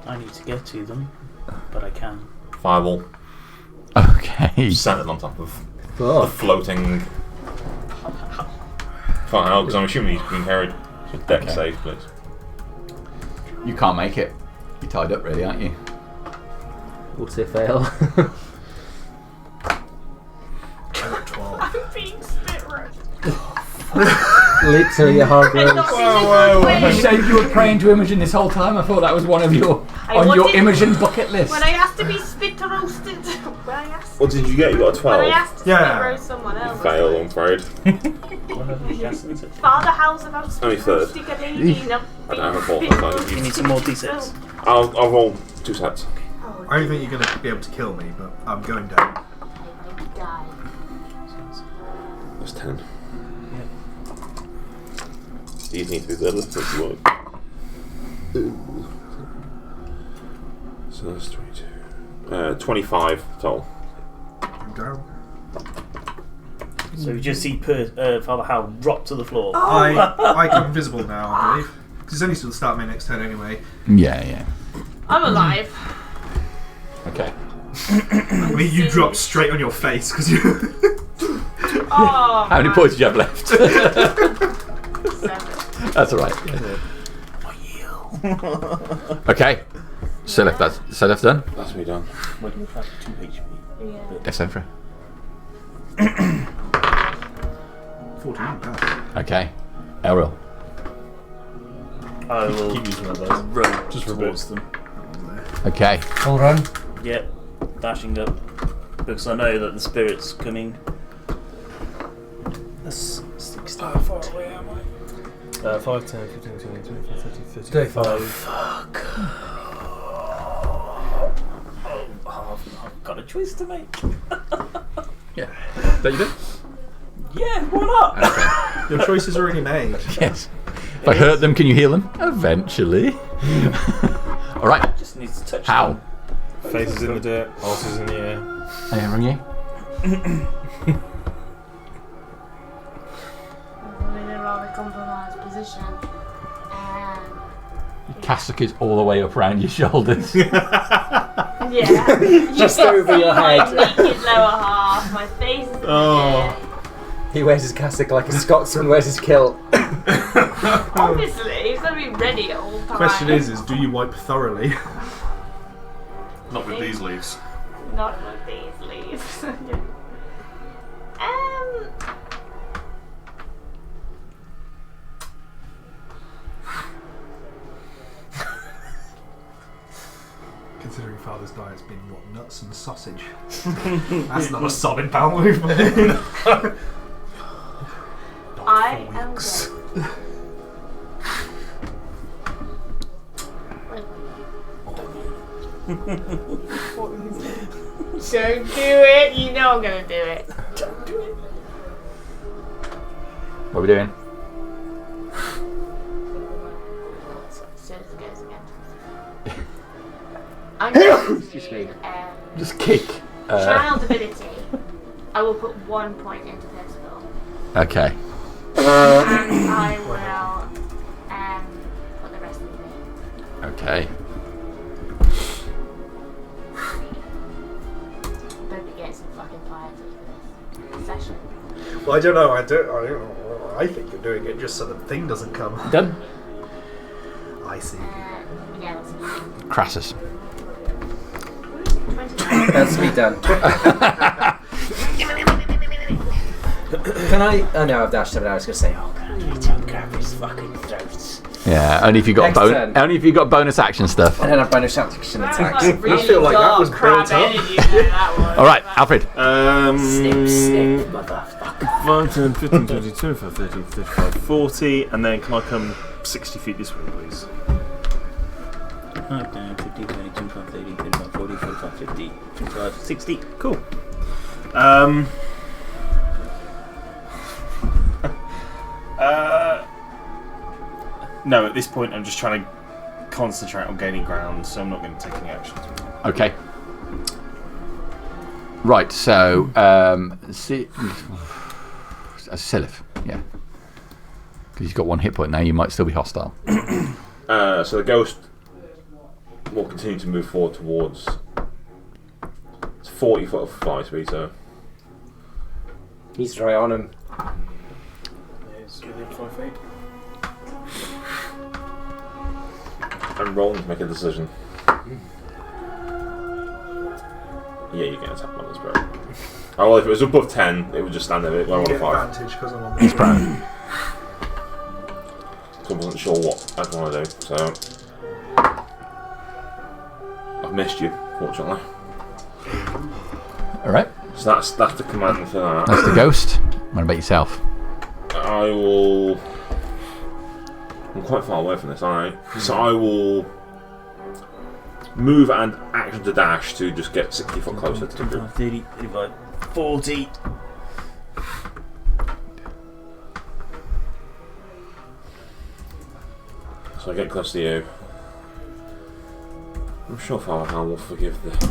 I need to get to them, but I can. Fireball Okay. centered on top of the floating Father because I'm assuming he's being carried. So deck save, please. You can't make it. You're tied up, really, aren't you? What's it fail? I'm being spit roast. Literally a hard roast. You said you were praying to Imogen this whole time. I thought that was one of your on your Imogen bucket list. When I asked to be spit roasted, when I asked, What did you get? You got a when I 12. asked to Yeah. spit roast someone else, Fail, I'm afraid. Father Howell's about to Only spit third. roasting a lady. and I'm I don't have a being fault. spit You need some more d6. I'll roll 2 sets. Oh, I don't think you're going to be able to kill me, but I'm going down. I die. That's 10. These need to be better if you want. So that's 22. 25 total. I'm down. So you just see Father Howell drop to the floor. I come invisible now, I believe. Because it's only still the start of my next turn anyway. Yeah. I'm alive. Okay. I mean, you drop straight on your face because you. Oh, How many points do you have left? 7. That's all right. Okay. Select done. That's me done. Where do we have 2 HP? Yeah. Death Sentry. 14. Pass. Okay. Elril. I will Keep using one of those. run Just for a towards bit. them. Okay. Full run. Yep, dashing up because I know that the spirit's coming. That's 16. How far away am I? 5, 10, 15, 20, 25, 30, 30. 35. Fuck. I've got a choice to make. Yeah. That you do? Yeah, why not? Okay. Your choice is already made. Yes. If I hurt them, can you heal them? Eventually. All right. Just needs to touch How? them. Faces in the dirt, pulses in the air. I ring you. I'm in a rather compromised position. Cassock is all the way up around your shoulders. Yeah. Just You over can your see head. My naked lower half, my face is in the air. He wears his cassock like a Scotsman wears his kilt. Obviously, he's got to be ready at all times. Question is do you wipe thoroughly? Not with these leaves. Not with these leaves. Considering Father's diet's been what, nuts and sausage? That's not a solid bowel movement. I am Don't do it. You know I'm gonna do it. Don't do it. What are we doing? As soon as it goes again. I'm going to Just kick. child ability. I will put 1 point into this spell. Okay. And I will put the rest of it in. Okay. Don't be getting some fucking fire for this session. Well, I don't know. I don't know. I think you're doing it just so the thing doesn't come. Done. I see. Yeah, that's fine. Crassus. 29. That's me done. Can I? Oh no, I've dashed it. I was going to say, oh, can I reach out and grab his fucking throats? Yeah, only if you got Next turn. only if you got bonus action stuff. And then I've bonus action attacks. I feel like that was built up. All right, Alfred. Snip, snip, motherfucker. 5, 10, 15, 20, 25, 30, 35, 40, and then can I come 60 feet this way, please? 5, 10, 15, 20, 25, 30, 35, 40, 45, 50, 55, 60. Cool. No, at this point I'm just trying to concentrate on gaining ground, so I'm not going to take any actions. Okay. Right, so Silith, yeah. Because he's got 1 hit point now, you might still be hostile. So the ghost will continue to move forward towards. It's 40 foot of fly speed, so. He's right on him. It's within 5 feet. I'm rolling to make a decision. Yeah, you get attacked by this, bro. Oh, well, if it was above 10, it would just stand there. I roll You a get 5. advantage because I'm on He's prone. So I wasn't sure what I'd want to do, so. I've missed you, fortunately. Alright, So that's the command for that. that's the ghost. What about yourself? I will. I'm quite far away from this, aren't I? So I will move and action to dash to just get 60 foot closer to the group. 30, 35, 40. So I get close to you. I'm sure Father Hal will forgive the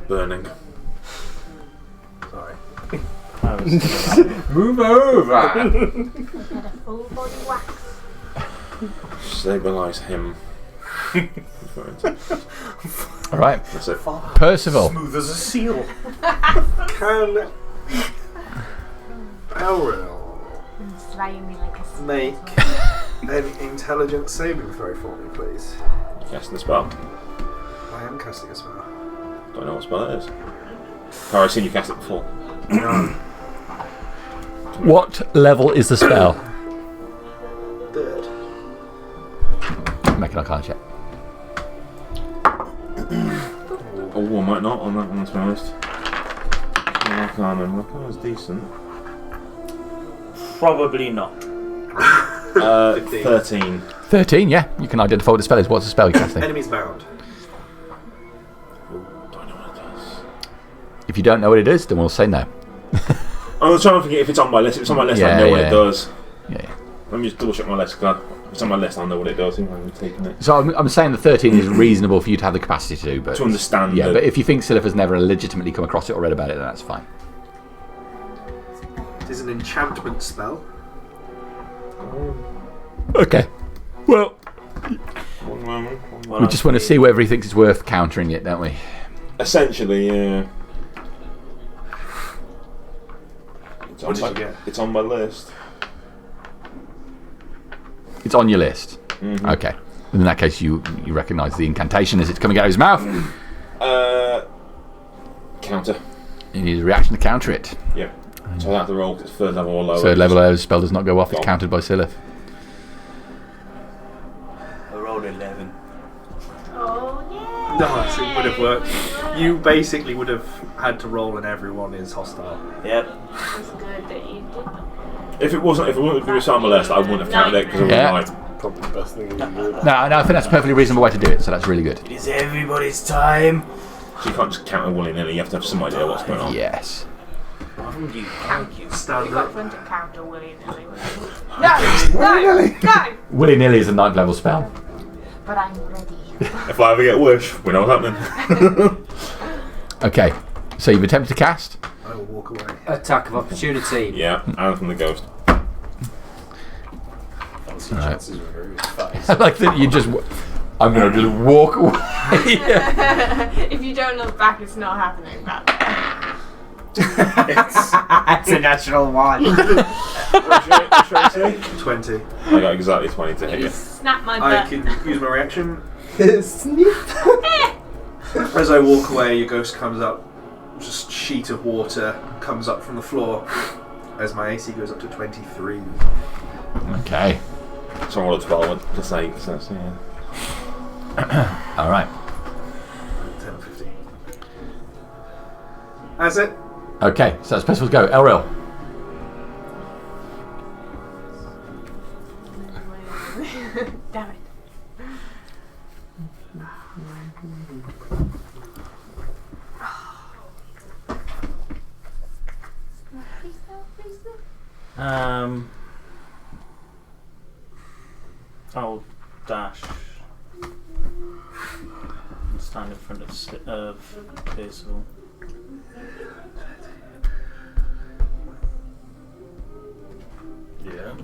burning. Sorry. Move over! Get a full body wax. Stabilise him. Alright, That's it. Percival. Smooth as a seal. Can Elril Slaying me like a snake. make an intelligence saving throw for me, please? Casting the spell. I am casting a spell. Don't know what spell it is. Oh, I've seen you cast it before. No. What level is the spell? 3rd. Make an arcana check. Oh, I might not on that one, to be honest. Arcana's decent. Probably not. 13. 13, yeah. You can identify what the spell is. What's the spell you're casting? Enemies bound. Do I know what it does? If you don't know what it is, then we'll say no. I'm trying to forget if it's on my list. If it's on my list, I know what it does. Yeah. Let me just double check my list, because if it's on my list, I'll know what it does. I'm taking it. So I'm saying the 13 is reasonable for you to have the capacity to do, but To understand. yeah. the- But if you think Silith has never legitimately come across it or read about it, then that's fine. It is an enchantment spell. Okay. Well, One moment. we just want to see whether he thinks it's worth countering it, don't we? Essentially, yeah. It's What did you get? It's on my list. It's on your list. Mhm. Okay. In that case, you recognise the incantation as it's coming out of his mouth. Counter. You need a reaction to counter it. Yep. So I have to roll because it's 3rd level or lower. 3rd level, the spell does not go off. It's countered by Silith. I rolled 11. Oh yeah. Nice, it would have worked. You basically would have had to roll and everyone is hostile. Yep. It's good that you did that. If it was on my list, I wouldn't have counted it because I would Yeah. have lied. Probably the best thing you can do. No, I think that's a perfectly reasonable way to do it, so that's really good. It is everybody's time. So you can't just count it willy-nilly. You have to have some idea what's going on. Yes. From you. You Stand got up. fun to counter willy-nilly. No, no. Willy-nilly is a 9th level spell. But I'm ready. If I ever get wish, we know what's happening. Okay. So you've attempted to cast. I will walk away. Attack of opportunity. Yeah, and from the ghost. Right. chances were very fast. I like that you just. I'm going to just walk away. If you don't look back, it's not happening. But It's a natural one. What should I say? 20. I got exactly 20 to hit you you. snap my I butt. can use my reaction. Sneak. As I walk away, your ghost comes up. Just sheet of water comes up from the floor. As my AC goes up to 23. Okay. So I rolled a 12 plus 8, so that's, yeah. All right. 10 or 15. That's it. Okay, so that's supposed to go. Elril. Damn it. I'll dash and stand in front of Percival. Yeah.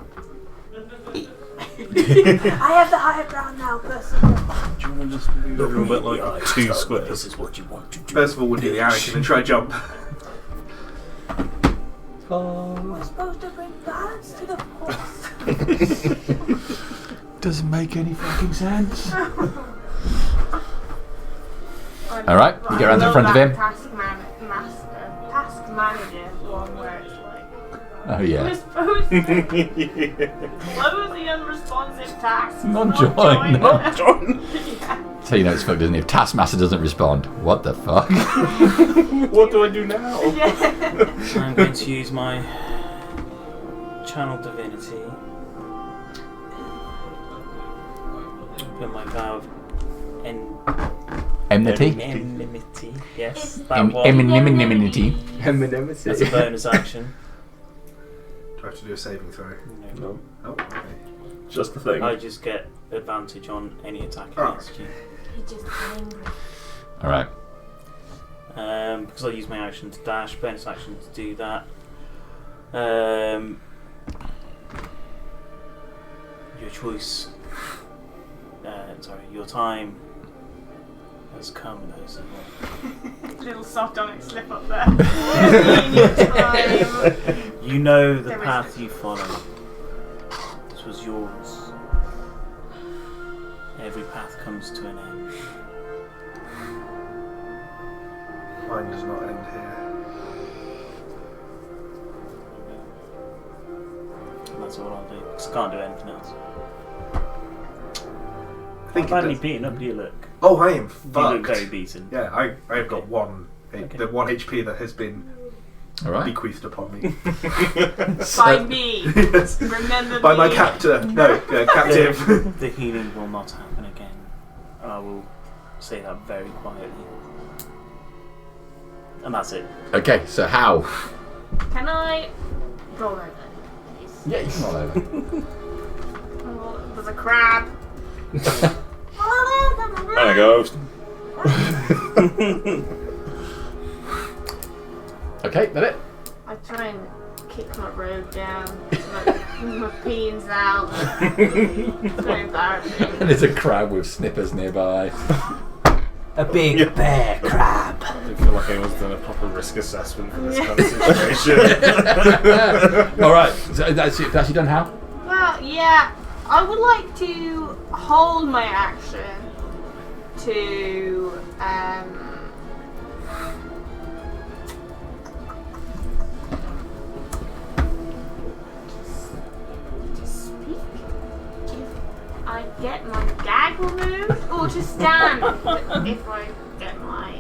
I have the higher ground now, Percival. Do you want to just move a little bit like 2 squares? This is what you want to do. First of all, we'll do the Anakin and try jump. We're supposed to bring balance to the force. Doesn't make any fucking sense. All right, you get around to the front of him. Task manager one where it's like, Oh we're yeah. supposed to close the unresponsive tasks. Not join. Not John! yeah. So you know it's fucked, doesn't it? If Taskmaster doesn't respond, what the fuck? What do I do now? Yeah. I'm going to use my channel divinity. Put my vow of Enmity. enmity. Yes, that Em- one. Eminimity. That's a bonus action. Do I have to do a saving throw? No. Oh, okay. Just the thing. I just get advantage on any attack Oh, against you. He's just angry. All right. Because I'll use my action to dash, bonus action to do that. Your choice. Your time has come, Percival. Little sardonic slip up there. Your time. You know the There is path you follow. This was yours. Every path comes to an end. Mine does not end here. And that's all I'll do. Because I can't do anything else. I think How it badly does. beaten up do you look? Oh, I am You look fucked. very beaten. Yeah, I've got Okay. one. Okay. The 1 HP that has been All right. bequeathed upon me. By me. Yes. Remember By me. my captor. No, captive. The healing will not happen again. I will say that very quietly. And that's it. Okay, so how? Can I roll over, please? Yeah, you can roll over. Oh, there's a crab. And a ghost. Okay, that it. I try and kick my robe down. My peens out. It's very embarrassing. And there's a crab with snippers nearby. A big bear crab. I feel like anyone's done a proper risk assessment for this kind of situation. All right, so that's it. That's you done. How? Well, yeah. I would like to hold my action to to speak. If I get my gag removed, or to stand. If I get my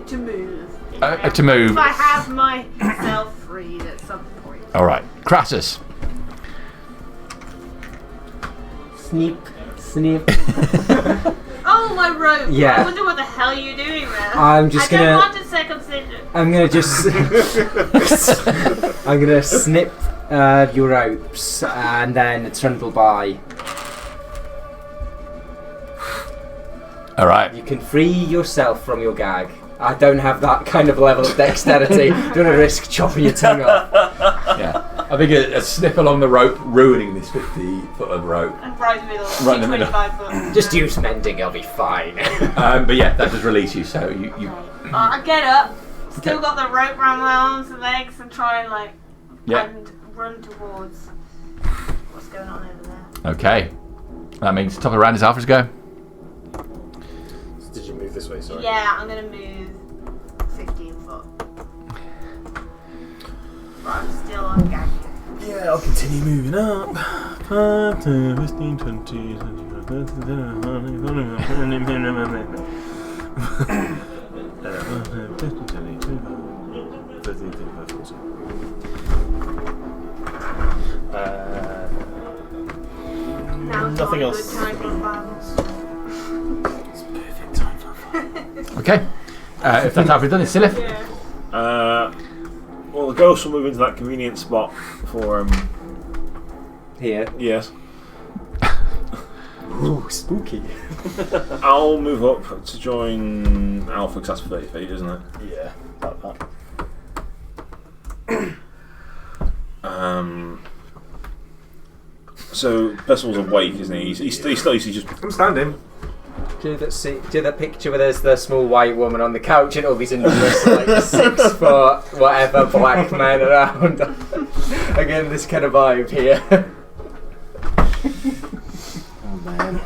to move. To move. If I have myself freed at some point. All right, Crassus. Sneak. Sneak. Oh, my rope! Yeah. I wonder what the hell you're doing there. I'm just I gonna. don't want to circumcision. I'm gonna just. I'm gonna snip your ropes and then trundle by. All right. You can free yourself from your gag. I don't have that kind of level of dexterity. Don't want to risk chopping your tongue off. Yeah. I think a snip along the rope ruining this 50-foot of rope. And right in the middle. Right in the middle. 25 foot. Just use mending, I'll be fine. But yeah, that does release you. So you I get up, still Okay. got the rope around my arms and legs, and try and Yeah. and run towards what's going on over there. okay. That means top of the round is Alfred's go. Did you move this way? Sorry. Yeah, I'm gonna move 15 foot. But I'm still on gag. Yeah, I'll continue moving up. 5, 10, 15, 20, 25, 30, Now Nothing not a else. Good time for battles. It's perfect time for fun. Okay. If that's Alfred done, it's Silith. Yeah. Well, the ghost will move into that convenient spot for Here. yes. Ooh, spooky. I'll move up to join Alpha because that's 30 feet, isn't it? Yeah, about that. So Percival's awake, isn't he? He's just. I'm standing. Do that picture where there's the small white woman on the couch and all these enormous, like 6 foot, whatever, black men around? Again, this kind of vibe here. Oh man.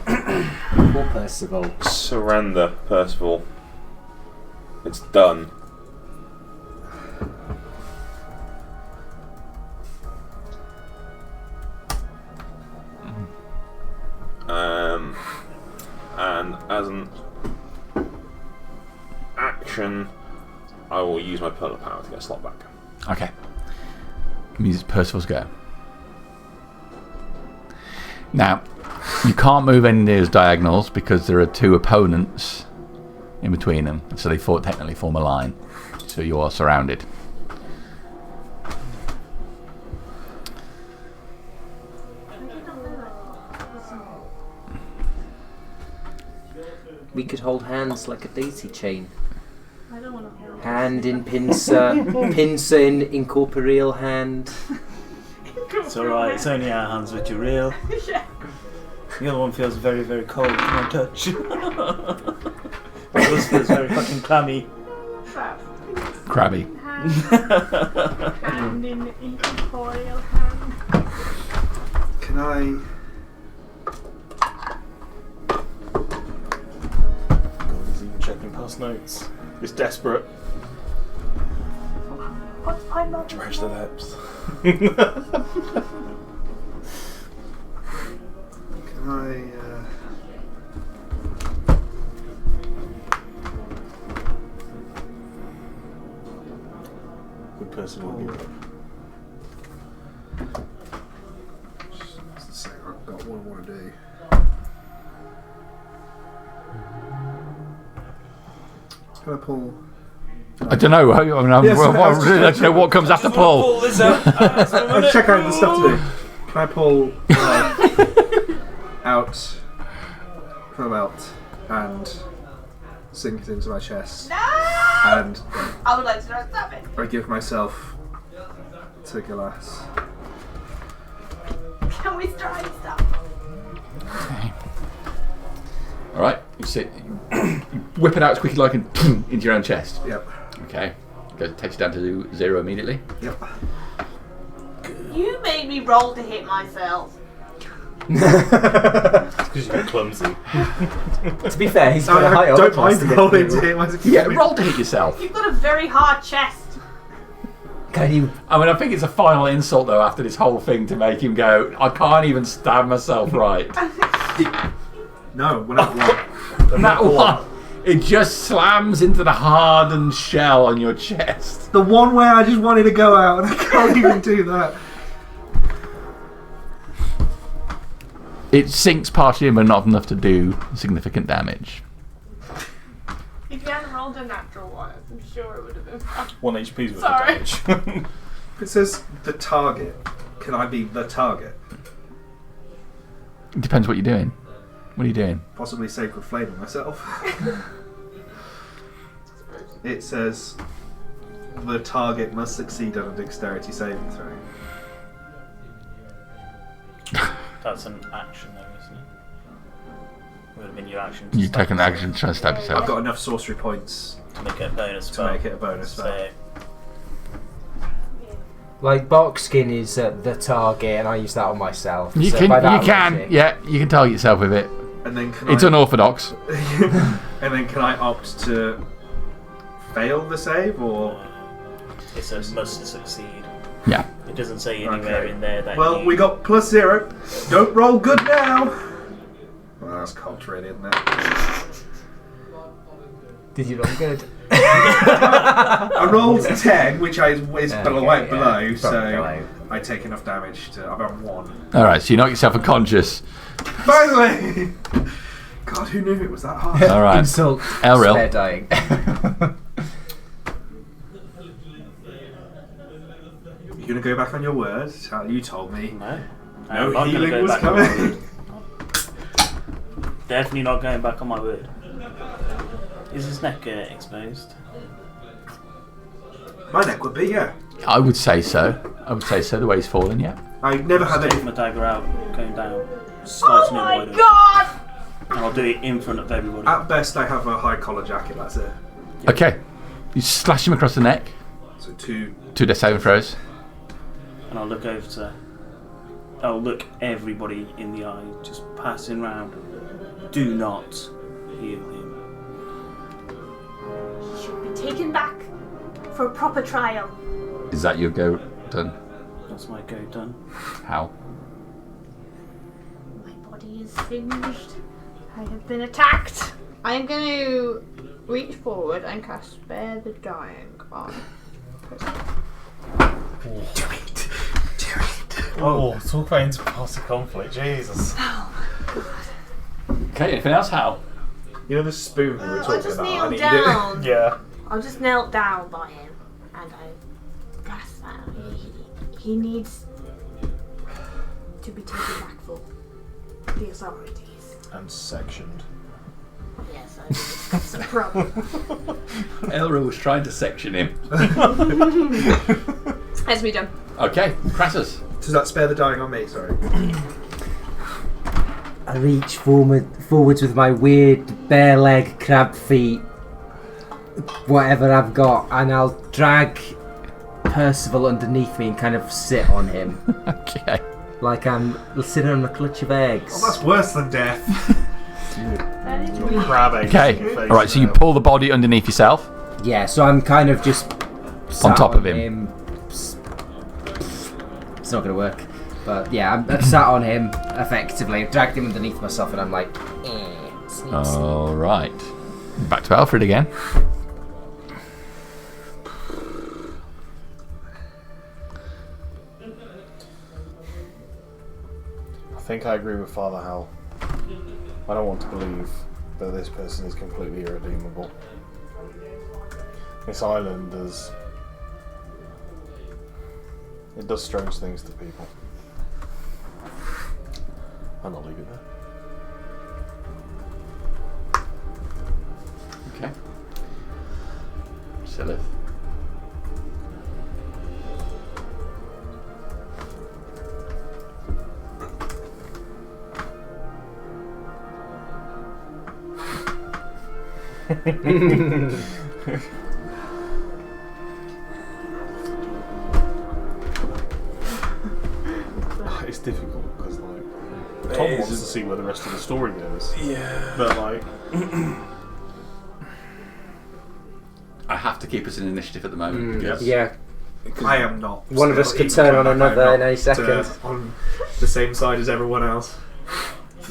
Poor Percival. Surrender, Percival. It's done. And as an action, I will use my pearl of power to get a slot back. Okay. Means it's Percival's go. Now, you can't move any near those diagonals because there are 2 opponents in between them, so they technically form a line. So you are surrounded. We could hold hands like a daisy chain. I don't want to hold. Hand in pincer, pincer in incorporeal hand. It's alright, it's only our hands which are real. Yeah. The other one feels very, very cold to my touch. This feels very fucking clammy. Crabby. Hand in incorporeal hand. Can I? God, he's even checking past notes. He's desperate. What's my mother? Dredge the depths. Can I? Good person will be right. Just a sec, I've got what I want to do. Can I pull? I don't know. I mean, Yes, I was just- I don't know what comes after pull. Pull this out. I'll check out the stuff to do. Can I pull out from the belt and sink it into my chest? No! And I would like to know. Stop it. I give myself to Galas. Can we try and stop? Okay. All right. You sit. You whip it out as quickly as you can into your own chest. Yep. Okay. Takes you down to 0 immediately. Yep. You made me roll to hit myself. Because you're clumsy. To be fair, he's got a high I don't armor class mind to rolling get to through. hit myself. Yeah, roll to hit yourself. You've got a very hard chest. Can you? I mean, I think it's a final insult though after this whole thing to make him go, I can't even stab myself right. No, we're not one. That one, it just slams into the hardened shell on your chest. The one where I just wanted to go out and I can't even do that. It sinks partially in, but not enough to do significant damage. If you hadn't rolled a natural one, I'm sure it would have been fun. 1 HP's worth Sorry. of damage. If it says the target, can I be the target? It depends what you're doing. What are you doing? Possibly sacred flaming myself. It says the target must succeed on a dexterity saving throw. That's an action, though, isn't it? Would have been your action. You take an action to try and stab yourself. I've got enough sorcery points to make it a bonus to spell. make it a bonus spell. So, Like box skin is the target, and I use that on myself. You so can, by that you can target yourself with it. And then can It's unorthodox. And then can I opt to fail the save, or? It's a must succeed. Yeah. It doesn't say anywhere in there that. Well, we got +0. Don't roll good now. Well, that's cocked, really, isn't it? Did you roll good? I rolled 10, which is below, so I take enough damage to. I'm at 1. Alright, so you knock yourself unconscious. Finally! God, who knew it was that hard? Alright. Insult. Elril. Spare dying. You're gonna go back on your word? How you told me. No. No I'm not gonna healing go was back on my coming. word. Definitely not going back on my word. Is his neck exposed? My neck would be, yeah. I would say so. The way he's fallen, yeah. I never had Take any. my dagger out, going down, slicing it wide open. God! And I'll do it in front of everybody. At best, I have a high collar jacket. That's it. Okay. You slash him across the neck. So 2. 2 death saving throws. And I'll look over to. I'll look everybody in the eye, just passing round. Do not heal him. He should be taken back for a proper trial. Is that your go done? That's my go done. How? My body is singed. I have been attacked. I'm going to reach forward and cast Spare the Dying on. Oh, talk about interparty conflict, Jesus. Okay, anything else? How? You know the spoon we were I'll talking just about? I kneel need down. Yeah. I'll just kneel down by him and I cast that. He needs to be taken back for the authorities. And sectioned. Yes, I do. That's a problem. Elra was trying to section him. Has me done. Okay, Crassus. Does that spare the dying on me? Sorry. I reach forwards with my weird bare leg, crab feet, whatever I've got, and I'll drag Percival underneath me and kind of sit on him. Okay. Like I'm sitting on a clutch of eggs. Oh, that's worse than death. Crab eggs. Okay. Alright, so you pull the body underneath yourself. Yeah, so I'm kind of just sat On top of him. It's not going to work. But yeah, I'm sat on him effectively. I've dragged him underneath myself and I'm like, sleep. Alright. Back to Alfred again. I think I agree with Father Hal. I don't want to believe that this person is completely irredeemable. This island does... It does strange things to people. And I'll leave it there. Okay. Silith. It's difficult because, like, Tom wants to see where the rest of the story goes. Yeah. But, like, I have to keep us in initiative at the moment. Because Yeah, I am not. one of us Still, could even turn when on I'm another in not any second. on the same side as everyone else.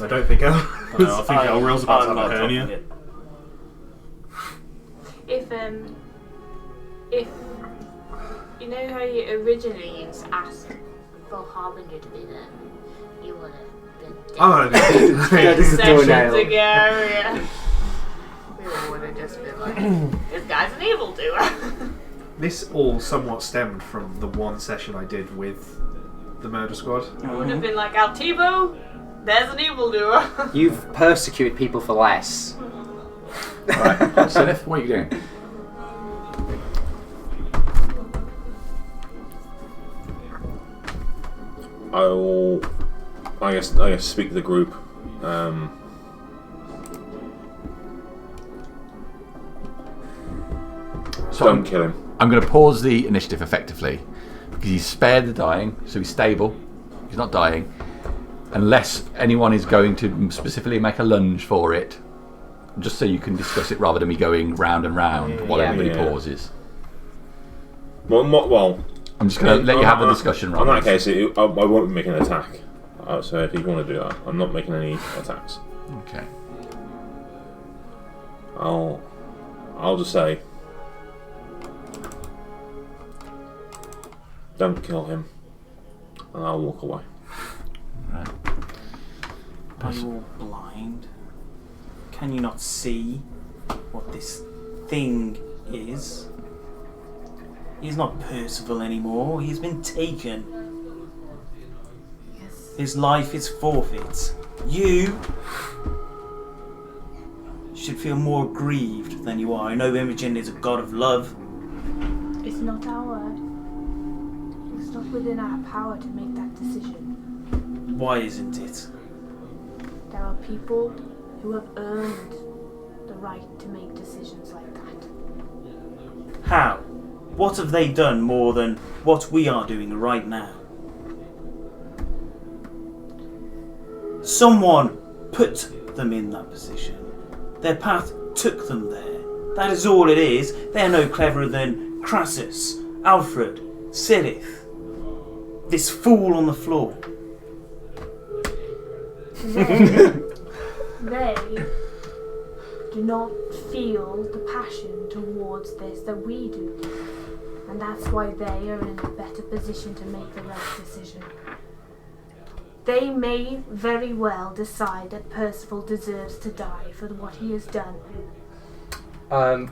I don't think I think Elril's about to have a hernia. If you know how you originally asked for Harbinger to be there, you would have been I'm That is the sessions doornail. ago, yeah. We all would have just been like, this guy's an evildoer. This all somewhat stemmed from the one session I did with the murder squad. I would have been like, Altivo, there's an evildoer. You've persecuted people for less. Alright, Silith, what are you doing? I'll I guess speak to the group. So Don't kill him. I'm going to pause the initiative effectively because he's spared the dying, so he's stable. He's not dying, unless anyone is going to specifically make a lunge for it. Just so you can discuss it rather than me going round and round while everybody pauses. Well, I'm just going to let you have the discussion. In that case, I won't be making an attack. So if you want to do that, I'm not making any attacks. Okay. I'll just say, don't kill him, and I'll walk away. Right. Are you all blind? Can you not see what this thing is? He's not Percival anymore. He's been taken. Yes. His life is forfeit. You should feel more grieved than you are. I know Imogen is a god of love. It's not within our power to make that decision. Why isn't it? There are people who have earned the right to make decisions like that. How? What have they done more than what we are doing right now? Someone put them in that position. Their path took them there. That is all it is. They are no cleverer than Crassus, Alfred, Sirith. This fool on the floor. They do not feel the passion towards this that we do. And that's why they are in a better position to make the right decision. They may very well decide that Percival deserves to die for what he has done.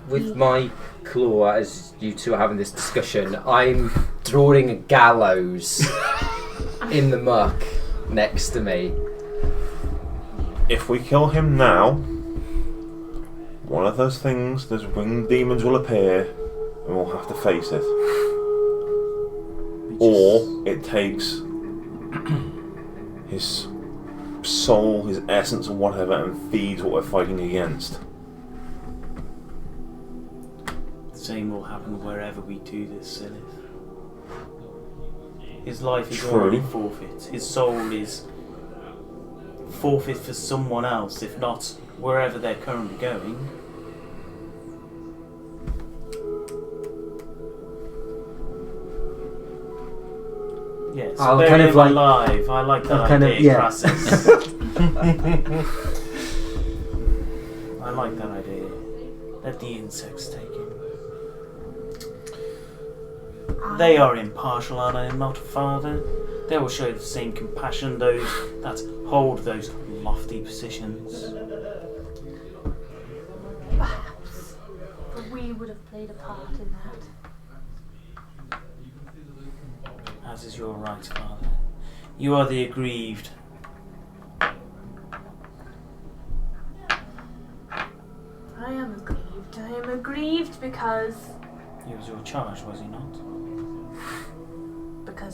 With my claw, as you two are having this discussion, I'm drawing a gallows in the muck next to me. If we kill him now, one of those things, those winged demons will appear, and we'll have to face it. Or it takes his soul, his essence, or whatever, and feeds what we're fighting against. The same will happen wherever we do this, Sirith. His life is already forfeit. His soul is forfeit for someone else, if not wherever they're currently going. Yes, I'll bury kind of him like- alive. I like that I'll kind of- idea, yeah. Crassus. I like that idea. Let the insects take him. They are impartial, are they not, Father? They will show the same compassion those that hold those lofty positions. Perhaps. But we would have played a part in that. As is your right, Father. You are the aggrieved. I am aggrieved. I am aggrieved because He was your charge, was he not?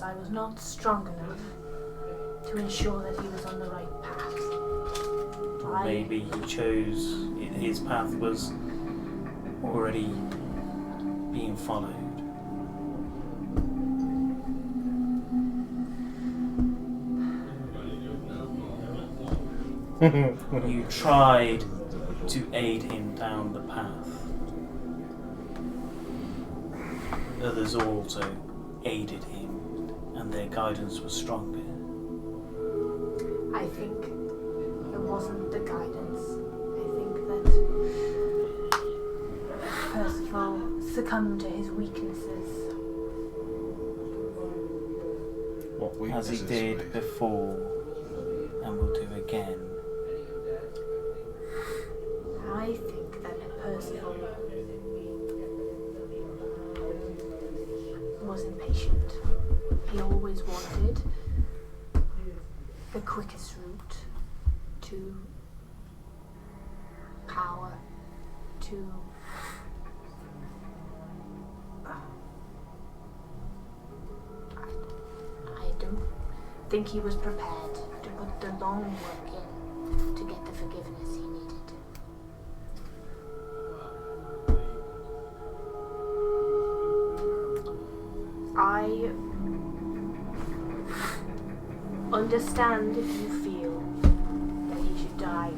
I was not strong enough to ensure that he was on the right path. Or maybe he chose, his path was already being followed. You tried to aid him down the path. Others also aided him, and their guidance was stronger. I think it wasn't the guidance. I think that Percival succumbed to his weaknesses. What As he weaknesses did would before, and will do again. I think that Percival was impatient. He always wanted the quickest route to power, to I don't think he was prepared to put the long work in to get the forgiveness he needed. I understand if you feel that he should die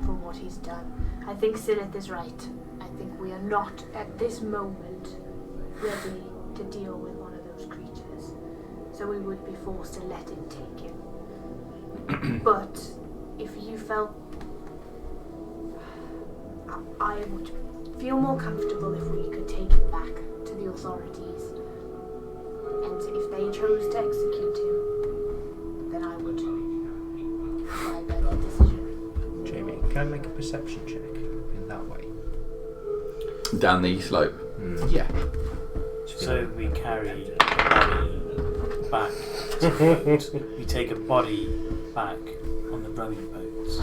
for what he's done. I think Silith is right. I think we are not at this moment ready to deal with one of those creatures, so we would be forced to let it take him. But if you felt, I would feel more comfortable if we could take him back to the authorities, and if they chose to execute him, then I would abide by their decision. Jamie, can I make a perception check in that way? Down the slope. Yeah. So we carry a body back to the boat. We take a body back on the rowing boats.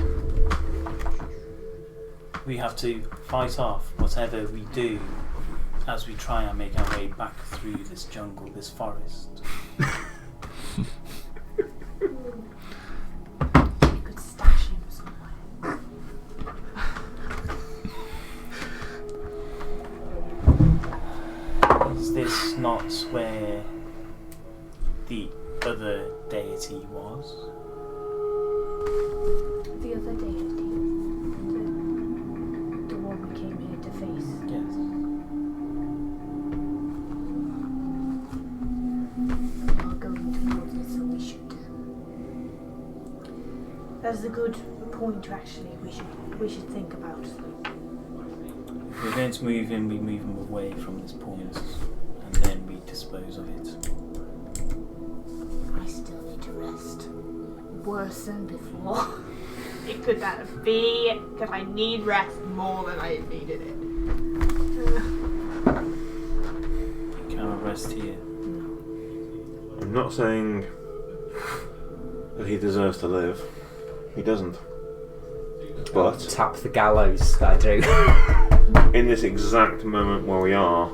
We have to fight off whatever we do as we try and make our way back through this jungle, this forest. We could stash him somewhere. Is this not where the other deity was? The other deity, the one we came here to face. Yes. We are going towards it, so we should. That's a good point. Actually, we should think about. If we're going to move him, we move him away from this point, and then we dispose of it. I still need to rest. Worse than before. It could that be? Because I need rest more than I needed it. You cannot rest here. I'm not saying that he deserves to live. He doesn't. But Tap the gallows, I do. in this exact moment where we are,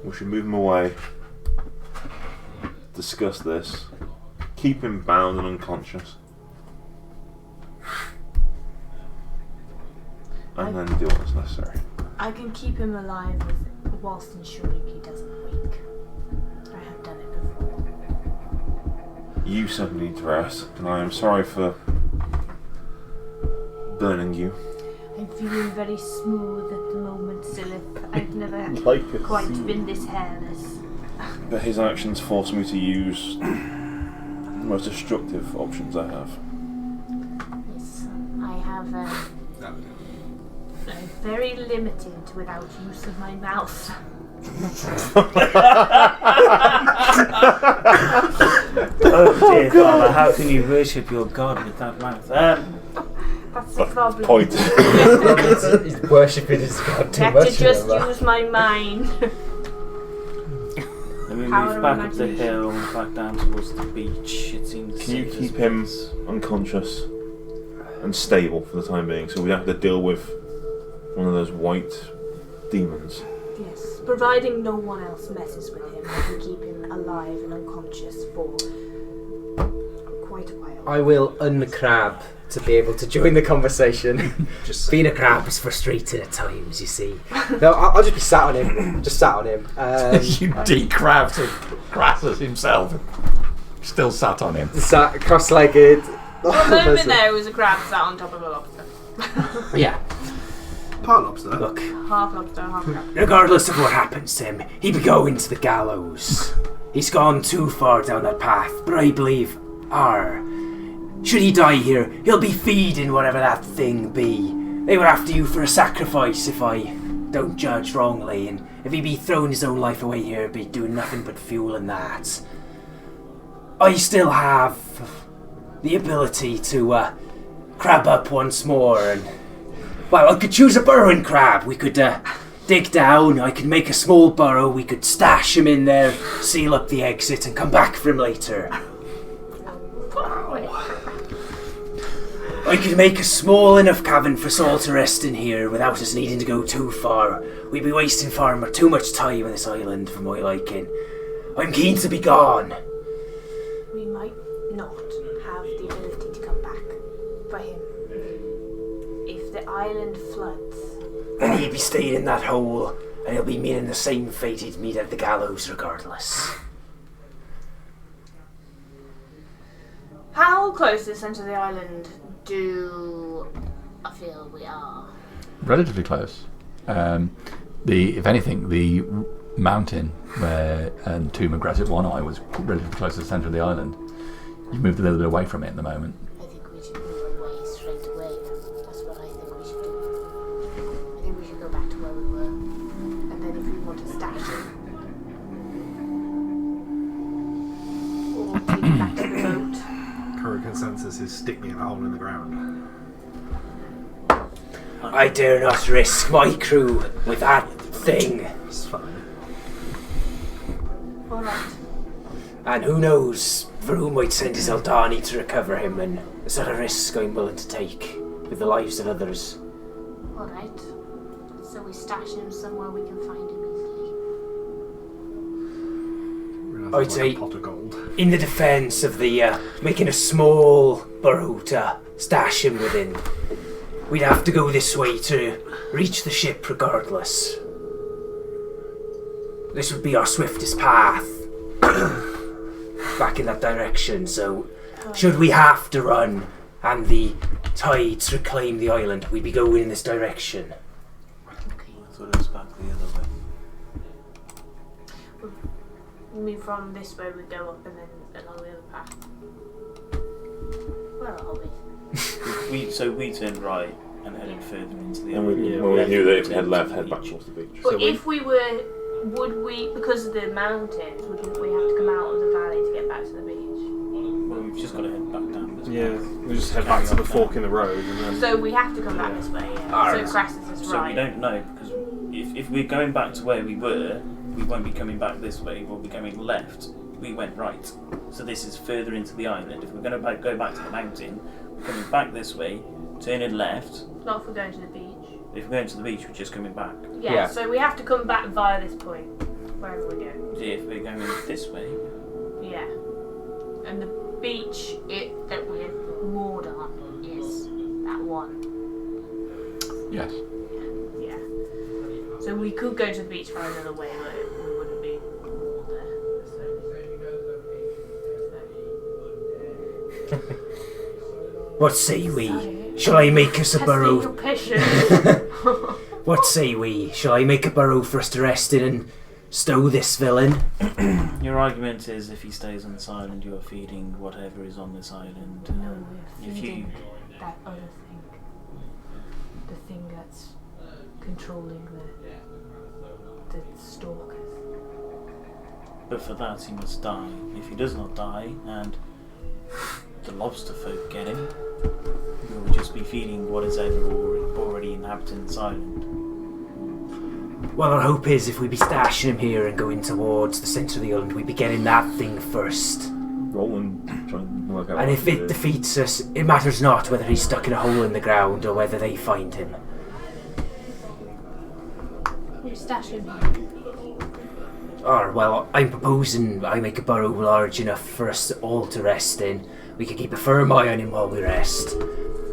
we should move him away, discuss this, keep him bound and unconscious, and then do what's necessary. I can keep him alive whilst ensuring he doesn't wake. I have done it before. You certainly need to rest, and I am sorry for burning you. I'm feeling very smooth at the moment, Silith. I've never Like a quite seal. been this hairless. But his actions force me to use the most destructive options I have. Yes, I have. I'm very limited without use of my mouth. Oh dear Father, how can you worship your God with that mouth? That's the problem. Point. He's worshipping his god too I have much. to just you know use my mind. Then we Power move of back up the imagination. hill, back down towards the beach. It seems. Can you safe keep as him place. unconscious and stable for the time being, so we have to deal with one of those white demons? Yes, providing no one else messes with him, I can keep him alive and unconscious for quite a while. I will uncrab to be able to join the conversation. Just Being a crab is frustrating at times, you see. No, I'll just be sat on him. Just sat on him. You decrabbed Crassus himself. Still sat on him. Sat cross-legged. For a moment there was a crab sat on top of a lobster. Yeah. Part lobster. look, Half lobster, half crab. regardless of what happens to him, he be going to the gallows. He's gone too far down that path, but I believe, should he die here, he'll be feeding whatever that thing be. They were after you for a sacrifice, if I don't judge wrongly, and if he be throwing his own life away here, be doing nothing but fueling that. I still have the ability to crab up once more, and well, I could choose a burrowing crab. We could dig down, I could make a small burrow, we could stash him in there, seal up the exit, and come back for him later. I could make a small enough cabin for Saul to rest in here without us needing to go too far. We'd be wasting far too much time on this island for my liking. I'm keen to be gone. We might not have the ability to come back for him. If the island floods, then he'd be staying in that hole, and he'll be meeting the same fate he'd meet at the gallows regardless. how close to the centre of the island do I feel we are? Relatively close. If anything, the mountain where Tomb of Grazit One Eye was relatively close to the centre of the island. You've moved a little bit away from it at the moment. I think we should move away straight away. That's what I think we should do. I think we should go back to where we were. And then if we want to stash him, or take him back to the boat. Current consensus is stick me in a hole in the ground. I dare not risk my crew with that thing. It's fine. Alright. And who knows, Varun might send his Eldani to recover him, and it's not a risk I'm willing to take with the lives of others. Alright. So we stash him somewhere we can find him easily. I'd say, a pot of gold. in the defence of the making a small burrow to stash him within, we'd have to go this way to reach the ship regardless. This would be our swiftest path back in that direction, so should we have to run and the tides reclaim the island, we'd be going in this direction. Okay. I thought it was back the other way. Move from this way, we go up and then along the other path. Where are we? So we turned right and headed further into the And island. we knew that if we head left, head back towards the beach. But if we were, would we, because of the mountains, wouldn't we have to come out of the valley to get back to the beach? Well, we've just got to head back down this way. Yeah, we just head back to the fork in the road and then. So we have to come back this way, yeah. Alright. So Crassus is So right. we don't know, because if we're going back to where we were, we won't be coming back this way, we'll be going left. We went right. So this is further into the island. If we're going to go back to the mountain, we're coming back this way, turning left. Not if we're going to the beach. If we're going to the beach, we're just coming back. Yeah, so we have to come back via this point, wherever we go. If we're going this way, Yeah. And the beach that we're moored on is that one. Yes. Yeah. So we could go to the beach by another way, but we wouldn't be moored there. What say we? Shall I make us a burrow? Your patience. What say we? Shall I make a burrow for us to rest in and stow this villain? your argument is if he stays on this island, you are feeding whatever is on this island. No, we're If you feeding that other thing. The thing that's controlling the stalkers. But for that he must die. If he does not die and the lobster folk get him, we will just be feeding what is already inhabiting this island. Well, our hope is if we be stashing him here and going towards the centre of the island, we'd be getting that thing first. Roll and try and work out. And what if to it do. defeats us, it matters not whether he's stuck in a hole in the ground or whether they find him. We stash him. Or, well, I'm proposing I make a burrow large enough for us all to rest in. We can keep a firm eye on him while we rest.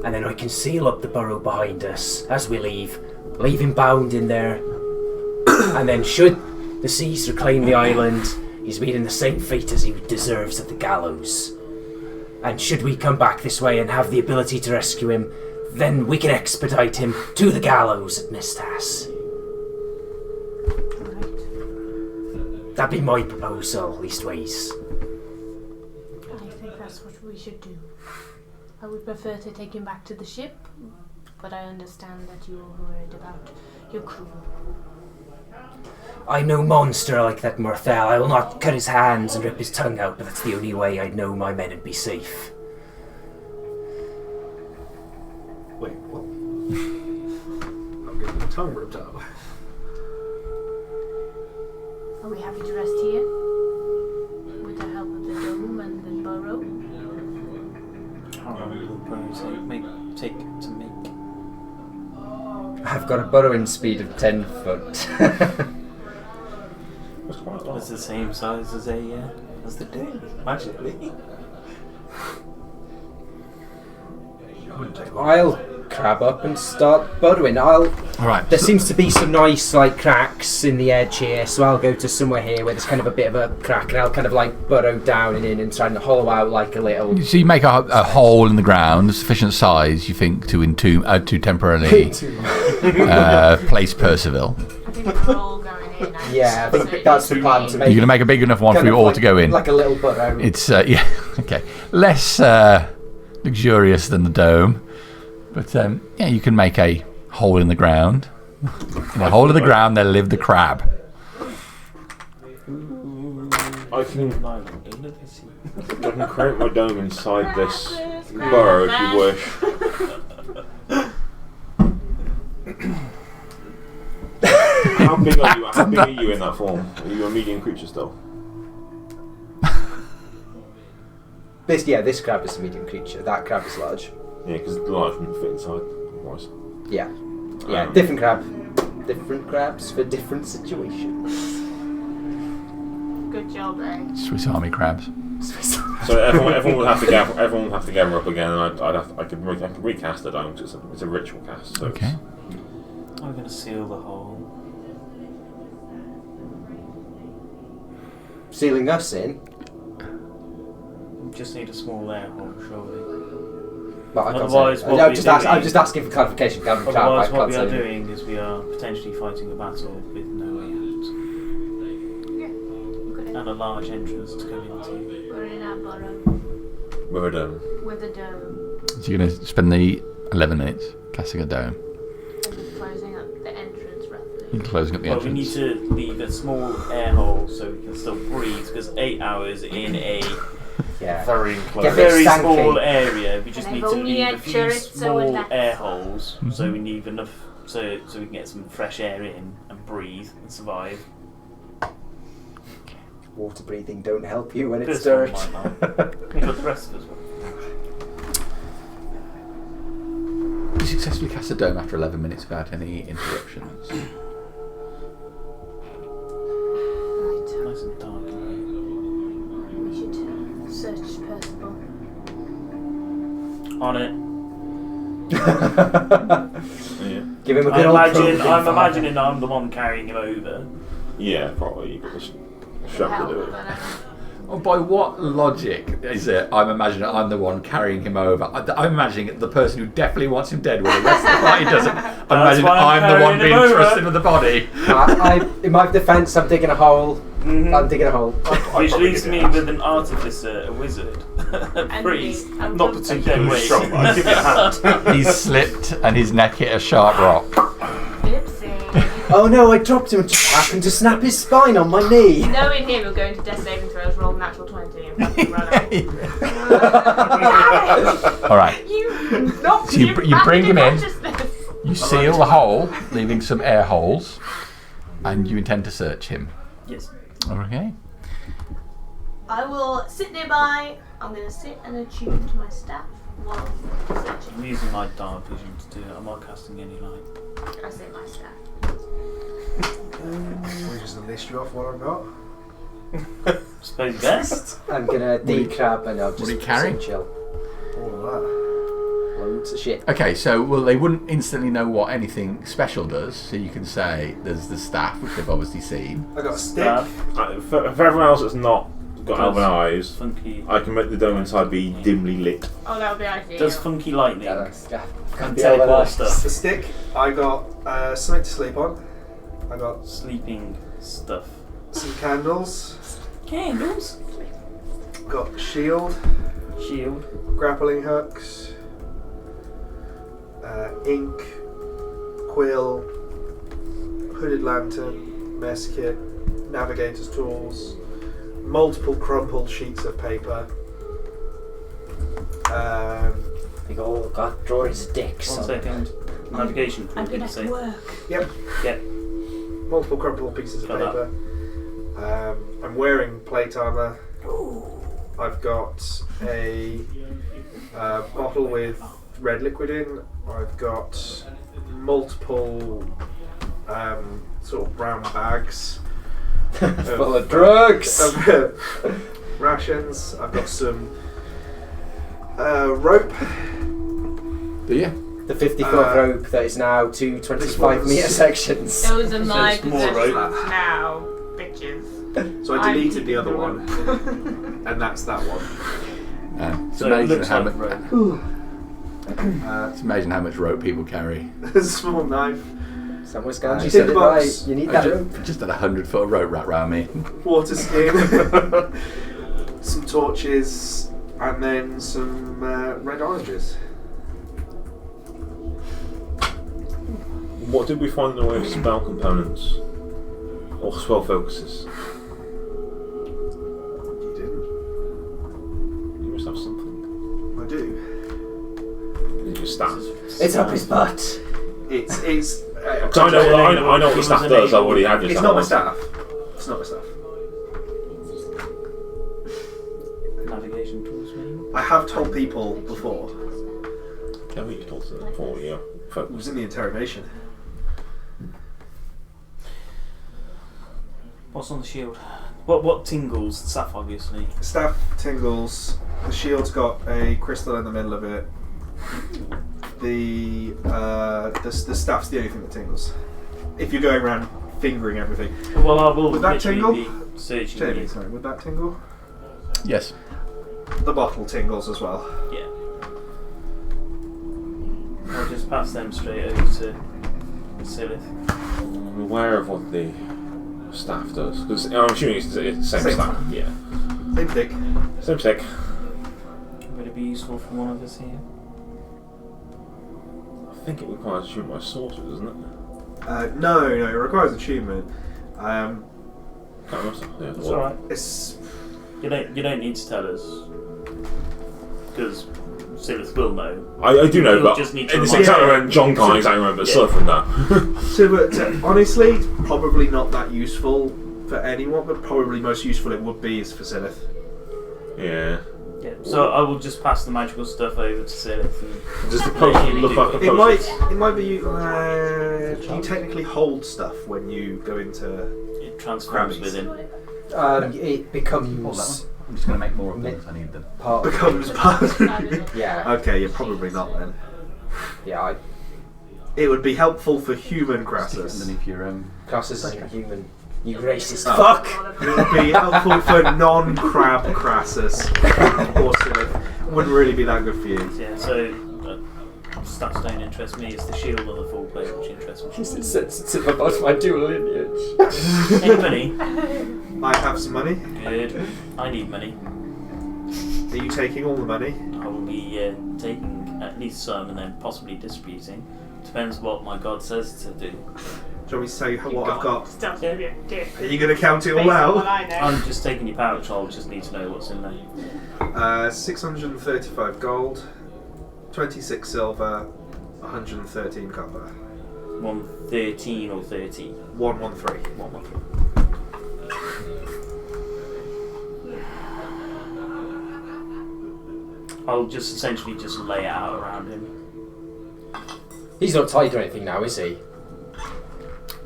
And then I can seal up the burrow behind us as we leave him bound in there. And then should the seas reclaim the island, he's meeting the same fate as he deserves at the gallows. And should we come back this way and have the ability to rescue him, then we can expedite him to the gallows at Mistas. Right. That'd be my proposal, leastways. I think that's what we should do. I would prefer to take him back to the ship, but I understand that you're worried about your crew. I'm no monster like that Morthal. I will not cut his hands and rip his tongue out, but that's the only way I'd know my men would be safe. Wait, what? I'm getting the tongue ripped out. Are we happy to rest here? With the help of the dome and the burrow? How long will the burrow take to make? I've got a burrowing speed of 10 foot. That's quite a lot. It's the same size as the dune, magically. I'll crab up and start burrowing. All right. There seems to be some nice like cracks in the edge here, so I'll go to somewhere here where there's kind of a bit of a crack, and I'll kind of like burrow down and in and try and hollow out like a little. So you make a hole in the ground, sufficient size, you think, to to temporarily place Percival. I think we're all going in. Yeah, I think that's the plan to make. You're going to make a big enough one for you all to go in. Like a little burrow. It's yeah, okay, less luxurious than the dome, but yeah, you can make a hole in the ground. In a hole in the ground, there lived the crab. I can create my dome inside this burrow if you wish. How big are you? How big are you in that form? Are you a medium creature still? This crab is a medium creature. That crab is large. Yeah, because the large wouldn't fit inside otherwise. Yeah. Yeah, different crab. Different crabs for different situations. Good job, eh? Swiss Army crabs. So everyone would have to gather. Everyone would have to gather up again, and I could recast the dome because it's a ritual cast. So Okay. I'm going to seal the hole. Sealing us in. Just need a small air hole, surely. Well, I can't Otherwise, say. what I'm we're just, doing- I'm just asking for clarification. Otherwise, what we are say. doing is we are potentially fighting a battle with no way Yeah. Good. out and a large entrance to go into. We're in our burrow with a dome. with a dome So you're going to spend the 11 minutes casting a dome. and closing up the entrance roughly. You're closing up the Well, we entrance. need to leave a small air hole so we can still breathe, because 8 hours in a Yeah. Very Get a close. bit very stanky. small area, we just And need I've to only leave a had few turrets, so small that's- air holes, so we need enough so we can get some fresh air in and breathe and survive. Water breathing don't help you when it's This one dirt. might not, but the rest of us will. You successfully cast a dome after 11 minutes without any interruptions. Right. Nice and dark. We should search Percival. On it. Yeah. Give him a good old I'm probing fire. imagining I'm the one carrying him over. Yeah, probably. You've got the shove to do it. Oh, by what logic is it? I'm imagining I'm the one carrying him over. I'm imagining the person who definitely wants him dead, while the rest of the party doesn't. I'm imagining why I'm I'm the one carrying being him over. thrust into the body. In my defence, I'm digging a hole. I'm digging a hole. Which leaves me with an artificer, a wizard, a priest, And not the- particularly weight. Strong, but I'll give you a hand. He's slipped and his neck hit a sharp rock. Oopsie. Oh no, I dropped him and just happened to snap his spine on my knee. Knowing him, we'll go into death saving throws, roll natural 20 and fucking run out. All right. You knocked So you bring him in. consciousness. You seal the hole, leaving some air holes, and you intend to search him. Yes. Okay. I will sit nearby. I'm going to sit and attune to my staff while searching. I'm using my dark vision to do it. I'm not casting any light. I say my staff. We just list you off what I've got. Suppose best. I'm gonna decrab and I'll What just are you carrying? sit chill. All of that. Loads of shit. Okay, so well, they wouldn't instantly know what anything special does. So you can say there's the staff, which they've obviously seen. I got a stick. Stuff. For everyone else that's not got elven eyes, Funky. I can make the dome inside be dimly lit. Oh, that would be ideal. Does funky lightning Yeah, that's and be all teleport that. stuff. The stick. I got something to sleep on. I got Sleeping stuff. some candles. Candles. Got shield, Shield. grappling hooks, ink, quill, hooded lantern, mess kit, navigator's tools, multiple crumpled sheets of paper. They all got drawers of dicks. 1 on second. Navigation tool, I'm did going you to say? work. Yep. Yep. Multiple crumpled pieces of Got that. paper. I'm wearing plate armor. I've got a bottle with red liquid in. I've got multiple sort of brown bags Full of drugs. of rations. I've got some rope, Do you? The 50-foot rope that is now two 25-metre sections. Those are my There's more possessions rope. now, bitches. So I deleted keep the other the one, and that's that one. It's So it amazing looks how like much. rope. It's amazing how much rope people carry. A small knife, Somewhere's gone. You Tin said it box. right. You need that rope. Just had 100-foot of rope wrapped around me. water skin, some torches, and then some red oranges. What did we find in the way of spell components? Or spell focuses? You didn't. You must have something. I do. Your staff. It's up his butt. It's. I know what your staff does. I already have your It's staff. not my staff. It's not my staff. Navigation tools, maybe? I have told people before. Yeah, we told them before, yeah. It was in the interrogation. What's on the shield? What tingles? The staff, obviously. Staff tingles. The shield's got a crystal in the middle of it. The staff's the only thing that tingles. If you're going around fingering everything. Well, I will Would that literally tingle? be searching Jamie, you. sorry, would that tingle? Yes. The bottle tingles as well. Yeah. I'll just pass them straight over to Silith. I'm aware of what the staff does. Because I'm assuming it's the same Same staff. Yeah. Same thick. Same stick. Would it be useful for one of us here? I think it requires shoot by sorcerer, doesn't it? No, it requires attunement. Can't remember. Yeah, It's alright. It's You don't need to tell us. Because Silith will know. I do know, You'll but just need to in the same remind time me. when John can't exactly remember Yeah. stuff from that. so honestly, it's probably not that useful for anyone, but probably most useful it would be is for Silith. Yeah. Yeah. So I will just pass the magical stuff over to Silith. And Does the potion look like a It potion? might be you technically hold stuff when you go into. it transforms Crabbies. within. It becomes I'm just going to make more of things. I need them. part of becomes part of Yeah, Okay, you're probably not then. yeah. It would be helpful for human Stick it Crassus. underneath your Crassus isn't human. You racist Oh. fuck! It would be helpful for non-crab Crassus. Or Silith. Wouldn't really be that good for you. Yeah. So stats don't interest me. It's the shield and the full plate which interests me. Is it sensitive about my dual lineage? Any money? I have some money. Good. I need money. Are you taking all the money? I will be taking at least some and then possibly distributing. Depends what my god says to do. Do you want me to tell you what I've got? Still gonna be a dick. Are you going to count it Based all on what out? I know. I'm just taking your pouch. I'll just need to know what's in there. 635 gold, 26 silver, 113 copper. 113 or 30. 113. 113. I'll just essentially just lay it out around him. He's not tied or anything now, is he?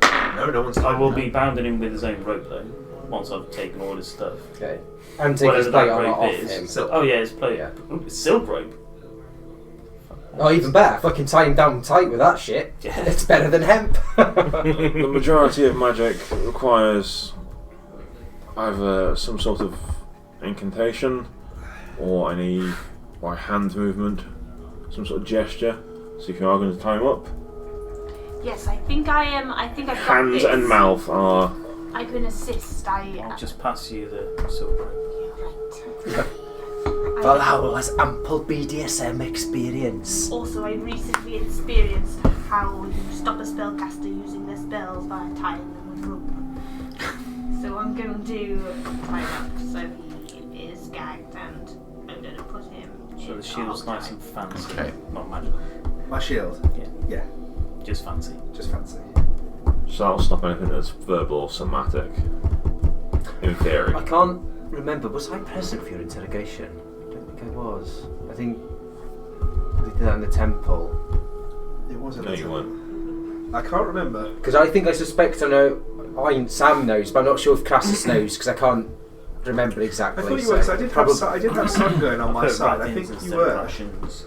No one's I tied will now. be bounding him with his own rope though. Once I've taken all his stuff. Okay. And take his Whatever plate that armor rope off is. him. Silk. Oh yeah, his plate. Yeah. Ooh, it's silk rope. Oh, even better. Fucking tie him down tight with that shit. Yeah. It's better than hemp. The majority of magic requires either some sort of incantation or any hand movement, some sort of gesture. So if you are going to tie him up, Yes, I think I am. I think I've got hands this. and mouth are. I can assist. I'll just pass you the silk rope. Yeah, right. Valhalla has ample BDSM experience. Also, I recently experienced how you stop a spellcaster using their spells by tying them with rope. So I'm going to tie him up so he is gagged, and I'm going to put him. So in the shield's hog nice tie. and fancy. Okay. Not magical. My shield. Yeah. Yeah, Just fancy. just fancy. So that'll stop anything that's verbal or somatic. In theory. I can't remember. Was I present for your interrogation? I don't think I was. I think we did that in the temple. It wasn't. No, you weren't. I can't remember. Because I think I suspect I know. Sam knows, but I'm not sure if Crassus knows because I can't remember I exactly. thought you were, 'cause I did have some going on my Put side. I Raftins think you instead of were. rations.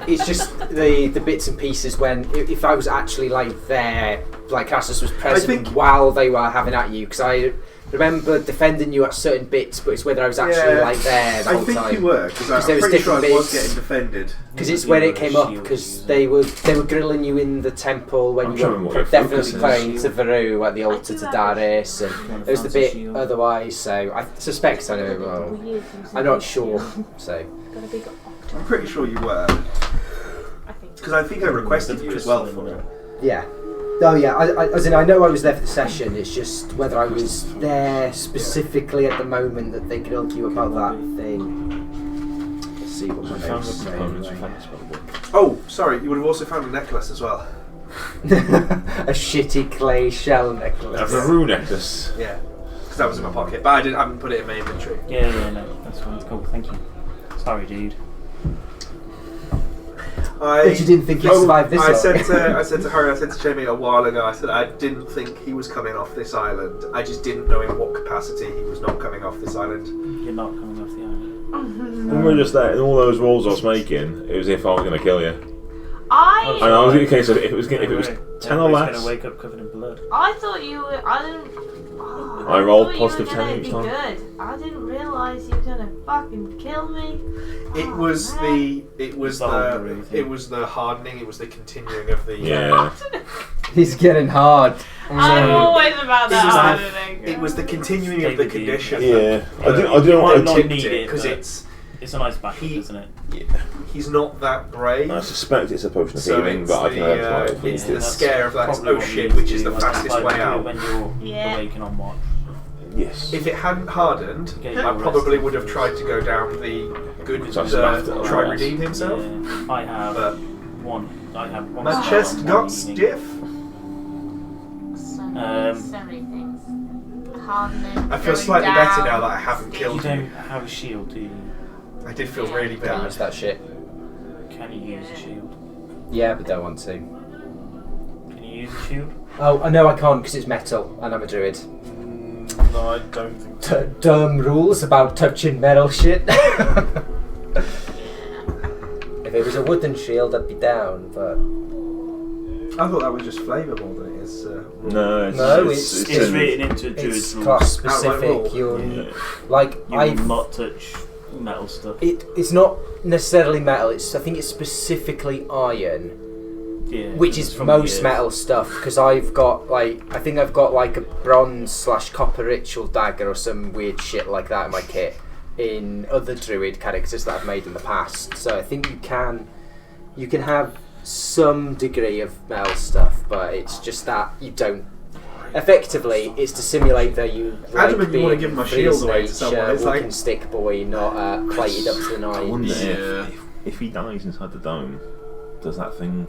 It's just the bits and pieces when if I was actually like there, like Cassius was present think- while they were having at you, because I remember defending you at certain bits, but it's whether I was actually Yeah. like there the I whole think time. you were, because there I'm was pretty sure I different was bits. getting defended. Because it's when it came up, because they were grilling you in the temple when I'm you trying were to definitely focus praying is. to Varu at the altar do to have Darius, and there was the fancy bit shield. otherwise. So I suspect I know. Well, Weird using I'm not big sure. shield. So Got a big I'm pretty sure you were, I think. because I think I requested you as well for it. yeah. Oh yeah, as in I know I was there for the session, it's just whether I was there specifically at the moment that they grilled you about that thing. Let's see what my Found notes the say. components, we anyway. found the spell book. Oh, sorry, you would have also found a necklace as well. A shitty clay shell A necklace. Varu necklace. Yeah, because that was in my pocket, but I haven't put it in my inventory. Yeah, no, that's fine. Cool, thank you. Sorry, dude. But you didn't think you'd survive this I long. said to Harry, I said to Jamie a while ago, I said I didn't think he was coming off this island. I just didn't know in what capacity he was not coming off this island. You're not coming off the island. When we were just there, in all those rolls I was making, it was if I was going to kill you. And I I was okay, so if it was 10 or Everybody's less, gonna wake up covered in blood. thought you were. I didn't. Oh, I rolled thought you positive were gonna 10 each be time. Good. I didn't realise you were gonna fucking kill me. It Oh, was man. it was the hardening. It was the continuing of the. yeah. He's getting hard. I'm always about that It was the- hardening. It was the continuing of the Take the condition. Yeah. I that do might not tipped need it it, because but- it's It's a nice backup, He- isn't it? he's not that brave. I suspect it's a potion of So healing, it's but I can the, identify it. it's Yeah, the that's scare of that. probably Oh what we shit! need Which to is the do, like, fastest like way do it out. when you're Yeah. awaking on watch. Yes. If it hadn't hardened, Get I your probably rest. would have tried to go down the good So I smacked it try around. redeem himself. Yeah, I have But one. I have one. my spell chest on got one evening. stiff. So Um, many things. Hardening. I feel going slightly better down, now that I haven't You killed don't you. have a shield, do you? I did feel really Don't bad. use that shit. Can you use a shield? Yeah, but don't want to. Can you use a shield? Oh, no, I can't because it's metal and I'm a druid. No, I don't think. Dumb rules about touching metal shit. If it was a wooden shield, I'd be down, but I thought that was just flavour more than it is. No, No, It's in- written into a druid's it's rules. class Outright rule. specific. You're Yeah. like You will not touch metal stuff. It's not necessarily metal. I think it's specifically iron, Yeah, which it's is from most the metal stuff. Because I've got I think I've got like a bronze/copper ritual dagger or some weird shit like that in my kit in other druid characters that I've made in the past. So I think you can have some degree of metal stuff, but it's just that you don't. Effectively, it's to simulate that you Adamant, you wanna being give my free shield as away to nature, someone, it's walking like- stick boy, not plated up to the I nine. wonder Yeah. if he dies inside the dome, does that thing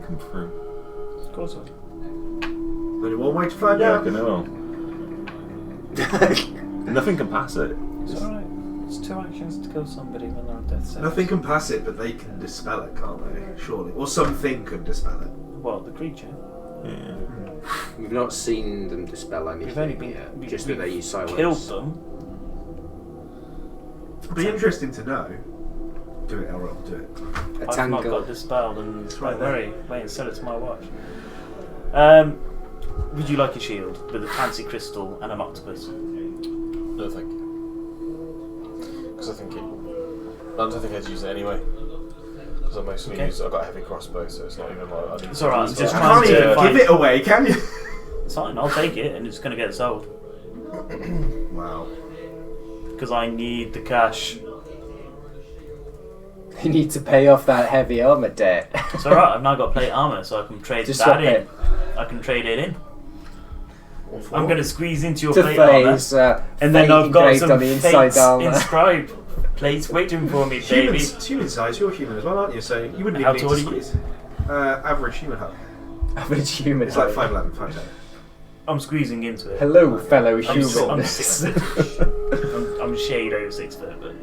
come through? Of course. Only one way to find Yeah, I out. can know. Nothing can pass it. It's alright. It's 2 actions to kill somebody when they're on death sentence. Nothing can pass it, but they can dispel it, can't they? Surely, or something can dispel it. What, the creature? Yeah. We've not seen them dispel anything. We've only been yet, we- just we that they use silence. killed them. It'd be interesting to know. Do it, Elrond, do it. A I've not tangle. got dispelled, and It's right don't there. worry, wait and sell it to my watch. Would you like a shield with a fancy crystal and an octopus? No, thank you. Because I don't think I'd use it anyway. Because I mostly Okay. use. I've got a heavy crossbow, so it's not even like. I need It's to alright, use I'm just that. I trying can't to even find- give it away, can you? It's fine, I'll take it, and it's going to get sold. Wow. Because I need the cash. You need to pay off that heavy armor debt. It's alright, I've now got plate armor, so I can trade Just that swap in. it. I can trade it in. I'm going to squeeze into your To plate armor, phase, and then fate I've got engraved some on the inside fates armor. inscribed. Plates waiting for me, baby. Human size, you're human as well, aren't you? So you wouldn't How even need tall to are you? squeeze. Average human height. Average human. It's like height. 5'11", 5'10". I'm squeezing into it. Hello, fellow I'm humans. 6 I'm shade over 6 foot, but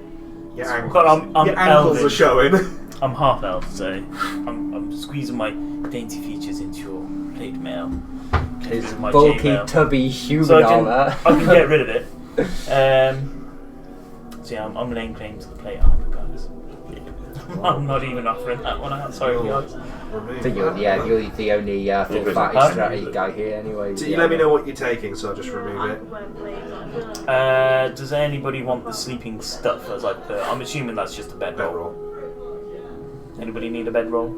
Your Well, ankles, I'm your ankles elven. are showing. I'm half elf, so I'm squeezing my dainty features into your plate mail. His Into my bulky, chainmail. tubby human So I armor. can get rid of it. So yeah, I'm laying claim to the plate armor, guys. I'm not even offering that one out. Sorry, guys. I think you're the only full fatty stratty guy here anyway. So you let me know what you're taking, so I'll just remove it. Does anybody want the sleeping stuff as I put? I'm assuming that's just a bedroll. Anybody need a bedroll?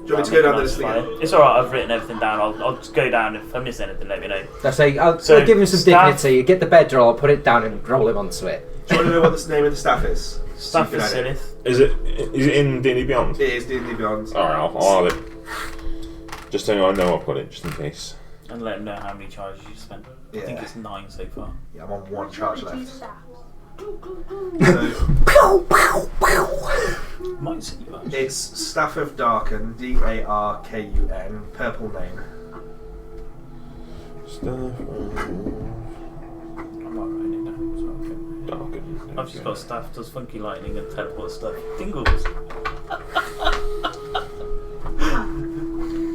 Do you want me to go down this thing? It's alright, I've written everything down. I'll just go down. If I miss anything, let me know. I'll give him some dignity. Get the bedroll, I'll put it down and roll him onto it. Do you want to know what the name of the staff is? Staff is Silith. Is it in D&D Beyond? It is D&D Beyond. Alright, I'll have it. Just so I know I'll put it, just in case. And let him know how many charges you spent. I think it's 9 so far. Yeah, I'm on 1 charge left. So, might see you actually. it's Staff of Darken, D-A-R-K-U-N, purple name. Stuff. I'm not writing it down, so okay. Darken. I've just got staff does funky lightning and teleport stuff. Tingles.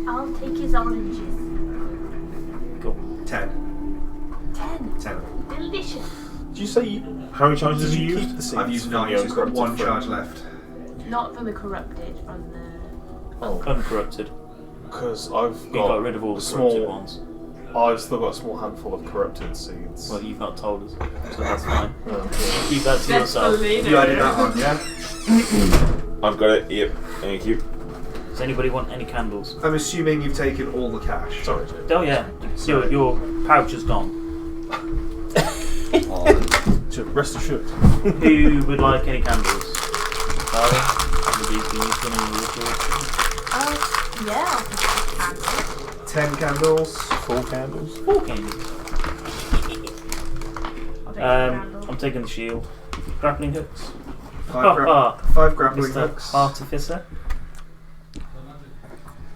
I'll take his oranges. Cool. 10. 10. Delicious. Did you say How many charges have you keep used? the seeds I've used from 9, the so it's got uncorrupted 1 fruit? charge left. Not from the corrupted, from the. Uncorrupted. Because I've You got got rid of all the small corrupted ones. I've still got a small handful of corrupted seeds. Well, you've not told us, so that's fine. Oh, Keep that to yourself. You added that on, yeah? I've got it, yep. Thank you. Does anybody want any candles? I'm assuming you've taken all the cash. sorry. Oh yeah, your pouch is gone. So rest assured. Who would like any candles? Charlie? Yeah. 10 candles. 4 candles. 4 candles. I'll take a candle. I'm taking the shield. Grappling hooks. 5 grappling Mr. hooks. Artificer.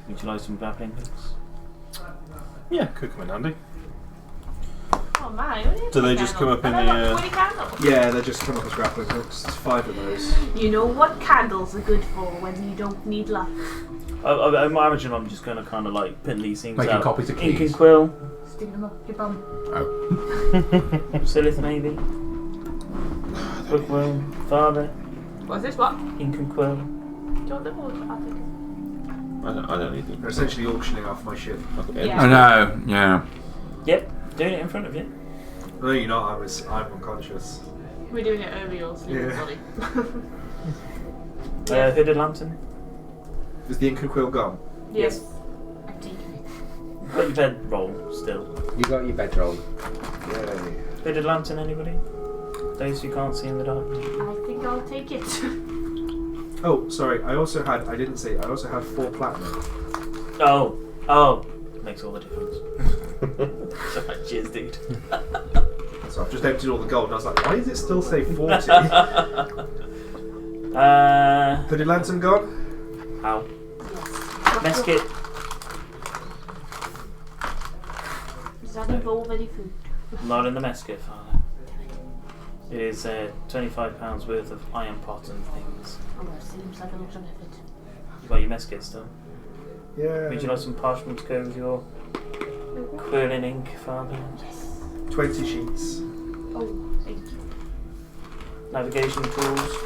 Would you like some grappling hooks? Yeah, could come in handy. Oh man, Do they just come up in Have I the, got 20 candles? Yeah, they just come up as grappling hooks. There's 5 of those. You know what candles are good for when you don't need light. I imagine I'm just going to kind of like pin these things Making out. copies of Ink keys. and quill. Sticking them up your bum. Silith maybe. Bookworm. Father. What's this? What? Ink and quill. Do you want them or I'll take them? I don't need They're them. essentially auctioning off my ship. Okay. Yeah. I know, yeah. Yep, doing it in front of you. No, you're not. I'm unconscious. We're doing it over your sleeping Yeah. body. Hooded lantern. Is the ink and quill gone? Yes. I've taken it. Got your bed roll still. You got your bedroll. Yay. Hooded lantern, anybody? Those who can't see in the dark. I think I'll take it. Oh, sorry. I also had 4 platinum. Oh. Makes all the difference. Cheers, dude. So I've just emptied all the gold and I was like, why does it still say 40? Hooded lantern gone? How? Yes. Mesket. Does that involve any food? Not in the mesket, Father. It is £25 worth of iron pot and things. Oh, that seems like a lot of effort. You got your mesket still? Yeah. Would you like some parchment to go with your quilling ink, Father? Yes. 20 sheets. Oh, thank you. Navigation tools.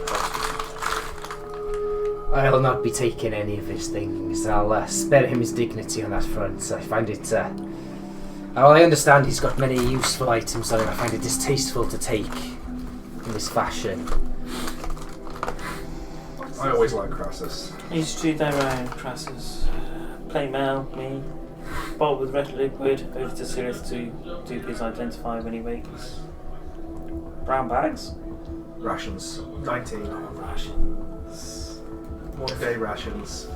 I'll not be taking any of his things. I'll spare him his dignity on that front. I find it. Well, I understand he's got many useful items on him. I find it distasteful to take in this fashion. I always like Crassus. Each to their own, Crassus. Plain mail, me. Bottle with red liquid, over to Sirius to do his identify when he wakes. Brown bags? Rations. 19. Rations. 1 day rations.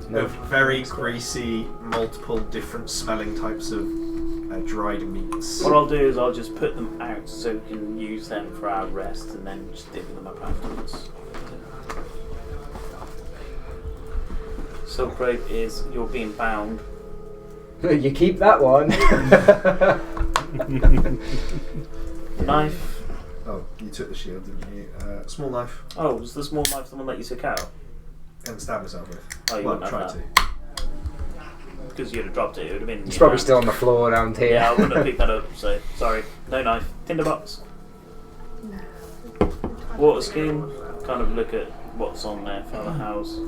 No. Of very greasy, multiple different smelling types of dried meats. What I'll do is I'll just put them out so we can use them for our rest and then just divvy them up afterwards. Silk rope is you're being bound. You keep that one. Knife. Oh, you took the shield, didn't you? Small knife. Oh, was the small knife the one that you took out? And stab myself with. Oh, you Well, wouldn't try have to. that. Because you'd have dropped it, it would have been. He's probably still on the floor around here. Yeah, I wouldn't have picked that up, so sorry. No knife. Tinderbox. No. Water skin. Kind of look at what's on there for the house.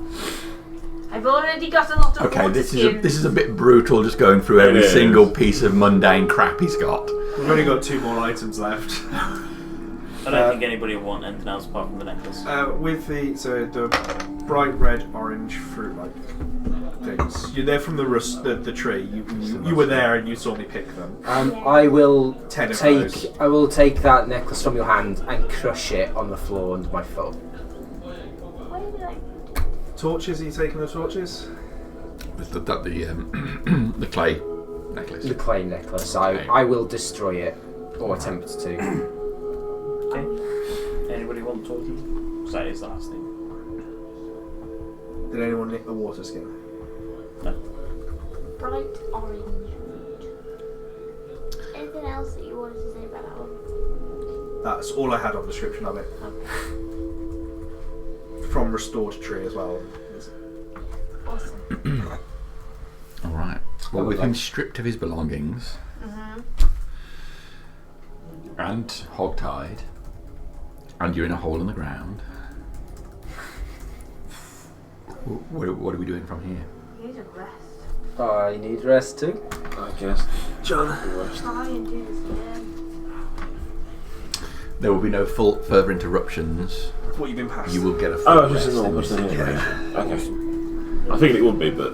I've already got a lot of Okay, water this skins. is a bit brutal. Just going through every It is. single piece of mundane crap he's got. We've only got 2 more items left. I don't think anybody will want anything else apart from the necklace. With the bright red orange fruit like things. They're from the tree. You were there and you saw me pick them. I will 10 of those. I will take that necklace from your hand and crush it on the floor under my foot. Where did I put it? Torches? Are you taking the torches? With the clay necklace. The clay necklace. Okay. I will destroy it, or attempt to. Okay. Anybody want torches? So that is the last thing. Did anyone nick the water skin? Bright orange root. Anything else that you wanted to say about that one? That's all I had on description of it. Okay. From restored tree as well. Awesome. All right. Well, with him stripped of his belongings and hog-tied, and you're in a hole in the ground, what are we doing from here? You need a rest. I need rest too. I guess. John. Try and do this again. There will be no further interruptions. What you've been past. You will get a full Oh, rest just a in normal this thing. situation. Okay. I figured it would be, but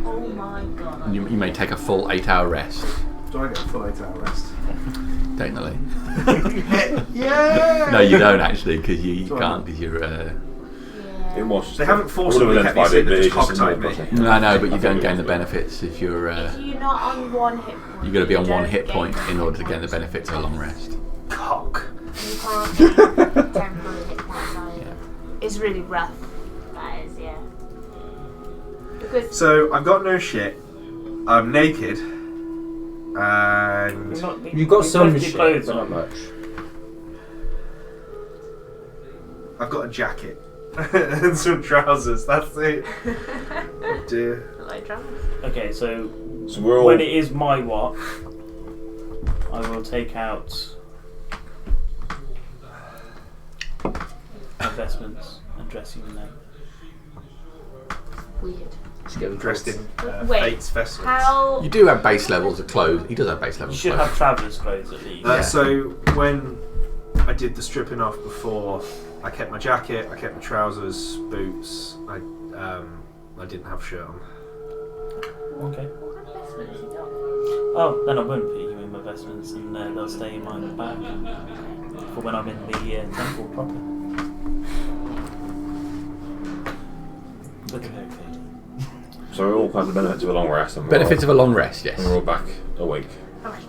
Oh my god. You may take a full 8-hour rest, Do I get a full 8-hour rest? technically. Yeah! No, you don't actually, because you Do I can't, not? because you're... Yeah. it was. They haven't forcibly Would have kept me identified sitting, it, they but just it's just a hog-tied me. normal No, I know, but you I don't think gain it the was. benefits if you're... If you're not on 1 hit point, You've got to be on you 1 don't hit gain point in order to gain the points. benefits of a long rest. Cock. You can't gain temporary hit points either. Yeah. It's really rough. That is, yeah. Because So, I've got no shit. I'm naked. You're And... not- You've got you've some left your shit, clothes but not on. much. I've got a jacket. And some trousers. That's it. Oh dear. like drums. Okay, so So we're all. when it is my watch, I will take out my vestments and dress you in them. Weird. Just get Dressed in Wait, Fate's vestments. How? You do have base levels of clothes. He does have base You levels should of have clothes. traveller's clothes at least. Yeah. So when I did the stripping off before, I kept my jacket, I kept my trousers, boots. I didn't have a shirt on. Okay. What investment has he got? Oh, then I won't put you in my vestments and they'll stay in my bag for when I'm in the temple proper. Look at her. So we're all kind of benefits of a long rest. And Benefits of a long rest, yes. And we're all back awake. Right.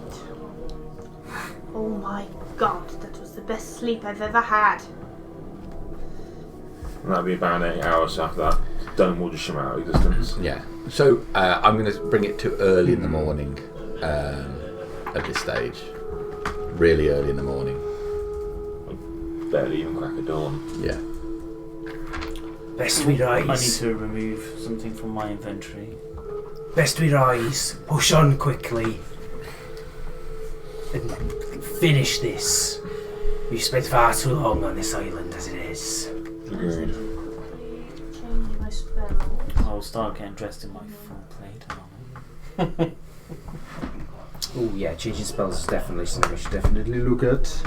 Oh my god, that was the best sleep I've ever had. And that'll be about 8 hours after that. Dome will just shimmer out of existence. Yeah. So I'm going to bring it to early in the morning at this stage. Really early in the morning. Barely even crack of dawn. Yeah. Best we I need rise. to remove something from my inventory. Best we rise. Push on quickly. And finish this. We've spent far too long on this island as it is. Agreed. Change my spell. I'll start getting dressed in my full plate. Oh yeah, changing spells is definitely something we should definitely look at.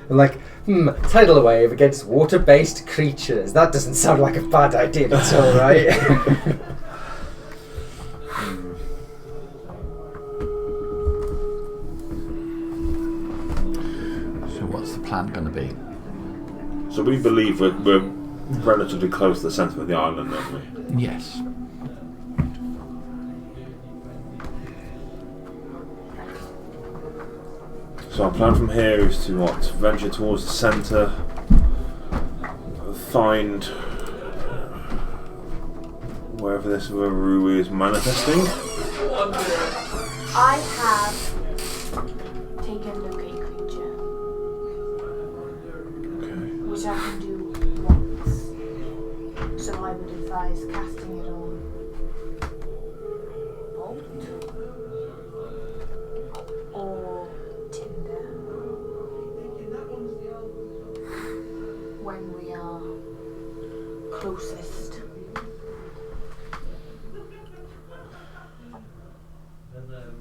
Like, tidal wave against water-based creatures. That doesn't sound like a bad idea at all, right? So what's the plan going to be? So we believe we're relatively close to the centre of the island, don't we? Yes. So our plan from here is to venture towards the centre, find wherever this Varu is manifesting. I have taken locate creature, Okay. which I can do once. So I would advise casting it on bolt or tinder when we are closest.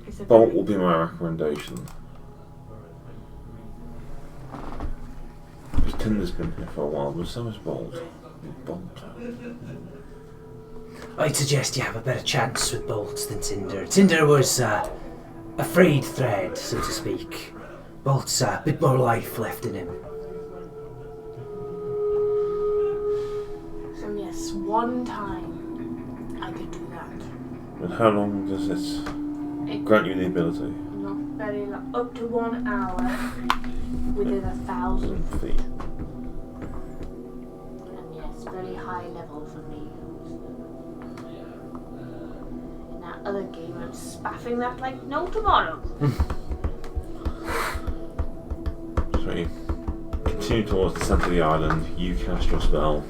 Is it Bolt will be my recommendation. Because Tinder's been here for a while, but so is Bolt. Bolt. I'd suggest you have a better chance with Bolt than Tinder. Tinder was a frayed thread, so to speak. Bolt's a bit more life left in him. So yes, one time I could do that. And how long does this grant you the ability? Not very long. Up to 1 hour within 1,000 feet. And yes, very high level for me. In that other game, I'm spaffing that like no tomorrow. So you continue towards the centre of the island, you cast your spell,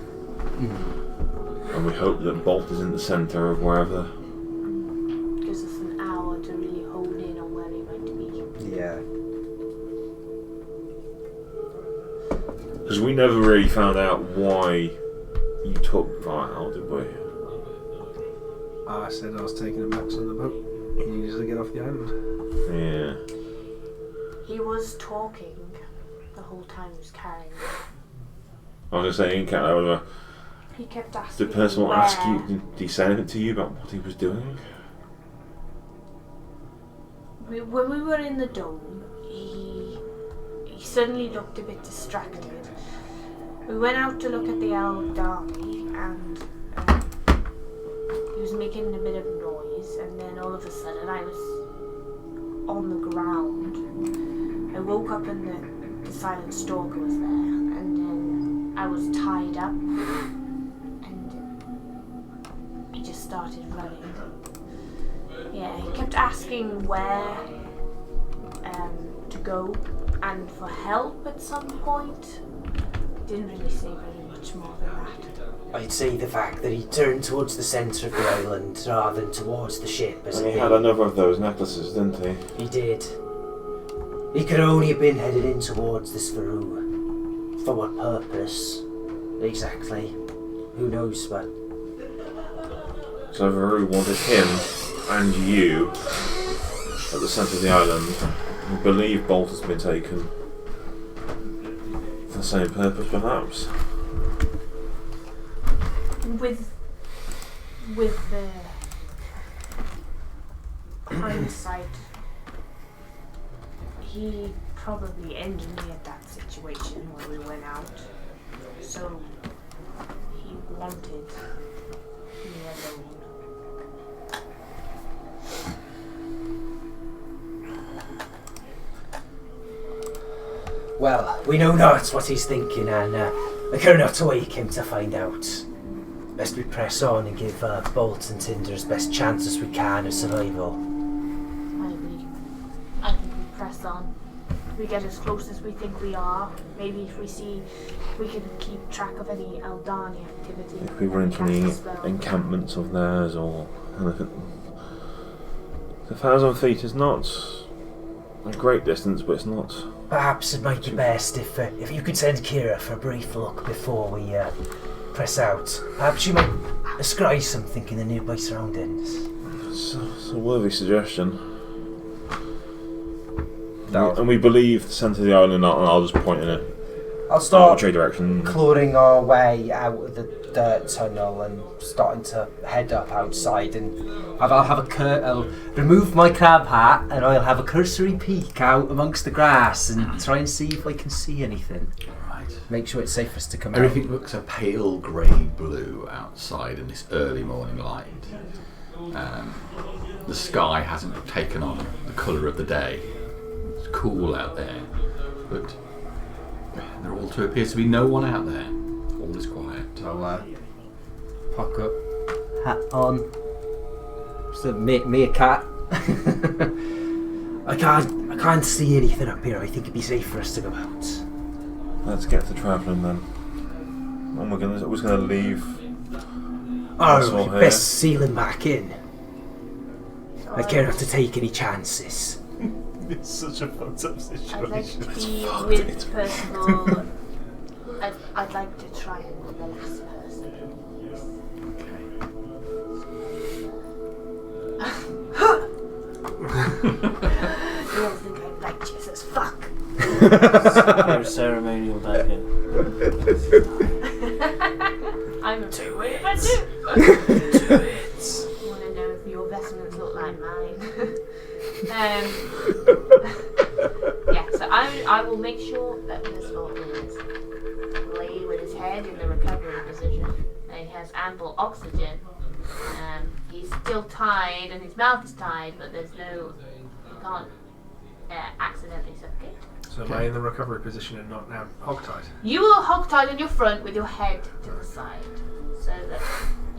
and we hope that Bolt is in the centre of wherever. Gives us an hour to really hone in on where he might be. Yeah. Because we never really found out why you took Vial, did we? I said I was taking him back on the boat. He needed to get off the island. Yeah. He was talking the whole time he was carrying me. I was going to say, in cat over. He kept asking Did Percival where. ask you, did he say anything to you about what he was doing? When we were in the dome, he suddenly looked a bit distracted. We went out to look at the Aldani and he was making a bit of noise, and then all of a sudden I was on the ground. I woke up and the silent stalker was there, and then I was tied up and he just started running. Yeah, he kept asking where to go and for help at some point. Didn't really say very much more than that. I'd say the fact that he turned towards the centre of the island rather than towards the ship as And he had another of those necklaces, didn't he? He did. He could only have been headed in towards this Faru. For what purpose? Exactly. Who knows, but... So Varu wanted him and you at the centre of the island. We believe Bolt has been taken for the same purpose, perhaps. With the hindsight, he probably engineered that situation when we went out. So he wanted me alone. Well, we know not what he's thinking, and I care not to wake him to find out. Best we press on and give Bolt and Tinder as best chance as we can of survival. I agree. I think we press on. We get as close as we think we are. Maybe if we see we can keep track of any Aldani activity. If we run into any encampments of theirs or anything. 1,000 feet is not a great distance, but it's not. Perhaps it might be best if you could send Kira for a brief look before we press out. Perhaps you might descry something in the nearby surroundings. It's a worthy suggestion. And we believe the centre of the island, and I'll just point in it. I'll start trade direction. clawing our way out of the dirt tunnel and starting to head up outside. And I'll remove my crab hat and I'll have a cursory peek out amongst the grass and try and see if I can see anything. Right. Make sure it's safest to come Everything out. looks a pale grey blue outside in this early morning light. The sky hasn't taken on the colour of the day. It's cool out there, but there also appears to be no one out there. All is quiet. I'll puck up, hat on. So me a cat. I can't see anything up here. I think it'd be safe for us to go out. Let's get to travelling then. And we're just going to leave. Oh, best seal him back in. I'd care not to take any chances. It's such a fucked up I'd like situation. to be with Percival. I'd like to try and be the last person. You all think I'm like Jesus, fuck. Your ceremonial dagger. I'm a Do bit it. I do. Do it. Want to know if your vestments look like mine? Yeah, so I will make sure that Percival is laid with his head in the recovery position and he has ample oxygen. He's still tied and his mouth is tied, but there's no, he can't accidentally suffocate. So am I in the recovery position and not now hogtied? You are hogtied on your front with your head to the side, so that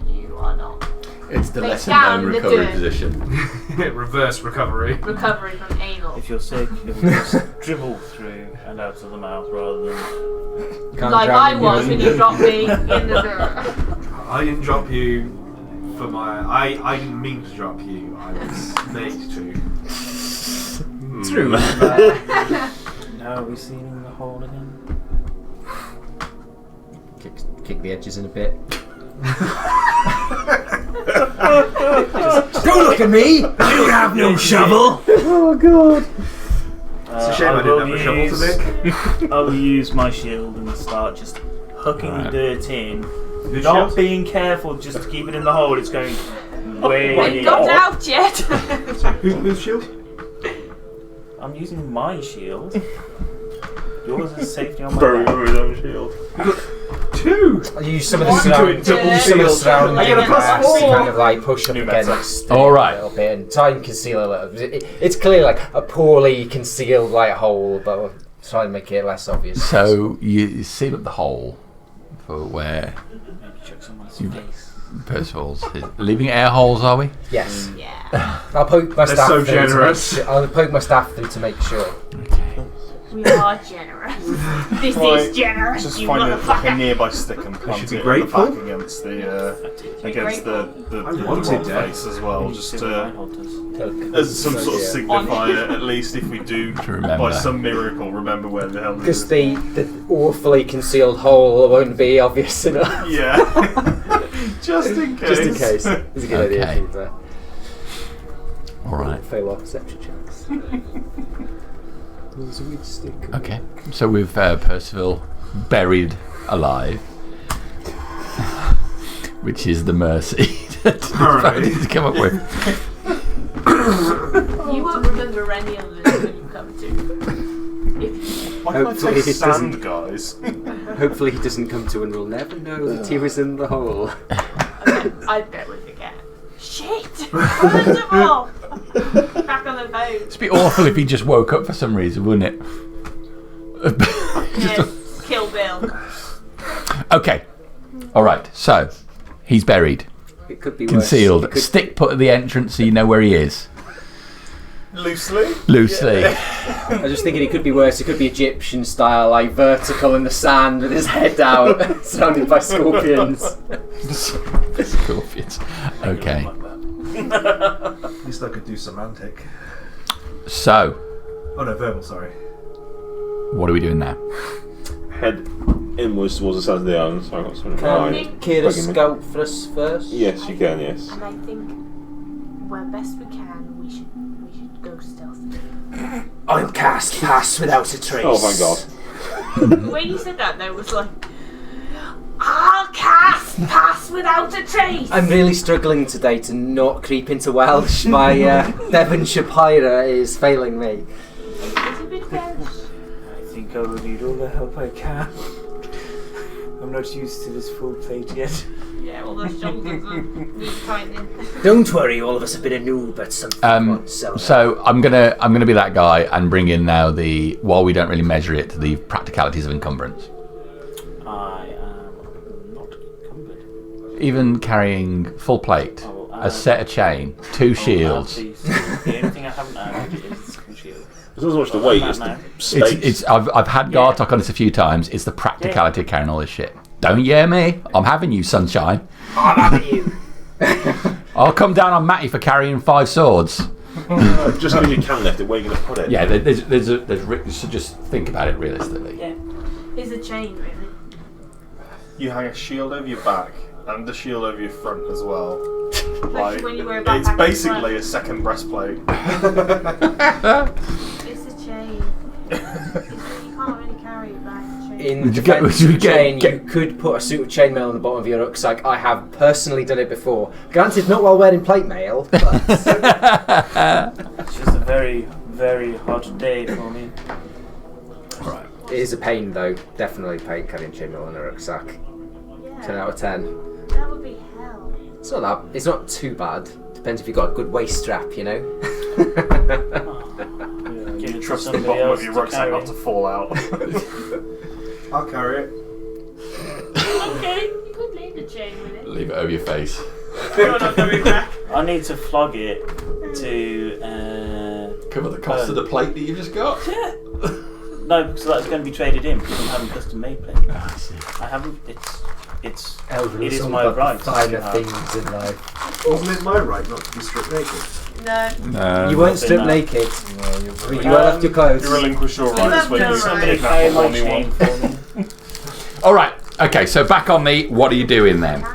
you are not. It's the Face lesser down known the recovery dirt. position. Reverse recovery. Recovery from anal. If you're sick, it will just dribble through and out of the mouth rather than. Can't Like drown I in was your- when you dropped me in the dirt. I didn't drop you for my. I didn't mean to drop you. I was made to. True. Now are we sealing the hole again? Kick the edges in a bit. Don't look at me! I don't have no shovel! Oh god. It's a shame I didn't have a shovel to I will use my shield and start just hooking the dirt in. Who's Not shield? being careful just to keep it in the hole, it's going way Ain't gotten out yet. Who's shield? I'm using my shield. Yours is safety on my Very back. good on shield. Two! I use some of the One surrounding, to it, double some of the shield. surrounding I get a grass +4. to kind of like push up New meta. against it All right. a little bit and try and conceal a little. It's clearly like a poorly concealed like hole, but we'll try and make it less obvious. So you seal up the hole for where Maybe chuck someone's You- face. Percival's leaving air holes, are we? Yes, Yeah. I'll poke my They're staff so through to make generous. sure- I'll poke my staff through to make sure. We are generous. This Right, is generous, Just you find a motherfucker. nearby stick and plant be it at the grateful. back against the I wanted wall that. face as well, just to, Poke. as some sort of Yeah. signifier. At least if we do, To remember. by some miracle, remember where the hell it Because is. the awfully concealed hole won't be obvious enough. Yeah, just in case. Just in case. It's a good idea. Okay. To keep that. All right. Fail our perception checks. There's a weed stick. Okay. So with Percival buried alive, which is the mercy that Alright. to come up with. You won't remember any of this when you come to. If Why can't I Hopefully take it sand, guys? Hopefully he doesn't come to and we'll never know that he was in the hole. I bet we forget. Shit! Percival! Back on the boat. It'd be awful if he just woke up for some reason, wouldn't it? Yes, Kill Bill. Okay. All right. So he's buried, It could be concealed, worse. It stick put at the entrance so you know where he is. Loosely. Loosely. I was just thinking it could be worse. It could be Egyptian style, like vertical in the sand with his head out, surrounded by scorpions. Scorpions. Okay. At least I could do semantic. So Oh no, verbal, sorry. what are we doing now? Head inwards towards the side of the island. So I've got something in Can mind. Kira Bugging me. scout for us first? Yes, you can. Yes. And I think, where best we can, we should go stealthily. I'll cast pass without a trace. Oh, thank God. When you said that, there was like, I'll cast pass without a trace. I'm really struggling today to not creep into Welsh. My Devonshire Pyra is failing me. It's a bit Welsh. I think I will need all the help I can. I'm not used to this full plate yet. Yeah, all those shoulders need tightening. Don't worry, all of us have been a noob at something. So I'm gonna be that guy and bring in now while we don't really measure it, the practicalities of encumbrance. I am not encumbered. Even carrying full plate, Oh, a set of chain, 2 shields. The only thing I haven't added is the shield. It's not so much the weight; it's the space. It's I've had guard talk on this a few times. It's the practicality of carrying all this shit. Don't hear me. I'm having you, sunshine. I'm having you. I'll come down on Matty for carrying 5 swords. Just because you can lift it, where are you going to put it? Yeah, so just think about it realistically. Yeah. Here's a chain, really. You hang a shield over your back and a shield over your front as well. Like when you wear a it's backpack basically as a second breastplate. It's a chain. You can't really carry it back. In defense of chain, you could put a suit of chainmail on the bottom of your rucksack. I have personally done it before. Granted, not while wearing plate mail, but... It's just a very, very hot day for me. Alright. It is a pain, though. Definitely a pain carrying chainmail on a rucksack. Yeah. 10 out of 10. That would be hell. It's not that. It's not too bad. Depends if you've got a good waist strap, you know. You trust the bottom of your rucksack not to fall out. I'll carry it. Okay, you could leave the chain with it. Leave it over your face. I need to flog it to Cover the cost of the plate that you just got? Yeah. No, because that's going to be traded in because I'm having custom made plate. I see. I haven't. It Elderly is all my about the right. finer to have- things in life. Wasn't it my right not to be stripped naked? No. No. You weren't stripped no. naked. No, You well left your clothes. you relinquish your You rights have when no you right. Somebody kidnap carry a my horny chain one. for me. Alright, okay, so back on me, what are you doing then?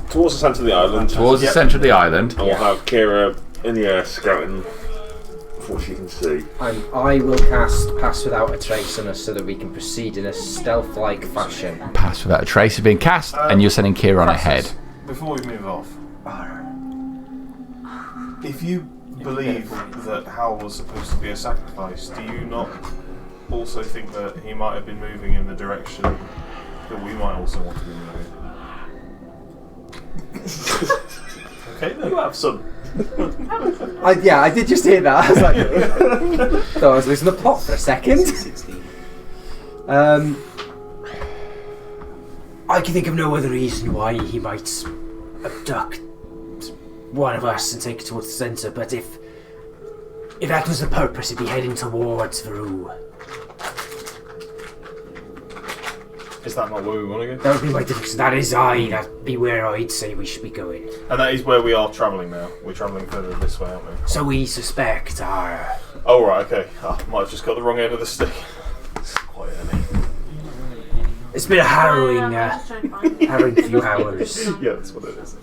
Towards the centre of the island. Towards the centre of the island. And we'll have Kira in the air scouting for what she can see. I will cast Pass Without a Trace on us so that we can proceed in a stealth-like fashion. Pass without a trace has been cast, and you're sending Kira on ahead. Before we move off, if you believe that Hal was supposed to be a sacrifice, do you not also think that he might have been moving in the direction that we might also want to be moving? Okay, then. You have some. I did just hear that. I was like, thought I was losing the plot for a second. I can think of no other reason why he might abduct one of us and take it towards the centre, but if that was the purpose, he'd be heading towards Veru. Is that not where we want to go? That would be my direction. That'd be where I'd say we should be going. And that is where we are travelling now. We're travelling further this way, aren't we? So we suspect our... Oh, right, okay. Might have just got the wrong end of the stick. It's quite early. It's been a harrowing few hours. Yeah, that's what it is.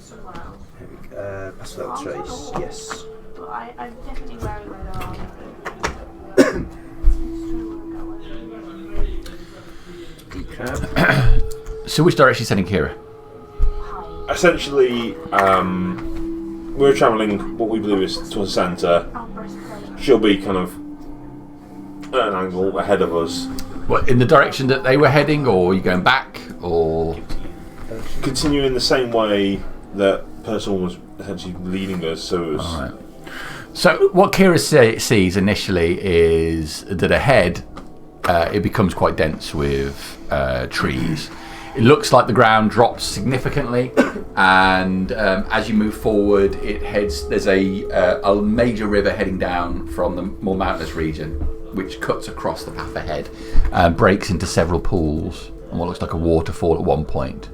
Pass Without a Trace, yes. But I'm definitely wearing red armor. So which direction are you sending Kira? Essentially, we're travelling what we believe is towards the centre. She'll be kind of at an angle ahead of us. What, in the direction that they were heading, or are you going back, or...? Continue in the same way that Percival was essentially leading us, so it was... Alright. So what Kira sees initially is that ahead it becomes quite dense with trees. It looks like the ground drops significantly, and as you move forward, it heads. There's a major river heading down from the more mountainous region, which cuts across the path ahead, breaks into several pools, and what looks like a waterfall at one point.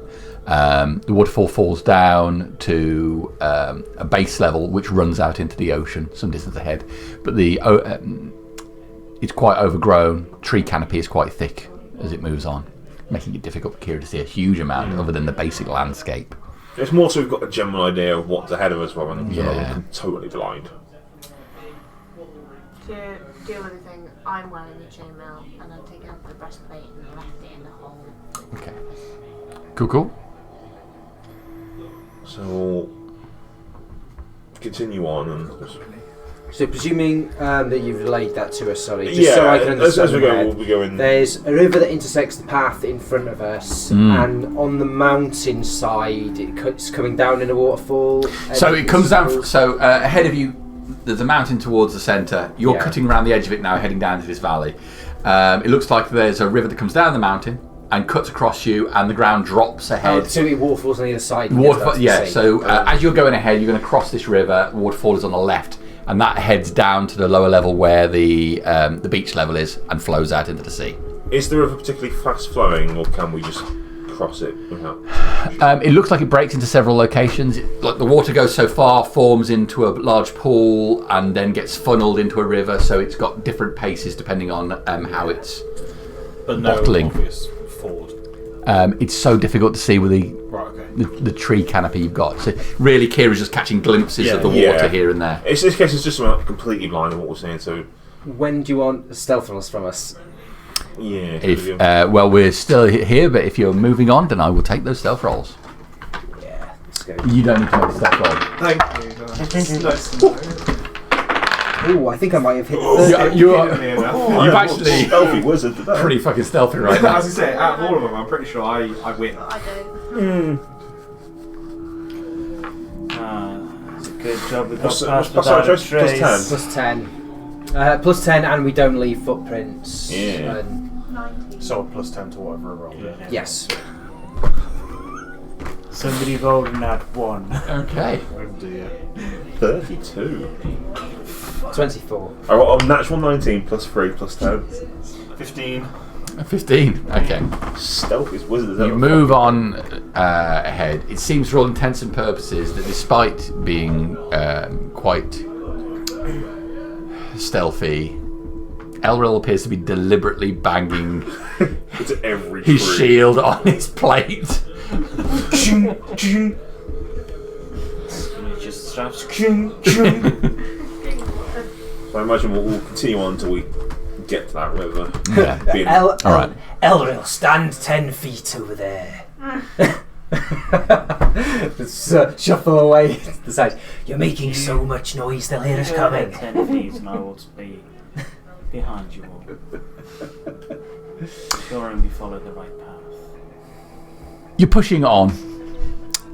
The waterfall falls down to a base level, which runs out into the ocean some distance ahead, but it's quite overgrown. Tree canopy is quite thick as it moves on, making it difficult for Kira to see a huge amount other than the basic landscape. It's more so we've got a general idea of what's ahead of us rather than Yeah. looking totally blind. To deal with the thing, I'm wearing the chainmail and I'm taking out the breastplate and left it in the hole. Okay. Cool. So we'll continue on and... So presuming that you've relayed that to us, sorry, just so I can as understand we in go, my head, we'll be going... there's a river that intersects the path in front of us, and on the mountain side, it's coming down in a waterfall. So it comes down. So ahead of you, there's a mountain towards the centre. You're cutting around the edge of it now, heading down to this valley. It looks like there's a river that comes down the mountain and cuts across you, and the ground drops ahead. Oh, so it waterfalls on either side. Waterfall, yeah. So as you're going ahead, you're going to cross this river. The waterfall is on the left, and that heads down to the lower level where the beach level is, and flows out into the sea. Is the river particularly fast flowing, or can we just cross it without? It looks like it breaks into several locations. Like the water goes so far, forms into a large pool, and then gets funneled into a river. So it's got different paces depending on how it's But no bottling. obvious ford. It's so difficult to see with Right, okay. the tree canopy you've got. So really, Kira's just catching glimpses of the water here and there. It's this case. It's just about completely blind in what we're saying. So When do you want stealth rolls from us? yeah. If well, we're still here, but if you're moving on, then I will take those stealth rolls. Yeah, let's go. You don't need to make a stealth roll. Thank you. Nice to know. Ooh, I think I might have hit 30. You've I'm actually stealthy wizard today. pretty fucking stealthy right now. As I say, out of all of them, I'm pretty sure I win. I don't. It's a good job we got What's past plus without a plus trace. 10? Plus 10. Plus 10, and we don't leave footprints. Yeah. And 19. So plus 10 to whatever I rolled. yes. Somebody rolled in that one. Okay. Oh dear. 32. 24. I got a natural 19 plus 3 plus 10. 15. 15. Okay. Stealthy wizard. You move on ahead. It seems, for all intents and purposes, that despite being quite stealthy, Elril appears to be deliberately banging It's every his tree. shield on his plate. He just straps. So I imagine we'll continue on until we get to that river. Yeah. Being- All right. Elril, stand 10 feet over there. Just, shuffle away to the side. You're making so much noise, they'll hear us Go coming. ahead 10 feet and I will be behind you all. Sure, and we follow the right path. You're pushing on,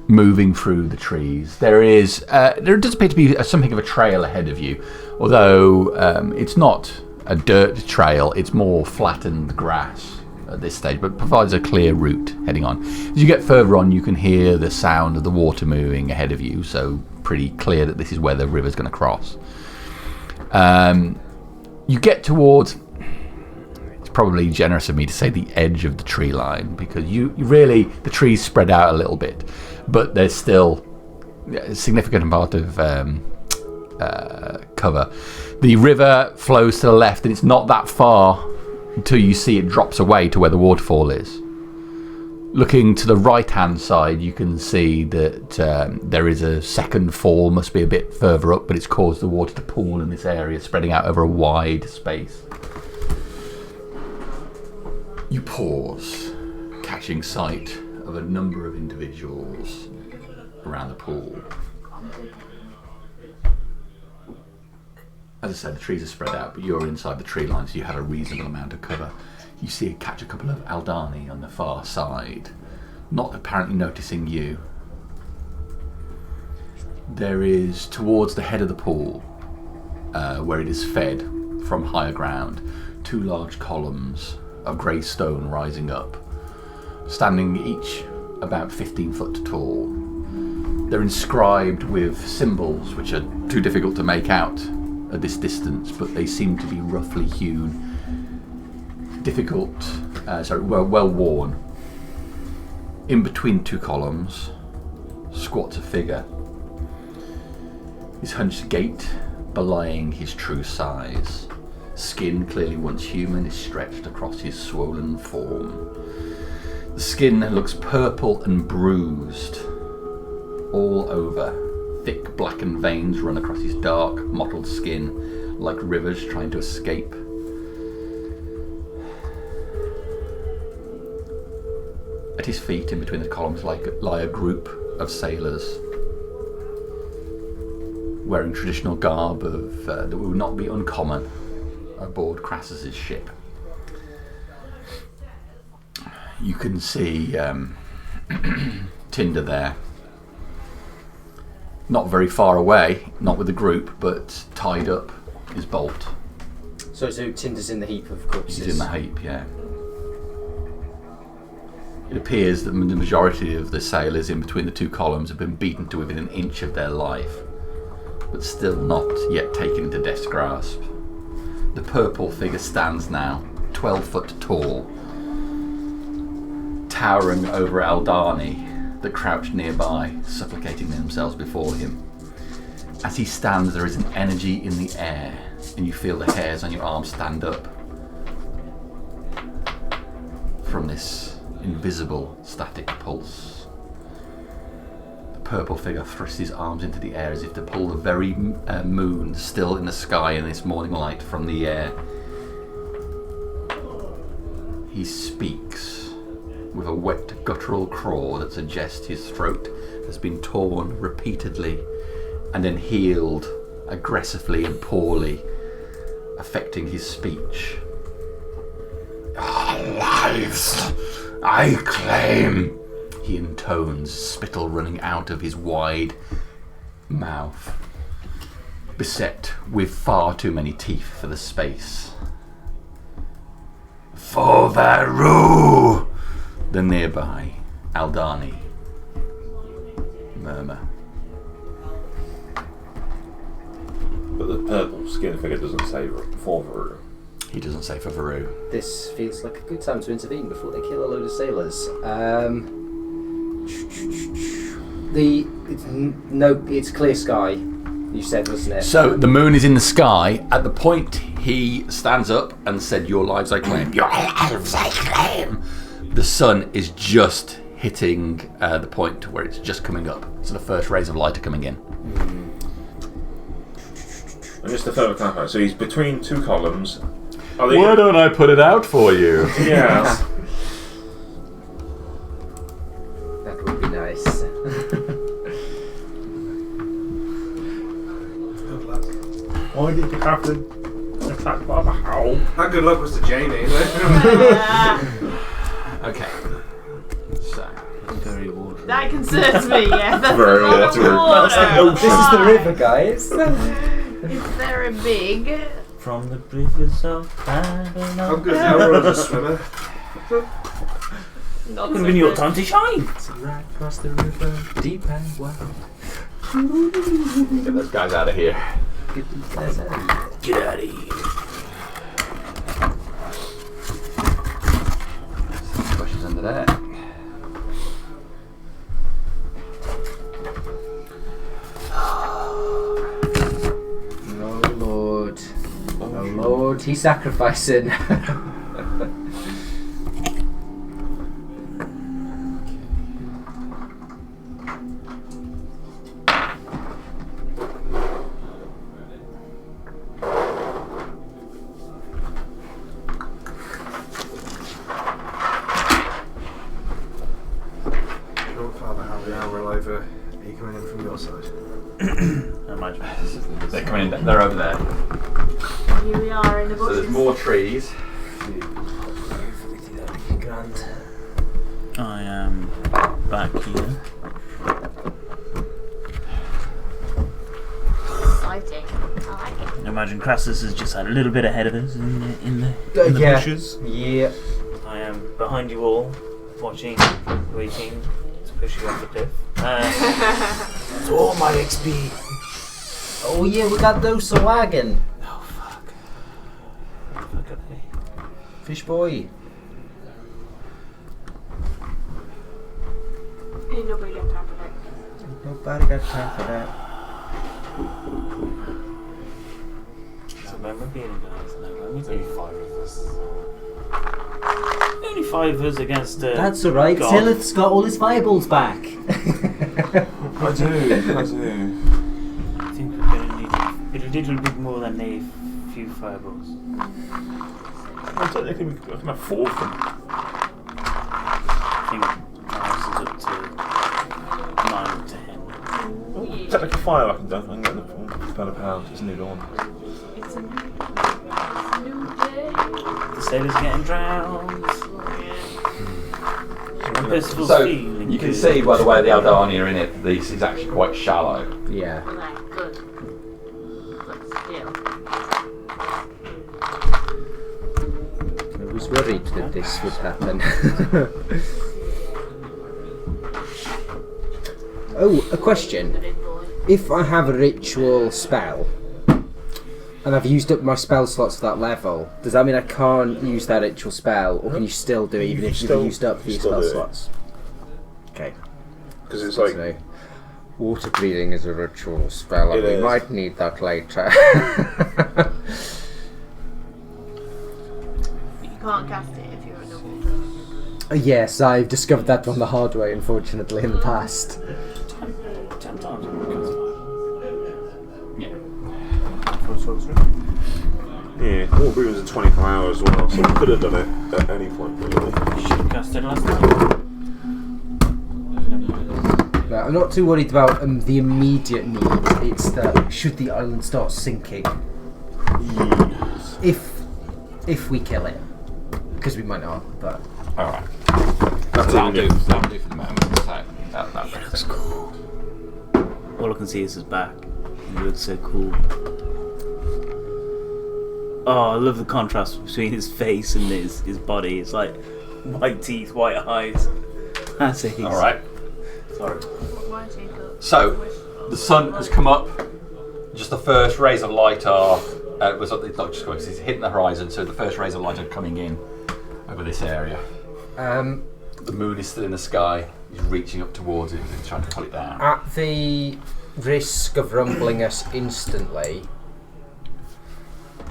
moving through the trees. There does appear to be something of a trail ahead of you, although it's not a dirt trail. It's more flattened grass at this stage, but provides a clear route heading on. As you get further on, you can hear the sound of the water moving ahead of you, so pretty clear that this is where the river's going to cross. You get towards, it's probably generous of me to say, the edge of the tree line, because you really, the trees spread out a little bit, but there's still a significant amount of cover. The river flows to the left, and it's not that far until you see it drops away to where the waterfall is. Looking to the right-hand side, you can see that there is a second fall, must be a bit further up, but it's caused the water to pool in this area, spreading out over a wide space. You pause, catching sight of a number of individuals around the pool. As I said, the trees are spread out, but you're inside the tree line, so you have a reasonable amount of cover. You catch a couple of Aldani on the far side, not apparently noticing you. There is, towards the head of the pool, where it is fed from higher ground, 2 large columns of grey stone rising up, standing each about 15 foot tall. They're inscribed with symbols which are too difficult to make out at this distance, but they seem to be roughly hewn, well worn. In between 2 columns squats a figure, his hunched gait belying his true size. Skin, clearly once human, is stretched across his swollen form. The skin looks purple and bruised all over. Thick blackened veins run across his dark, mottled skin like rivers trying to escape. At his feet, in between the columns, lie a group of sailors wearing traditional garb that would not be uncommon aboard Crassus's ship. You can see Tinder there, not very far away, not with the group, but tied up is Bolt. So Tinder's in the heap of corpses. He's in the heap, yeah. It appears that the majority of the sailors in between the 2 columns have been beaten to within an inch of their life, but still not yet taken into death's grasp. The purple figure stands now, 12 foot tall, towering over Aldani that crouched nearby, supplicating themselves before him. As he stands, there is an energy in the air, and you feel the hairs on your arms stand up from this invisible static pulse. The purple figure thrusts his arms into the air as if to pull the very moon still in the sky in this morning light from the air. He speaks with a wet guttural crawl that suggests his throat has been torn repeatedly and then healed aggressively and poorly, affecting his speech. Our lives, I claim, he intones, spittle running out of his wide mouth, beset with far too many teeth for the space. For Varu, the nearby Aldani murmur. But the purple skin figure doesn't say for Varu. He doesn't say for Varu. This feels like a good time to intervene before they kill a load of sailors. It's clear sky. You said, wasn't it? So the moon is in the sky. At the point he stands up and said, "Your lives I claim." Your lives I claim. The sun is just hitting the point where it's just coming up. So the first rays of light are coming in. And just to further clarify, so he's between two columns. Why don't I put it out for you? Yeah. That would be nice. Good luck. Why did you have to attack by the howl? How good luck was to Janie? Okay. So Very watery. That concerns me, yeah. That's Very a lot of watery. water. This is the river, guys. It's very big. From the bridges of Babylon. How good Elra as a swimmer? Not Could have been your time to shine. Right across the river, deep and wide. get those guys out of here. Get these guys out of here. Get out of here. Questions under there. Oh Lord. Oh Lord, he's sacrificing. Your father, how the hour over? Are you coming in from your side? I imagine. They're coming in. They're over there. Here we are in the So bushes. there's more trees. Grand. I am back here. Exciting. I like it. I imagine Crassus is just a little bit ahead of us in the Yeah. bushes. Yeah. I am behind you all, watching, waiting to push you off the cliff. It's all my XP. Oh yeah, we got those wagon. Oh fuck. Fuck are they? Fish boy. Ain't nobody got time for that. Nobody got time for that. So remember being guys, no, when we There's only do 5 of us. only 5 of us against That's alright. God. Silith's got all his fireballs back. I do. I think we're gonna need a little bit more than a few fireballs. I don't think we can have 4 of them. I think ours is up to 9 or 10. Oh, technically 5 I can do. I can get the £1 It's new dawn. It's a new day. The sailors are getting drowned. And Percival's So feeling you can good. see by the way the Aldani are in it. This is actually quite shallow. Yeah. Right, good. But still. I was worried that this would happen. Oh, a question. Good boy. If I have a ritual spell And I've used up my spell slots for that level. Does that mean I can't use that ritual spell, or can you still do it even if you've used up your spell slots? Okay. Because it's like... So, water breathing is a ritual spell, and we might need that later. You can't cast it if you're underwater. Yes, I've discovered that one the hard way, unfortunately, in the past. 10 times. Yeah. Yeah, water breathing was in 24 hours as well, so we could have done it at any point, really. Should have cast it last time. No, I'm not too worried about the immediate need. It's that should the island start sinking, Yes. if we kill it, because we might not. But All right. That'll do for the moment. So that's cool. All I can see is his back. He looks so cool. Oh, I love the contrast between his face and his body. It's like white teeth, white eyes. That's it. All right. Sorry. Why take up? So the sun has come up. Just the first rays of light are it's not just going. It's hitting the horizon. So the first rays of light are coming in over this area. The moon is still in the sky. He's reaching up towards it and trying to pull it down. at the risk of rumbling us instantly,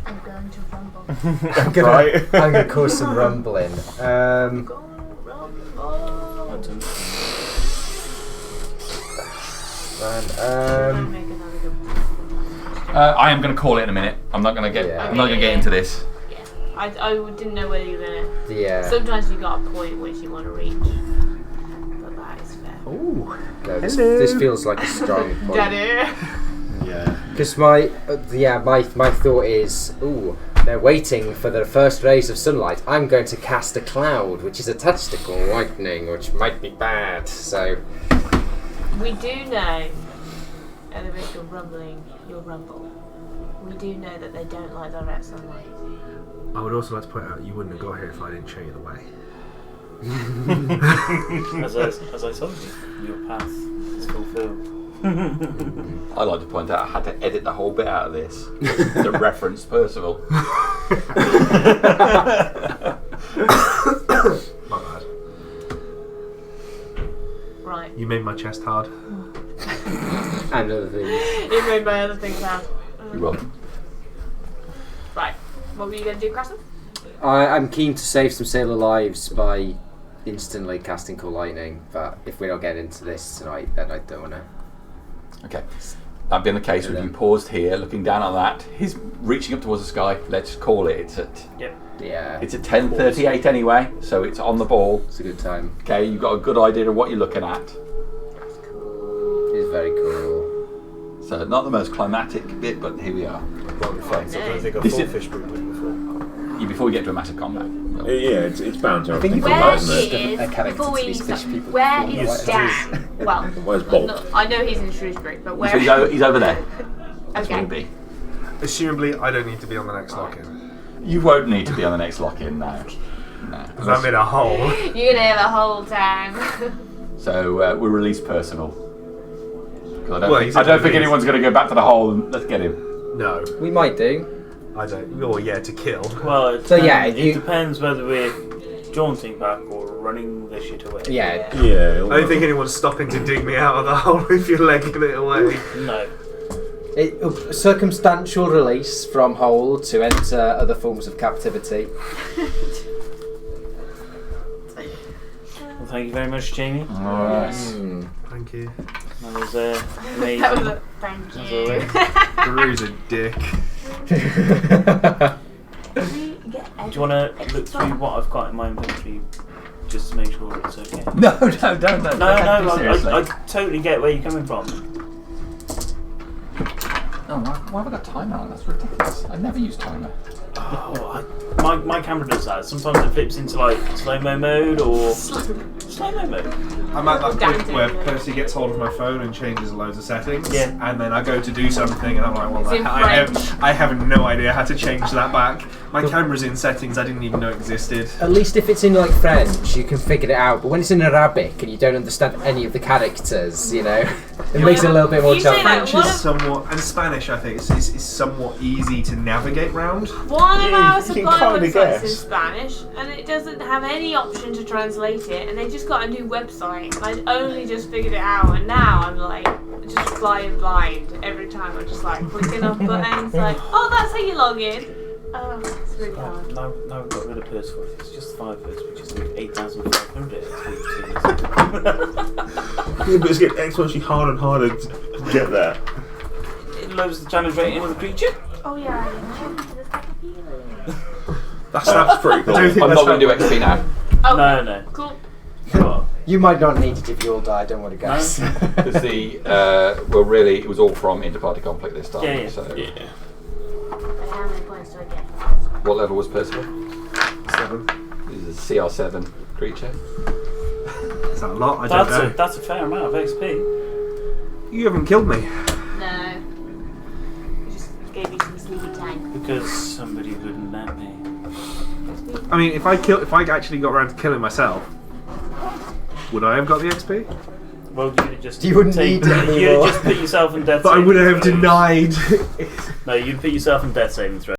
I'm going to rumble. I'm gonna cause some rumbling. Go rumble. And, Make another good one. I am going to call it in a minute. I'm not going to get. Yeah. I'm not going to get into this. Yeah. I didn't know whether you were gonna. yeah. Sometimes you got a point which you want to reach, but that is fair. Ooh. No, this feels like a strong point. Daddy. Yeah. Because my thought is, they're waiting for the first rays of sunlight. I'm going to cast a cloud, which is a tactical lightning, which might be bad. So We do know, at the risk of rumbling, you'll rumble. We do know that they don't like direct sunlight. I would also like to point out you wouldn't have got here if I didn't show you the way. As I told you, your path is fulfilled. I'd like to point out I had to edit the whole bit out of this to reference Percival. My bad. Right. You made my chest hard. and other things. You made my other things out. You're welcome. Right. What were you going to do, Crasson? I'm keen to save some sailor lives by instantly casting Cool Lightning, but if we're not getting into this tonight, then I don't want to. Okay. That being the case, with you paused here, looking down on that, he's reaching up towards the sky. Let's call it. It's at Yeah, it's at 10:38 anyway, so it's on the ball. it's a good time. Okay, you've got a good idea of what you're looking at. It's very cool. So not the most climatic bit, but here we are. One fight, I don't think I've This fought is- fish people before. Before we get to a massive combat. Yeah, it's bound to. I think think you've Where about it, isn't it? is, a character before to we these fish start, people. where Yes, is it Dan? Well, Where's Bolt? I know he's in Shrewsbury, but where? So he's over there. That's where Okay. he'll be. Assumably, I don't need to be on the next lock-in. You won't need to be on the next lock-in now. No. Because I'm in a hole. You're gonna have a whole time. So we'll release Percival. 'Cause Well, he's I don't think released. anyone's going to go back to the hole and let's get him. No, We might do. I don't. Oh, yeah, to kill. Well, it So, yeah, depends- you- it depends whether we're jaunting back or running the shit away. Yeah. Yeah. I don't think anyone's stopping to dig me out of the hole if you're legging it away. No. Circumstantial release from hole to enter other forms of captivity. Well, thank you very much, Jamie. Alright. Thank you. That was amazing. That was a thank As you. always. Guru's a dick. Do you want to look through what I've got in my inventory just to make sure it's okay? No, don't. No, I totally get where you're coming from. Oh, why have I got timer on? That's ridiculous. I never use timer. Oh, my camera does that. Sometimes it flips into like slow-mo mode or slow-mo mode. I'm at that point Dancing. where Percy gets hold of my phone and changes loads of settings. Yeah. And then I go to do something and I'm like, well, It's in I have no idea how to change that back. My camera's in settings I didn't even know existed. At least if it's in like French, you can figure it out. But when it's in Arabic and you don't understand any of the characters, you know, it makes it a little bit more You say challenging. that. French is somewhat, and Spanish I think is somewhat easy to navigate round. One of Yeah, our you can supply kinda websites guess. is Spanish, and it doesn't have any option to translate it, and they just got a new website. And I'd only just figured it out, and now I'm like just flying blind every time. I'm just like clicking on buttons, like, oh, that's how you log in. Oh, it's really hard. Now we've got rid of Percival. It's just 5 of us, which is 8,500. Yeah, but it's getting exponentially harder and harder to get there. It lowers the challenge rating of the creature. Oh yeah, there's like a feeling. That's pretty cool. I don't think I'm that's not going to do XP now. Oh, No. cool. What? You might not need it if you all die. Don't worry, guys. Because it was all from inter-party conflict this time. Yeah. So. Yeah. But how many points do I get from this? What level was Percival? 7. This is a CR7 creature. Is that a lot? I don't know. That's a fair amount of XP. You haven't killed me. No. I just gave you some sleepy time. Because somebody wouldn't let me. I mean, if I actually got around to killing myself, would I have got the XP? Well, you'd just You wouldn't need it You'd anymore. just put yourself in death. But I saving would have throws. denied. No, you'd put yourself in death saving throw.